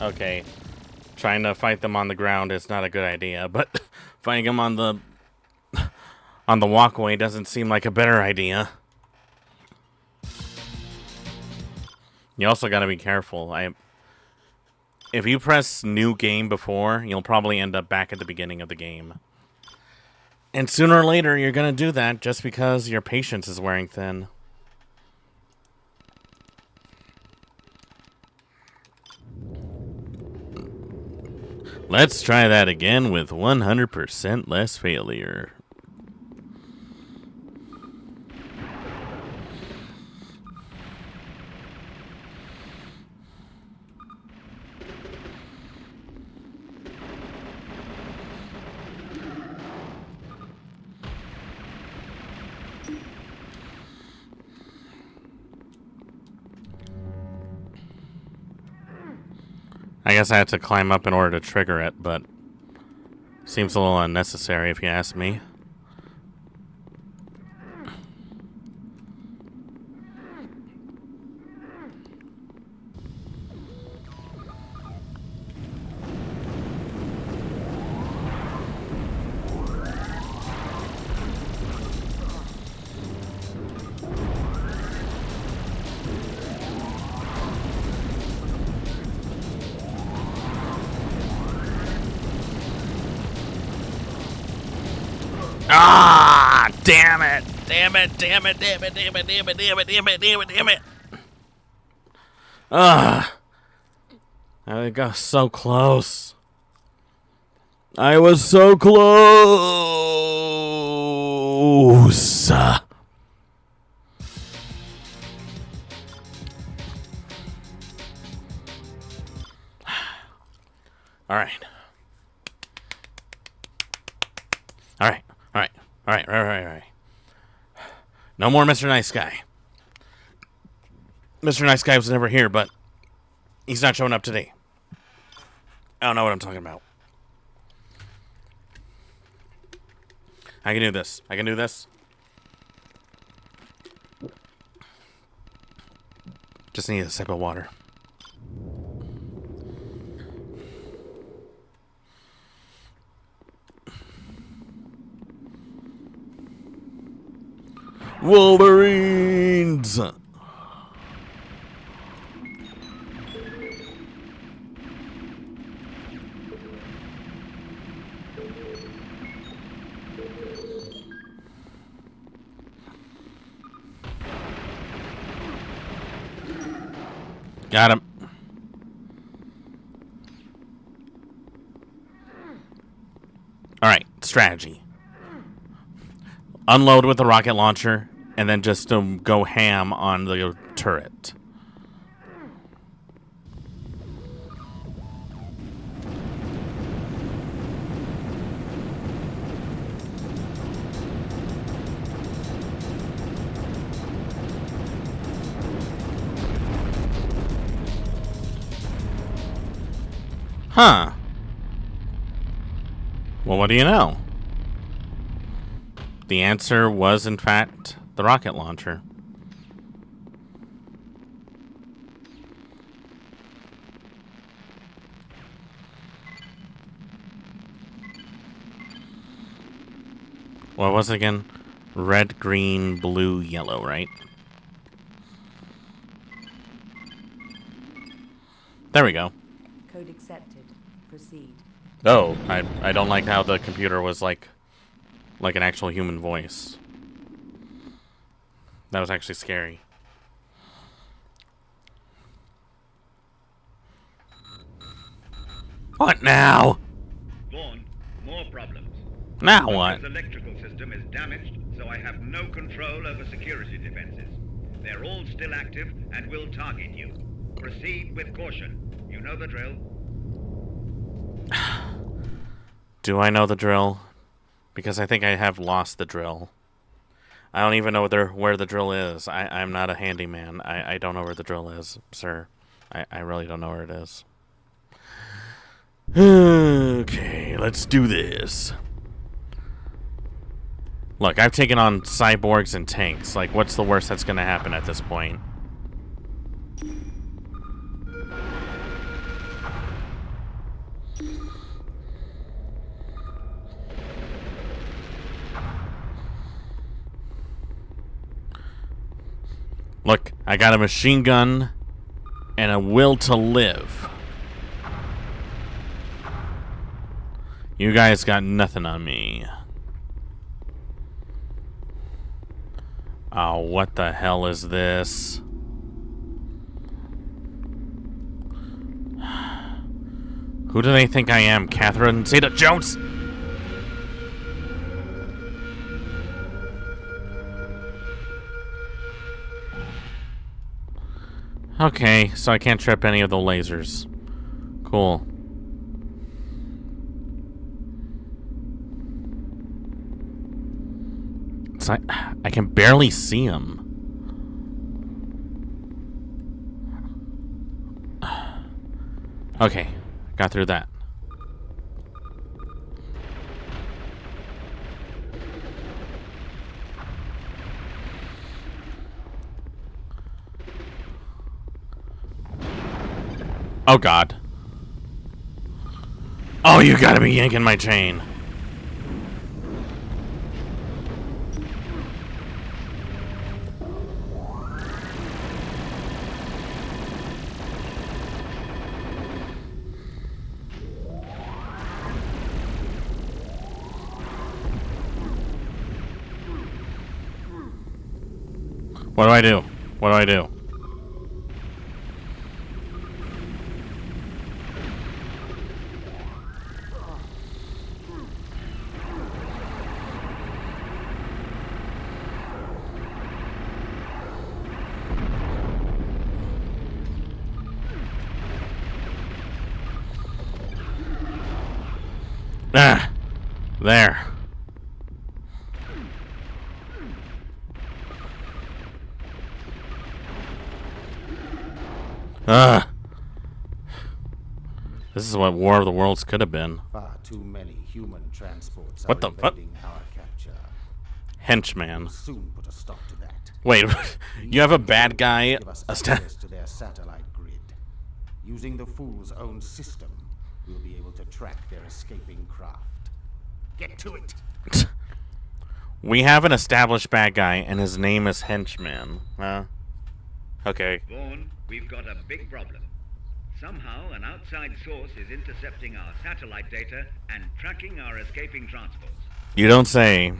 Okay, trying to fight them on the ground is not a good idea, but fighting them on the walkway doesn't seem like a better idea. You also got to be careful. If you press new game before, you'll probably end up back at the beginning of the game. And sooner or later, you're going to do that just because your patience is wearing thin. Let's try that again with 100% less failure. I guess I had to climb up in order to trigger it, but seems a little unnecessary if you ask me. Ah, damn it. Damn it, damn it, damn it, damn it, damn it, damn it, damn it, damn it, damn it. Ah. I got so close. I was so close. All right. All right. All right. All right. All right. All right. No more Mr. Nice Guy. Mr. Nice Guy was never here, but he's not showing up today. I don't know what I'm talking about. I can do this. I can do this. Just need a sip of water. Wolverines! Got him. Alright, strategy. Unload with the rocket launcher, and then just go ham on the turret. Huh. Well, what do you know? The answer was, in fact, the rocket launcher. What was it again? Red, green, blue, yellow, right? There we go. Code accepted. Proceed. Oh, I don't like how the computer was like an actual human voice. That was actually scary. What now? Vaughn, more problems. Now what? His electrical system is damaged, so I have no control over security defenses. They're all still active and will target you. Proceed with caution. You know the drill. Do I know the drill? Because I think I have lost the drill. I don't even know where the drill is. I'm not a handyman. I don't know where the drill is, sir. I really don't know where it is. Okay, let's do this. Look, I've taken on cyborgs and tanks. Like, what's the worst that's going to happen at this point? Look, I got a machine gun and a will to live. You guys got nothing on me. Oh, what the hell is this? Who do they think I am, Catherine Zeta-Jones? Okay, so I can't trip any of the lasers. Cool. It's like I can barely see him. Okay, got through that. Oh God. Oh, you gotta be yanking my chain. What do I do? What do I do? Ah, there. This is what War of the Worlds could have been. Far too many human transports What are the fuck? evading our capture. Henchman. We'll soon put a stop to that. Wait, you have a bad guy? Give us access to their satellite grid. Using the Fool's own system, we'll be able to track their escaping craft. Get to it! We have an established bad guy, and his name is Henchman. Okay. Vaughn, we've got a big problem. Somehow, an outside source is intercepting our satellite data and tracking our escaping transports. You don't say.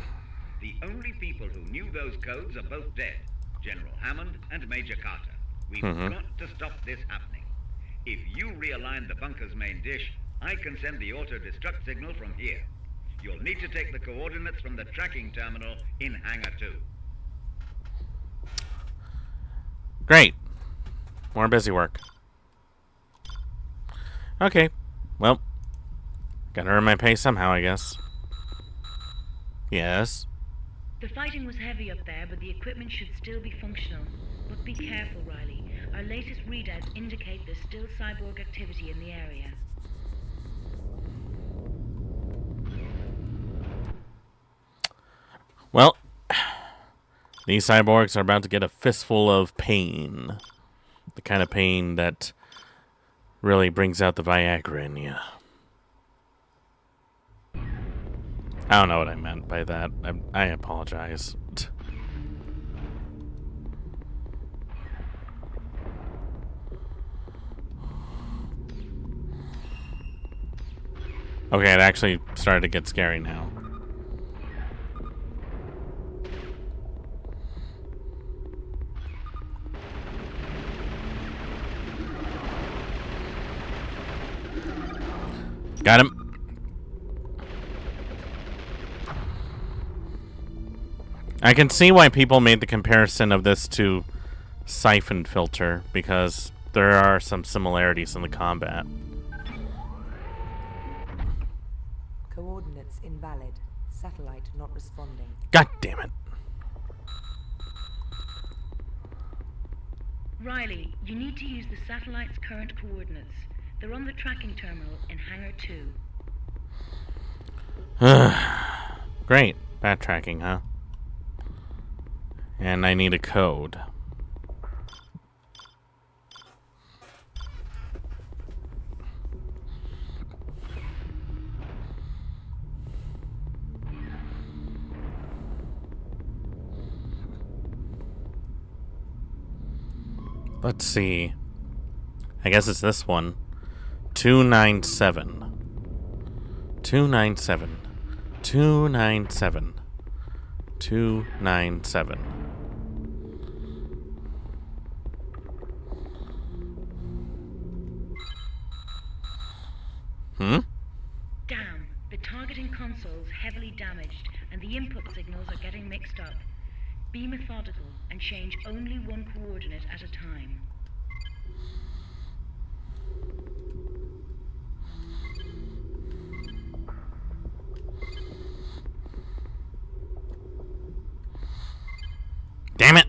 The only people who knew those codes are both dead. General Hammond and Major Carter. We've got to stop this happening. If you realign the bunker's main dish, I can send the auto-destruct signal from here. You'll need to take the coordinates from the tracking terminal in Hangar 2. Great. More busy work. Okay. Well, gotta earn my pay somehow, I guess. Yes. The fighting was heavy up there, but the equipment should still be functional. But be careful, Riley. Our latest readouts indicate there's still cyborg activity in the area. Well, these cyborgs are about to get a fistful of pain. The kind of pain that really brings out the Viagra in you. I don't know what I meant by that. I apologize. Okay, it actually started to get scary now. Got him. I can see why people made the comparison of this to Siphon Filter, because there are some similarities in the combat. Coordinates invalid. Satellite not responding. God damn it. Riley, you need to use the satellite's current coordinates. They're on the tracking terminal in Hangar 2. Great. Backtracking, huh? And I need a code. Let's see. I guess it's this one. 297. 297. 297. 297. targeting console's heavily damaged, and the input signals are getting mixed up. Be methodical and change only one coordinate at a time. Damn it!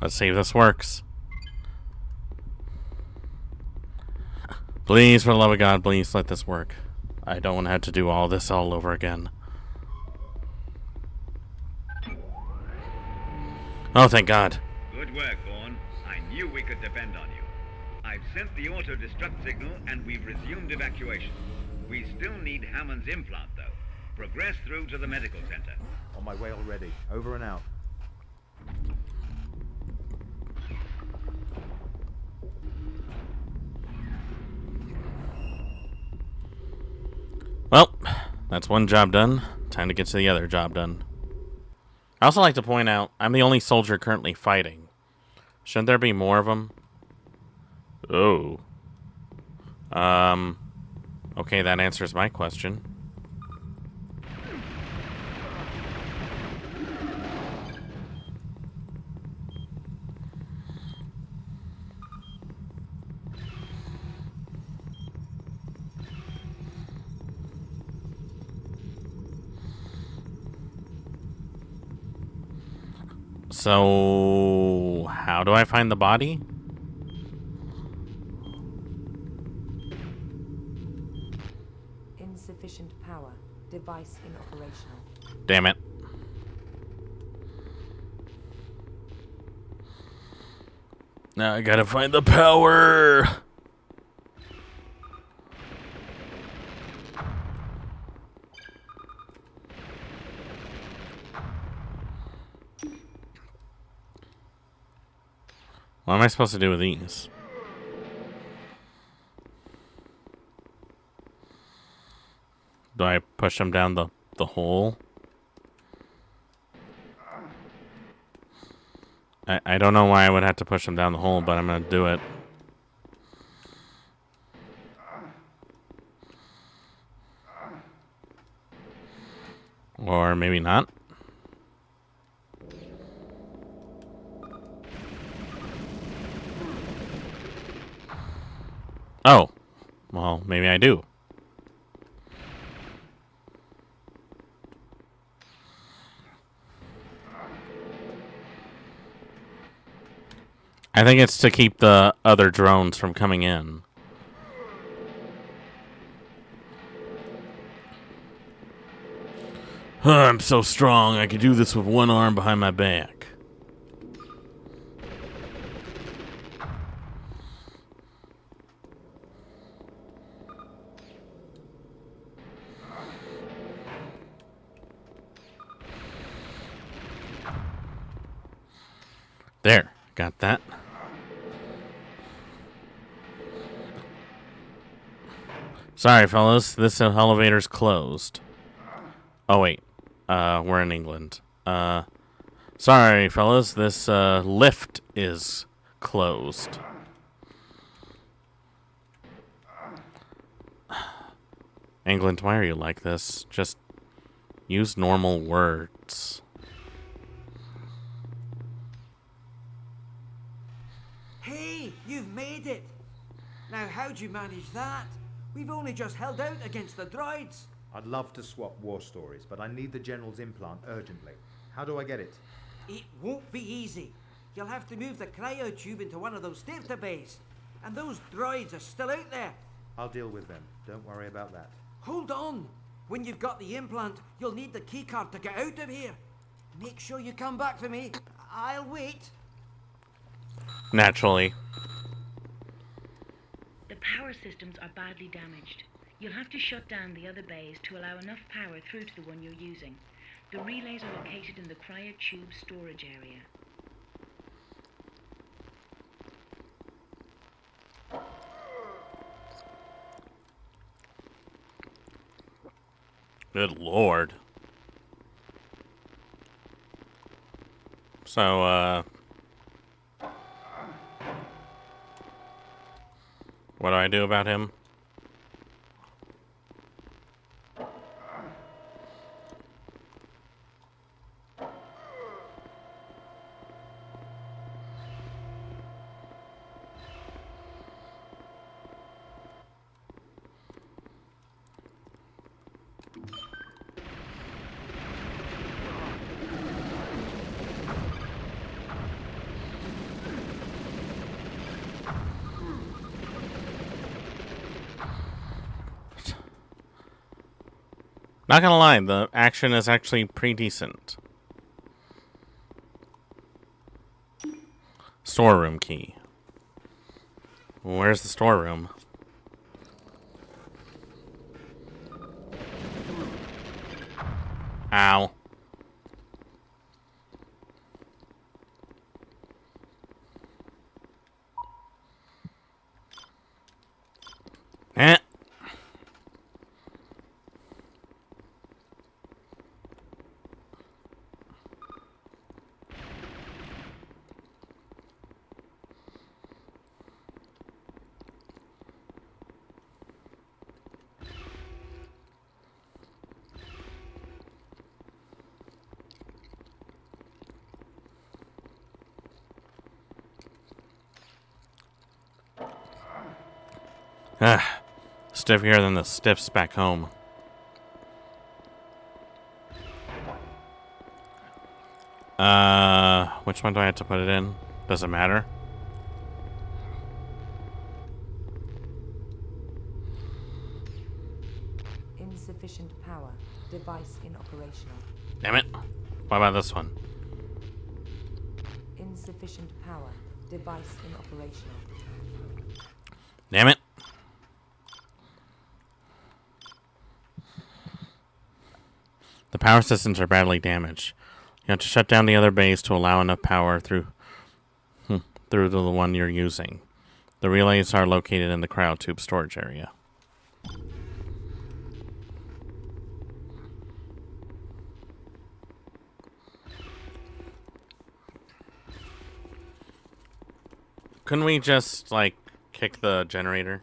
Let's see if this works. Please, for the love of God, please let this work. I don't want to have to do all this all over again. Oh, thank God. Good work, Vaughn. I knew we could depend on you. I've sent the auto-destruct signal and we've resumed evacuation. We still need Hammond's implant, though. Progress through to the medical center. On my way already. Over and out. Well, that's one job done. Time to get to the other job done. I also like to point out, I'm the only soldier currently fighting. Shouldn't there be more of them? Oh. Okay, that answers my question. So, how do I find the body? Insufficient power. Device inoperational. Damn it. Now I gotta find the power. What am I supposed to do with these? Do I push them down the hole? I don't know why I would have to push them down the hole, but I'm gonna do it. Or maybe not. Oh, well, maybe I do. I think it's to keep the other drones from coming in. I'm so strong, I could do this with one arm behind my back. There, got that. Sorry, fellas, this elevator's closed. Oh, wait. We're in England. Sorry, fellas, this lift is closed. England, why are you like this? Just use normal words. Hey, you've made it! Now how'd you manage that? We've only just held out against the droids. I'd love to swap war stories, but I need the General's implant urgently. How do I get it? It won't be easy. You'll have to move the cryo tube into one of those theatre bays. And those droids are still out there. I'll deal with them. Don't worry about that. Hold on. When you've got the implant, you'll need the keycard to get out of here. Make sure you come back for me. I'll wait. Naturally. The power systems are badly damaged. You'll have to shut down the other bays to allow enough power through to the one you're using. The relays are located in the cryotube storage area. Good lord. So, what do I do about him? Not gonna lie, the action is actually pretty decent. Storeroom key. Where's the storeroom? Ow. Eh. Ah, stiffer than the stiffs back home. Which one do I have to put it in? Does it matter? Insufficient power. Device inoperational. Damn it. What about this one? Insufficient power. Device inoperational. Damn it. The power systems are badly damaged. You have to shut down the other bays to allow enough power through to the one you're using. The relays are located in the cryotube storage area. Couldn't we just, like, kick the generator?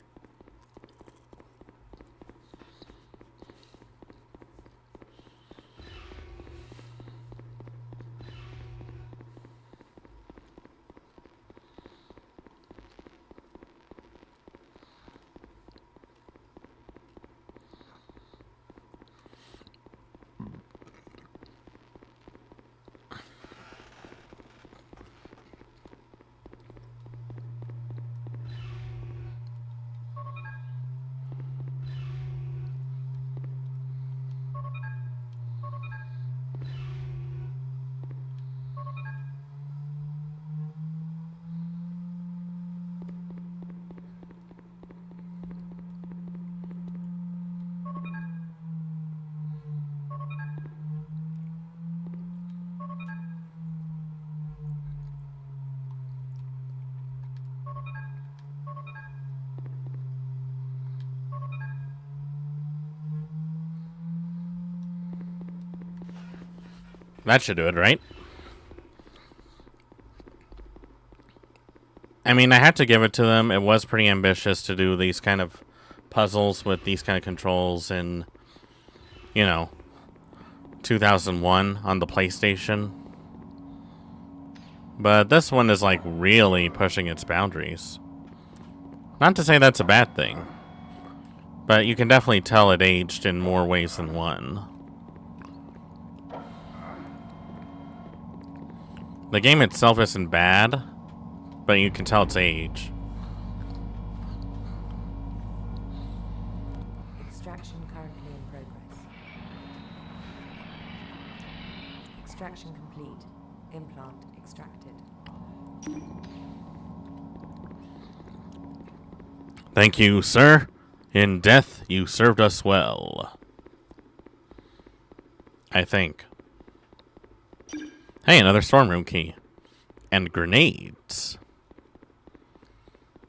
That should do it, right? I mean, I had to give it to them. It was pretty ambitious to do these kind of puzzles with these kind of controls in, you know, 2001 on the PlayStation. But this one is, like, really pushing its boundaries. Not to say that's a bad thing. But you can definitely tell it aged in more ways than one. The game itself isn't bad, but you can tell its age. Extraction currently in progress. Extraction complete. Implant extracted. Thank you, sir. In death, you served us well. I think. Hey, another storm room key. And grenades.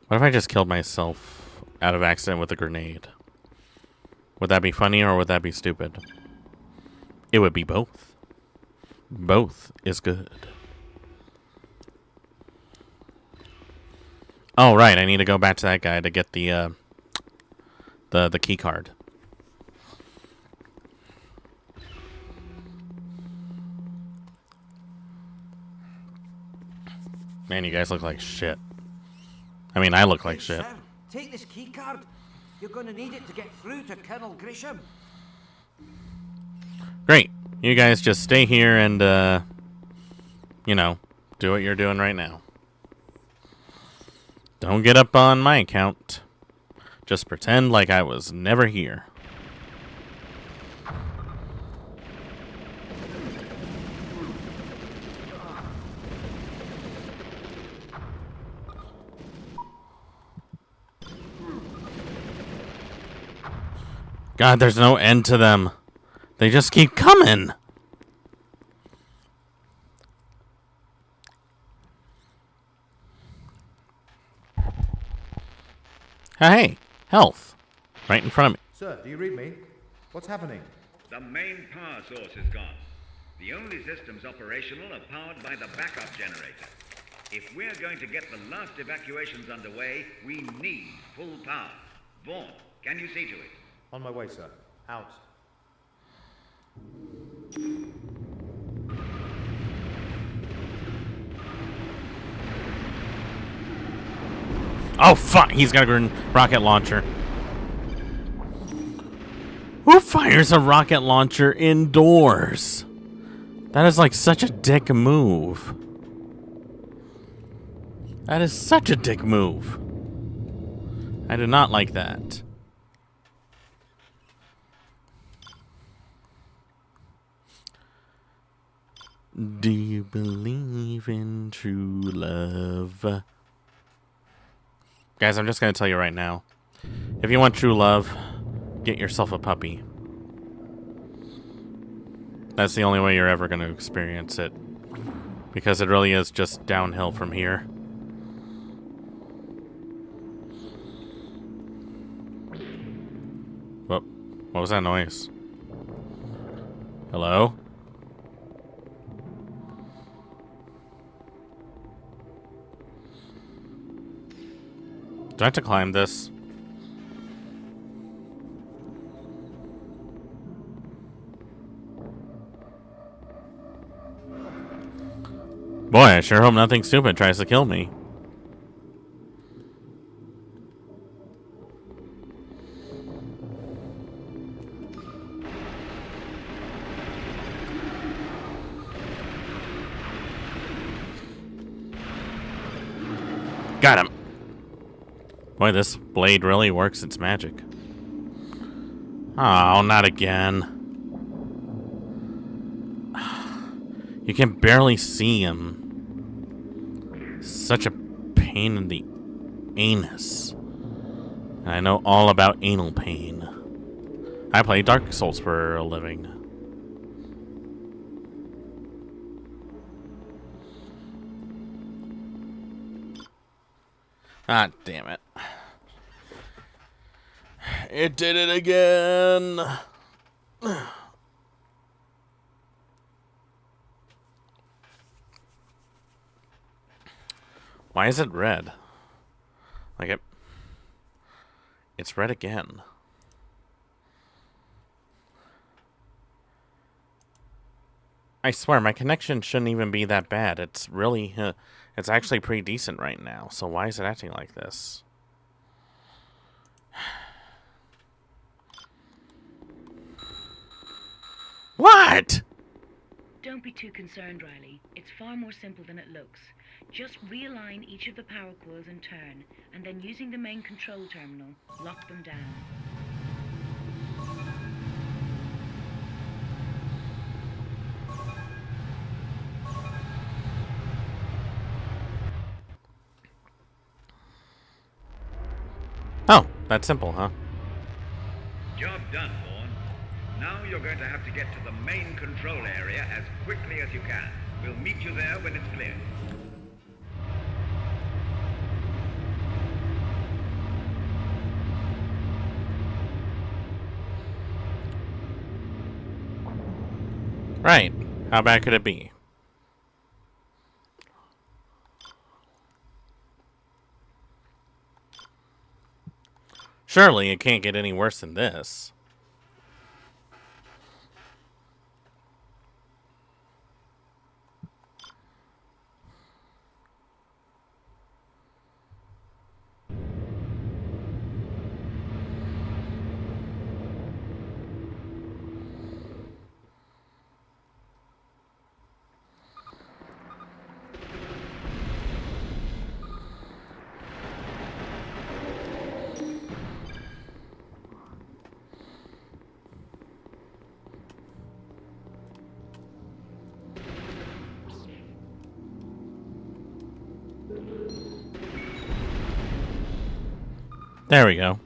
What if I just killed myself out of accident with a grenade? Would that be funny or would that be stupid? It would be both. Both is good. Oh, right. I need to go back to that guy to get the key card. Man, you guys look like shit. I mean, I look like shit. Sir, take this key card. You're going to need it to get through to Colonel Grisham. Great. You guys just stay here and, you know, do what you're doing right now. Don't get up on my account. Just pretend like I was never here. God, there's no end to them. They just keep coming. Hey, health. Right in front of me. Sir, do you read me? What's happening? The main power source is gone. The only systems operational are powered by the backup generator. If we're going to get the last evacuations underway, we need full power. Vaughn, can you see to it? On my way, sir. Out. Oh, fuck! He's got a rocket launcher. Who fires a rocket launcher indoors? That is like such a dick move. That is such a dick move. I do not like that. Do you believe in true love? Guys, I'm just going to tell you right now. If you want true love, get yourself a puppy. That's the only way you're ever going to experience it. Because it really is just downhill from here. Whoop. What was that noise? Hello? Do I have to climb this? Boy, I sure hope nothing stupid tries to kill me. Got him. Boy, this blade really works its magic. Oh, not again. You can barely see him. Such a pain in the anus. And I know all about anal pain. I play Dark Souls for a living. Ah, damn it. It did it again. Why is it red? Like it's red again. I swear, my connection shouldn't even be that bad. It's really, it's actually pretty decent right now. So why is it acting like this? What? Don't be too concerned, Riley. It's far more simple than it looks. Just realign each of the power coils in turn, and then using the main control terminal, lock them down. that simple, huh? Job done, Vaughn. Now you're going to have to get to the main control area as quickly as you can. We'll meet you there when it's clear. Right. How bad could it be? Surely it can't get any worse than this. There we go.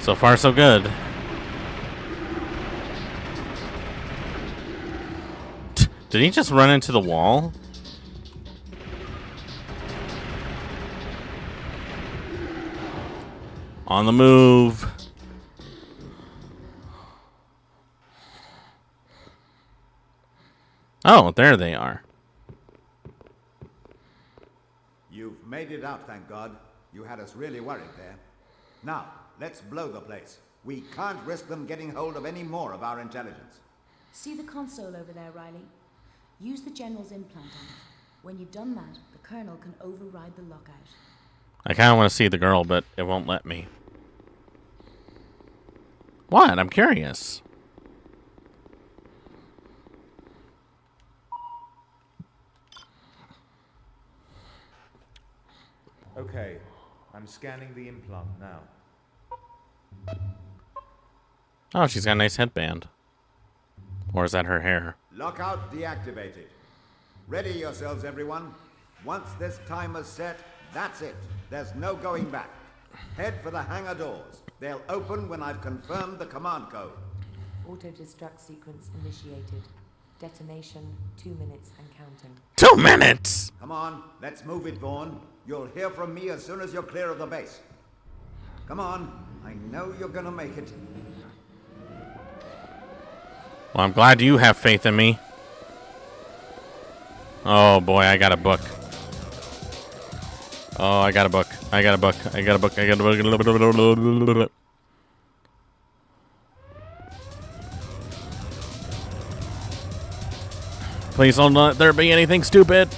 So far, so good. Did he just run into the wall? On the move. Oh, there they are. You've made it out, thank God. You had us really worried there. Now, let's blow the place. We can't risk them getting hold of any more of our intelligence. See the console over there, Riley? Use the General's implant on it. When you've done that, the Colonel can override the lockout. I kind of want to see the girl, but it won't let me. What? I'm curious. Okay, I'm scanning the implant now. Oh, she's got a nice headband. Or is that her hair? Lockout deactivated. Ready yourselves, everyone. Once this timer's set, that's it. There's no going back. Head for the hangar doors. They'll open when I've confirmed the command code. Auto-destruct sequence initiated. Detonation, 2 minutes and counting. 2 minutes! Come on, let's move it, Vaughn. You'll hear from me as soon as you're clear of the base. Come on, I know you're gonna make it. Well, I'm glad you have faith in me. Oh boy, I got a book. Oh, I got a book. I got a book. I got a book. I got a book. Please don't let there be anything stupid.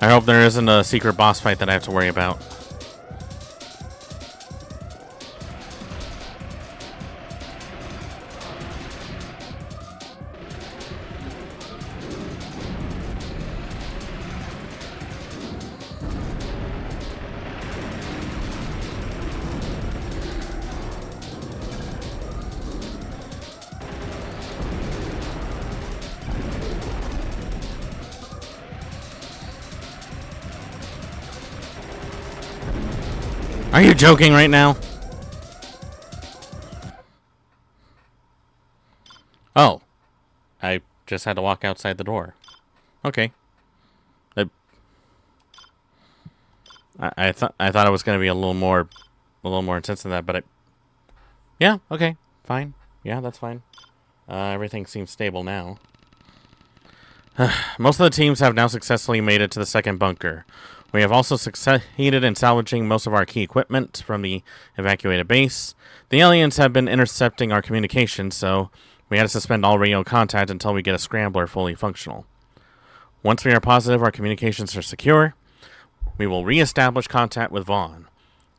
I hope there isn't a secret boss fight that I have to worry about. Are you joking right now? Oh. I just had to walk outside the door. Okay. I thought it was going to be a little more intense than that, but yeah, okay. Fine. Yeah, that's fine. Everything seems stable now. Most of the teams have now successfully made it to the second bunker. We have also succeeded in salvaging most of our key equipment from the evacuated base. The aliens have been intercepting our communications, so we had to suspend all radio contact until we get a scrambler fully functional. Once we are positive our communications are secure, we will re-establish contact with Vaughn.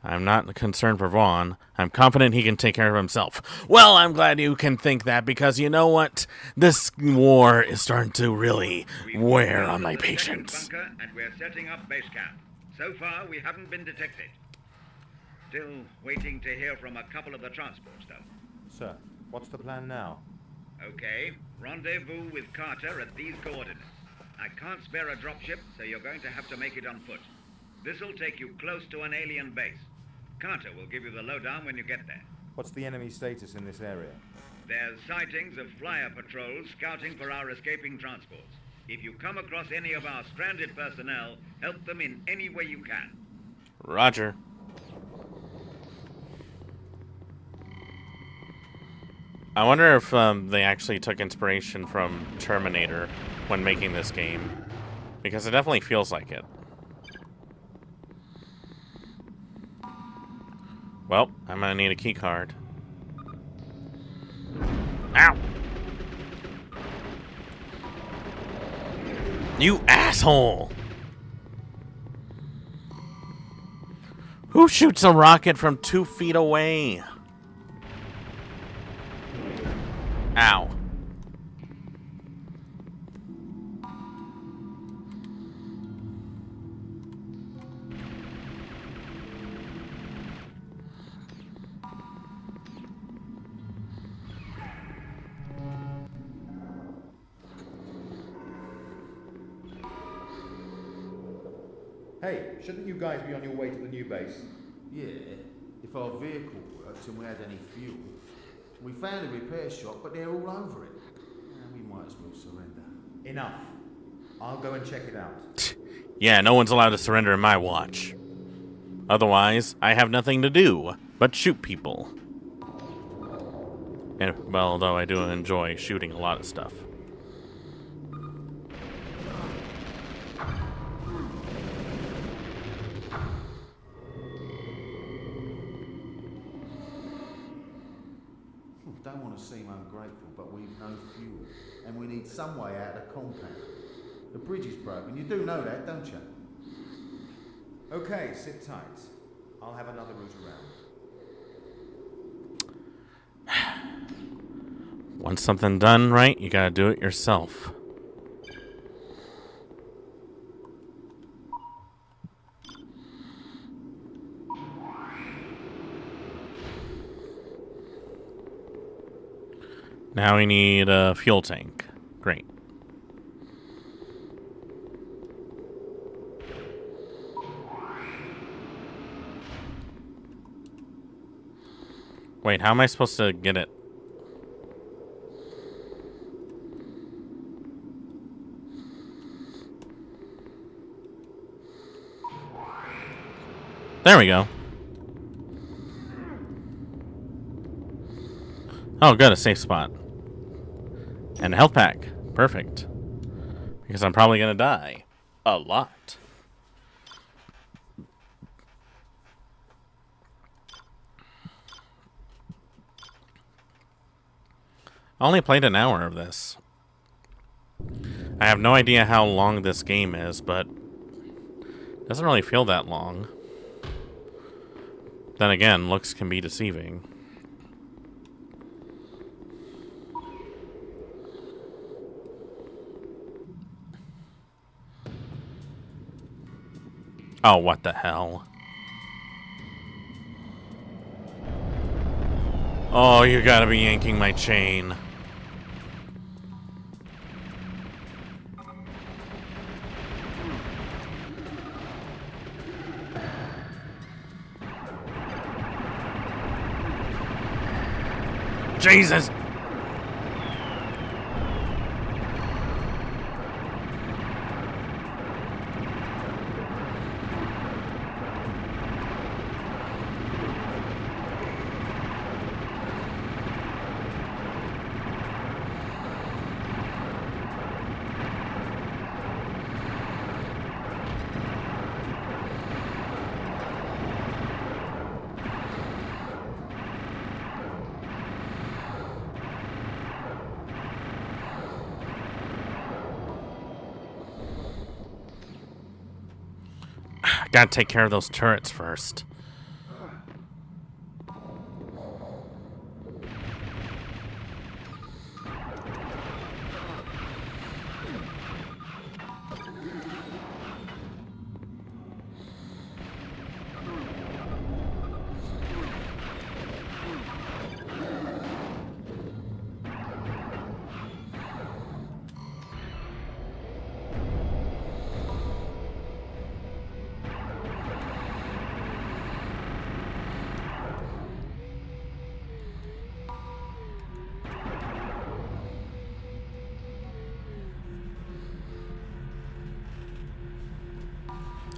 I'm not concerned for Vaughn. I'm confident he can take care of himself. Well, I'm glad you can think that, because you know what? This war is starting to really wear on my patience. Bunker, and we're setting up base camp. So far, we haven't been detected. Still waiting to hear from a couple of the transports, though. Sir, what's the plan now? Okay, rendezvous with Carter at these coordinates. I can't spare a dropship, so you're going to have to make it on foot. This'll take you close to an alien base. Carter will give you the lowdown when you get there. What's the enemy status in this area? There's sightings of flyer patrols scouting for our escaping transports. If you come across any of our stranded personnel, help them in any way you can. Roger. I wonder if they actually took inspiration from Terminator when making this game, because it definitely feels like it. Well, I'm gonna need a key card. Ow! You asshole! Who shoots a rocket from 2 feet away? Ow. Hey, shouldn't you guys be on your way to the new base? Yeah, if our vehicle worked and we had any fuel. We found a repair shop, but they're all over it. We might as well surrender. Enough. I'll go and check it out. Yeah, no one's allowed to surrender in my watch. Otherwise, I have nothing to do but shoot people. And, well, although I do enjoy shooting a lot of stuff. Don't want to seem ungrateful, but we've no fuel, and we need some way out of the compound. The bridge is broken. You do know that, don't you? Okay, sit tight. I'll have another route around. Once something done right, you gotta do it yourself. Now we need a fuel tank. Great. Wait, how am I supposed to get it? There we go. Oh, good, a safe spot. And a health pack. Perfect. Because I'm probably gonna die. A lot. I only played an hour of this. I have no idea how long this game is, but it doesn't really feel that long. Then again, looks can be deceiving. Oh, what the hell? Oh, you gotta be yanking my chain. Jesus! Gotta take care of those turrets first.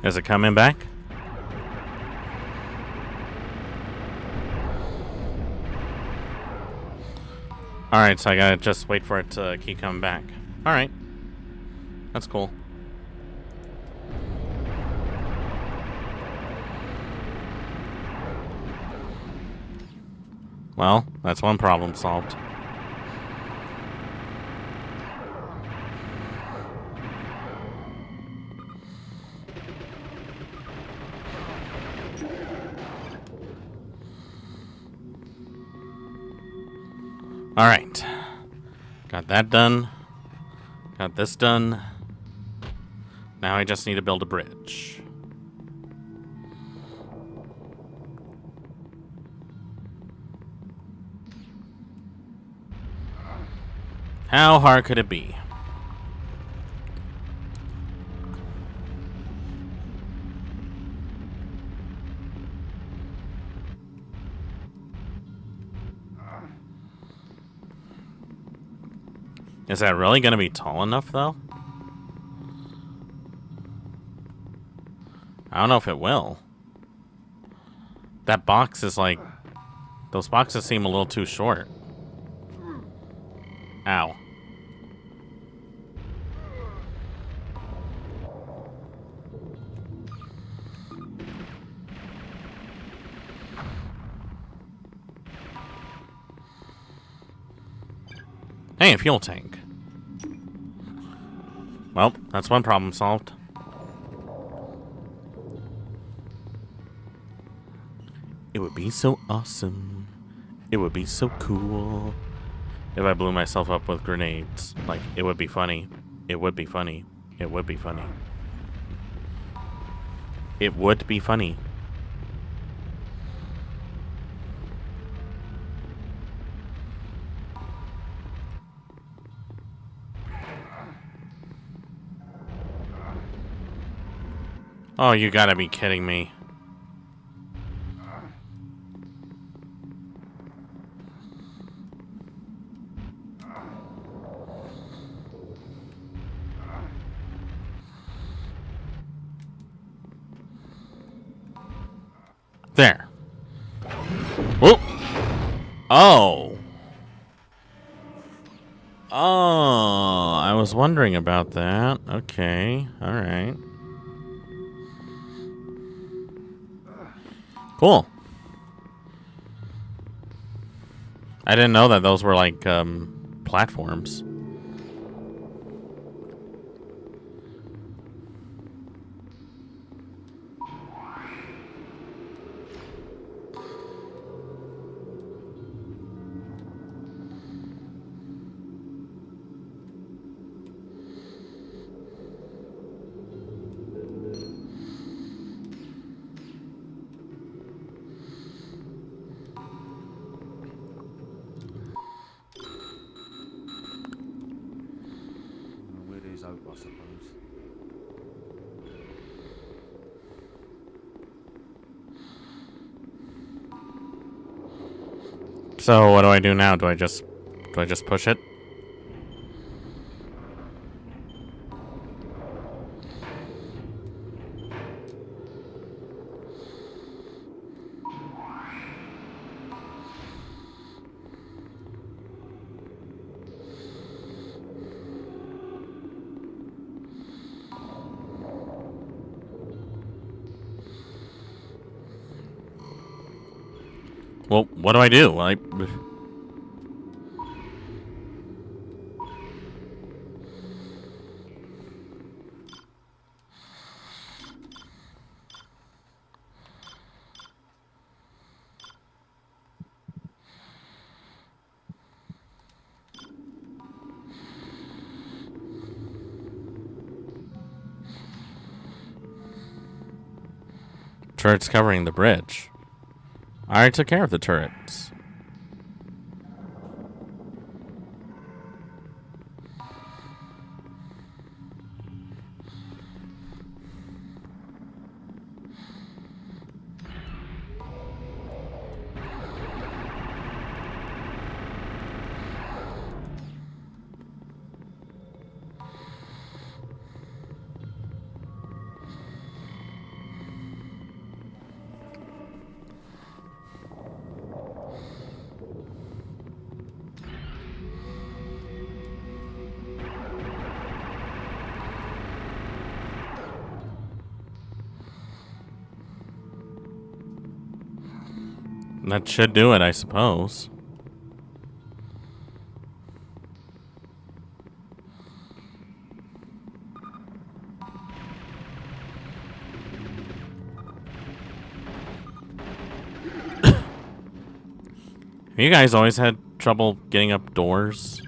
Is it coming back? Alright, so I gotta just wait for it to keep coming back. Alright. That's cool. Well, that's one problem solved. Alright. Got that done. Got this done. Now I just need to build a bridge. How hard could it be? Is that really going to be tall enough, though? I don't know if it will. That box is like... Those boxes seem a little too short. Ow. Hey, a fuel tank. Well, that's one problem solved. It would be so awesome. It would be so cool if I blew myself up with grenades. Like, it would be funny. It would be funny. It would be funny. It would be funny. Oh, you gotta be kidding me. There. Whoop. Oh. Oh, I was wondering about that. Okay, alright. Cool. I didn't know that those were like platforms. Hope, I suppose. So what do I do now? Do I just push it? Well, what do I do? Turrets covering the bridge. I already took care of the turrets. That should do it, I suppose. Have you guys always had trouble getting up doors?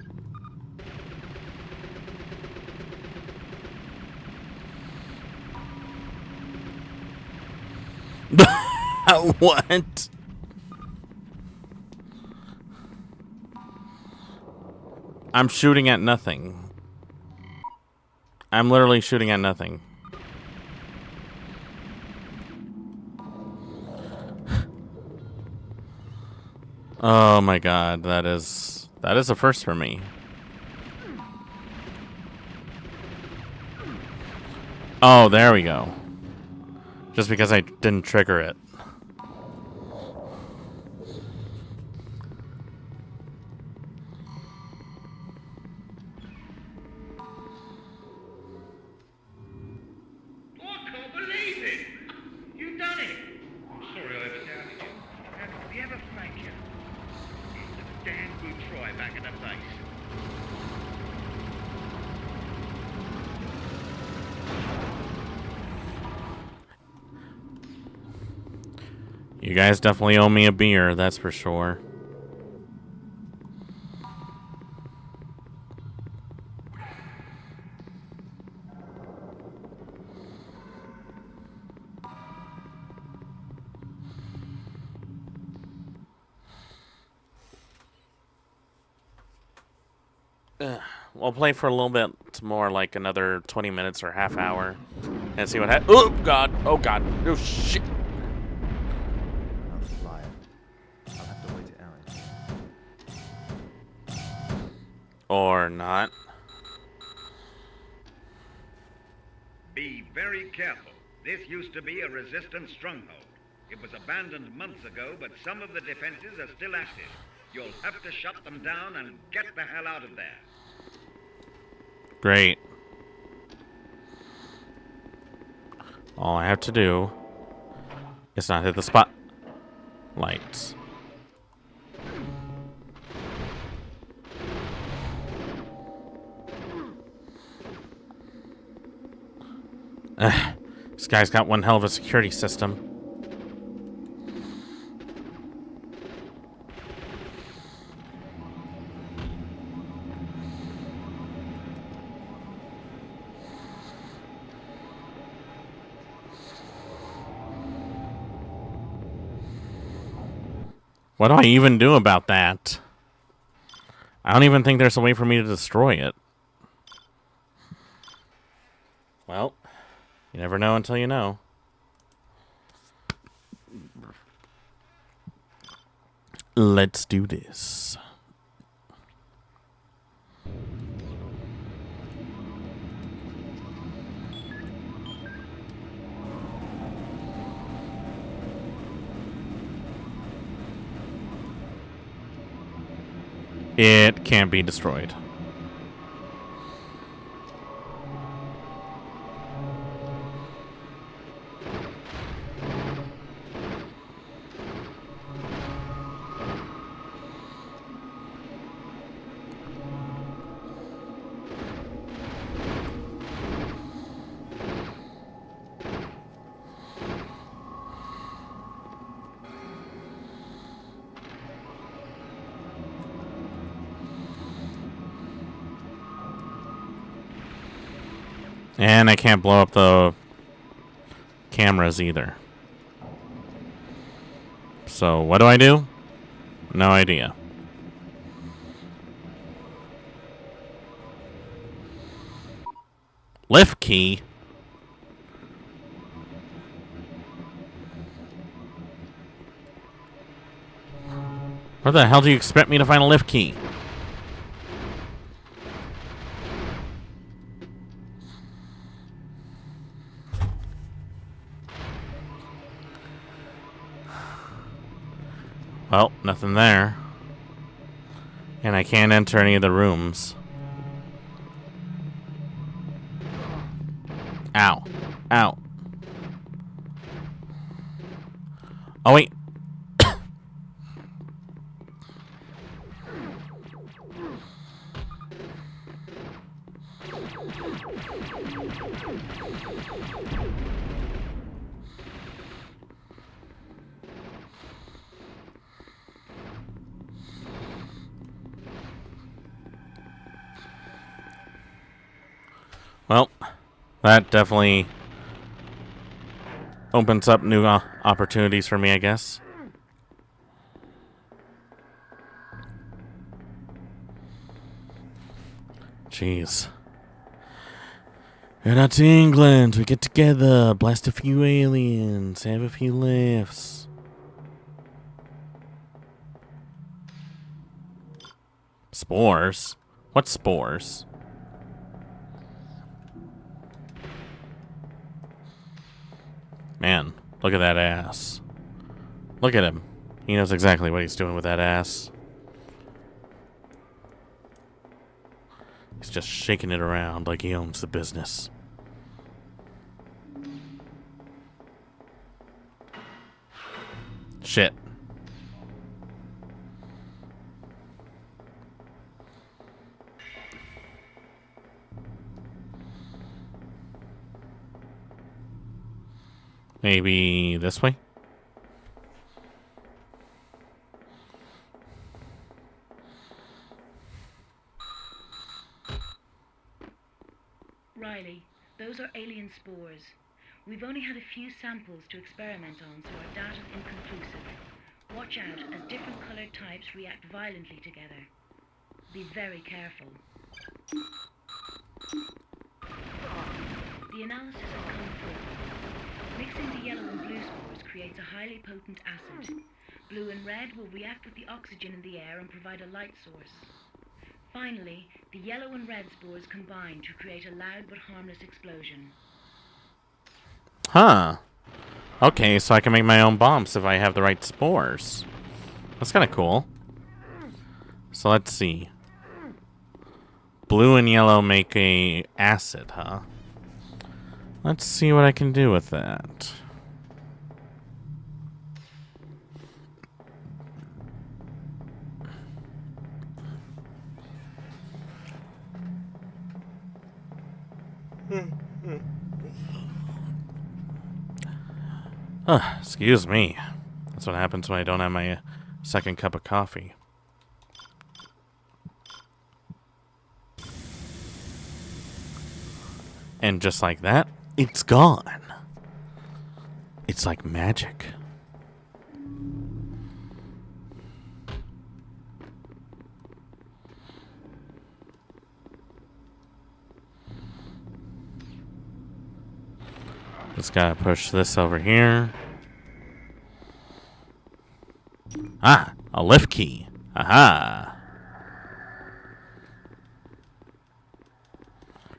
What? I'm shooting at nothing. I'm literally shooting at nothing. Oh my god, that is a first for me. Oh, there we go. Just because I didn't trigger it. You guys definitely owe me a beer, that's for sure. We'll play for a little bit more, like another 20 minutes or half hour, and see what happens. Oh god! Oh god! Oh shit! I'll have to wait it out. Or not. Be very careful. This used to be a resistance stronghold. It was abandoned months ago, but some of the defenses are still active. You'll have to shut them down and get the hell out of there. Great. All I have to do is not hit the spot lights. This guy's got one hell of a security system. What do I even do about that? I don't even think there's a way for me to destroy it. Well, you never know until you know. Let's do this. It can't be destroyed. And I can't blow up the cameras either. So, what do I do? No idea. Lift key? Where the hell do you expect me to find a lift key? Well, nothing there. And I can't enter any of the rooms. Ow. Ow. Oh, wait. Well, that definitely opens up new opportunities for me, I guess. Jeez. Head out to England. We get together, blast a few aliens, have a few laughs. Spores? What spores? Man, look at that ass. Look at him. He knows exactly what he's doing with that ass. He's just shaking it around like he owns the business. Shit. Maybe this way? Riley, those are alien spores. We've only had a few samples to experiment on, so our data's inconclusive. Watch out, as different colored types react violently together. Be very careful. The analysis has come through. Mixing the yellow and blue spores creates a highly potent acid. Blue and red will react with the oxygen in the air and provide a light source. Finally, the yellow and red spores combine to create a loud but harmless explosion. Huh. Okay, so I can make my own bombs if I have the right spores. That's kind of cool. So let's see. Blue and yellow make a acid, huh? Let's see what I can do with that. Excuse me. That's what happens when I don't have my second cup of coffee. And just like that, it's gone. It's like magic. Just gotta push this over here. Ah, a lift key. Aha.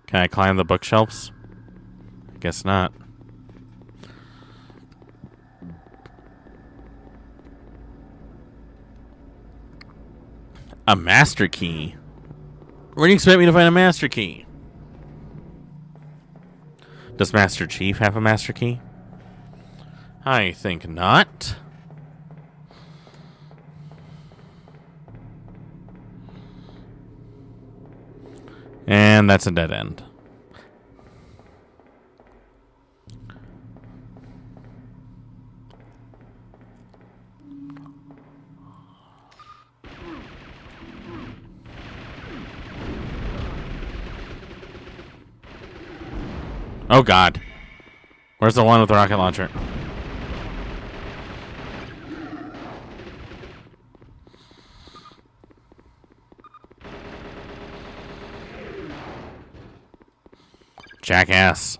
Can I climb the bookshelves? I guess not. A master key? Where do you expect me to find a master key? Does Master Chief have a master key? I think not. And that's a dead end. Oh God. Where's the one with the rocket launcher? Jackass.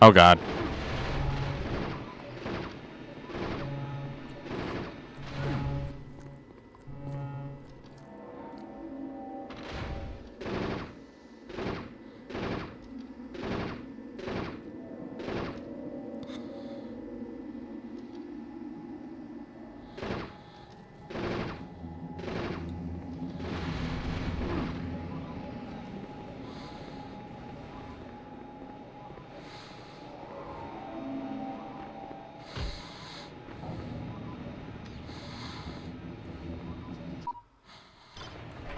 Oh God.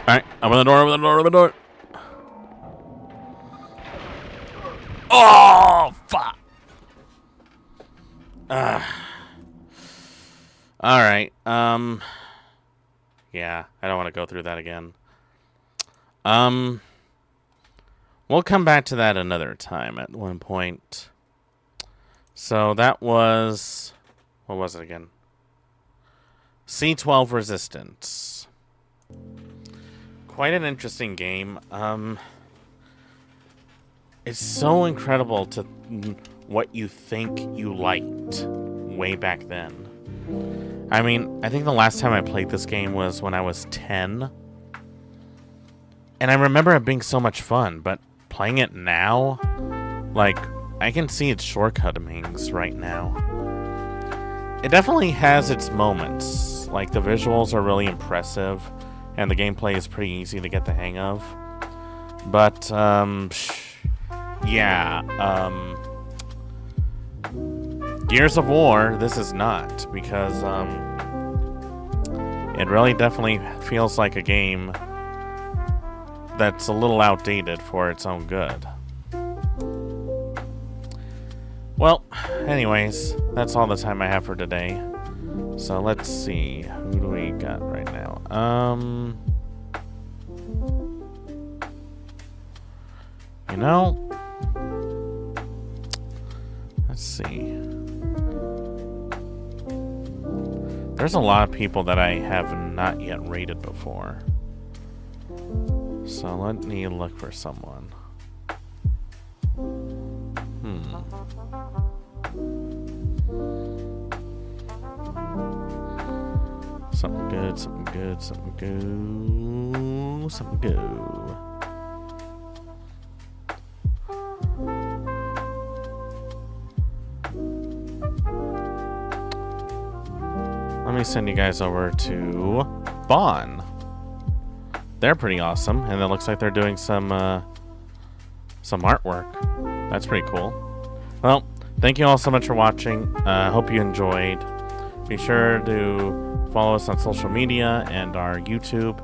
Alright, open the door, open the door, open the door. Oh, fuck. Alright, yeah, I don't want to go through that again. We'll come back to that another time at one point. So that was, what was it again? C12 Resistance. Quite an interesting game. It's so incredible to what you think you liked way back then. I mean, I think the last time I played this game was when I was 10. And I remember it being so much fun, but playing it now, like, I can see its shortcomings right now. It definitely has its moments. Like, the visuals are really impressive, and the gameplay is pretty easy to get the hang of. But, yeah, Gears of War, this is not, because, it really definitely feels like a game that's a little outdated for its own good. Well, anyways, that's all the time I have for today. So let's see, who do we got right now? You know, let's see. There's a lot of people that I have not yet rated before. So let me look for someone. Something good, something good, something good, something good. Let me send you guys over to Vaughn. They're pretty awesome, and it looks like they're doing some artwork. That's pretty cool. Well, thank you all so much for watching. Hope you enjoyed. Be sure to follow us on social media and our YouTube.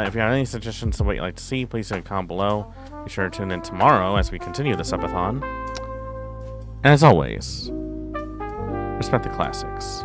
If you have any suggestions of what you'd like to see, please leave a comment below. Be sure to tune in tomorrow as we continue the Subathon. And as always, respect the classics.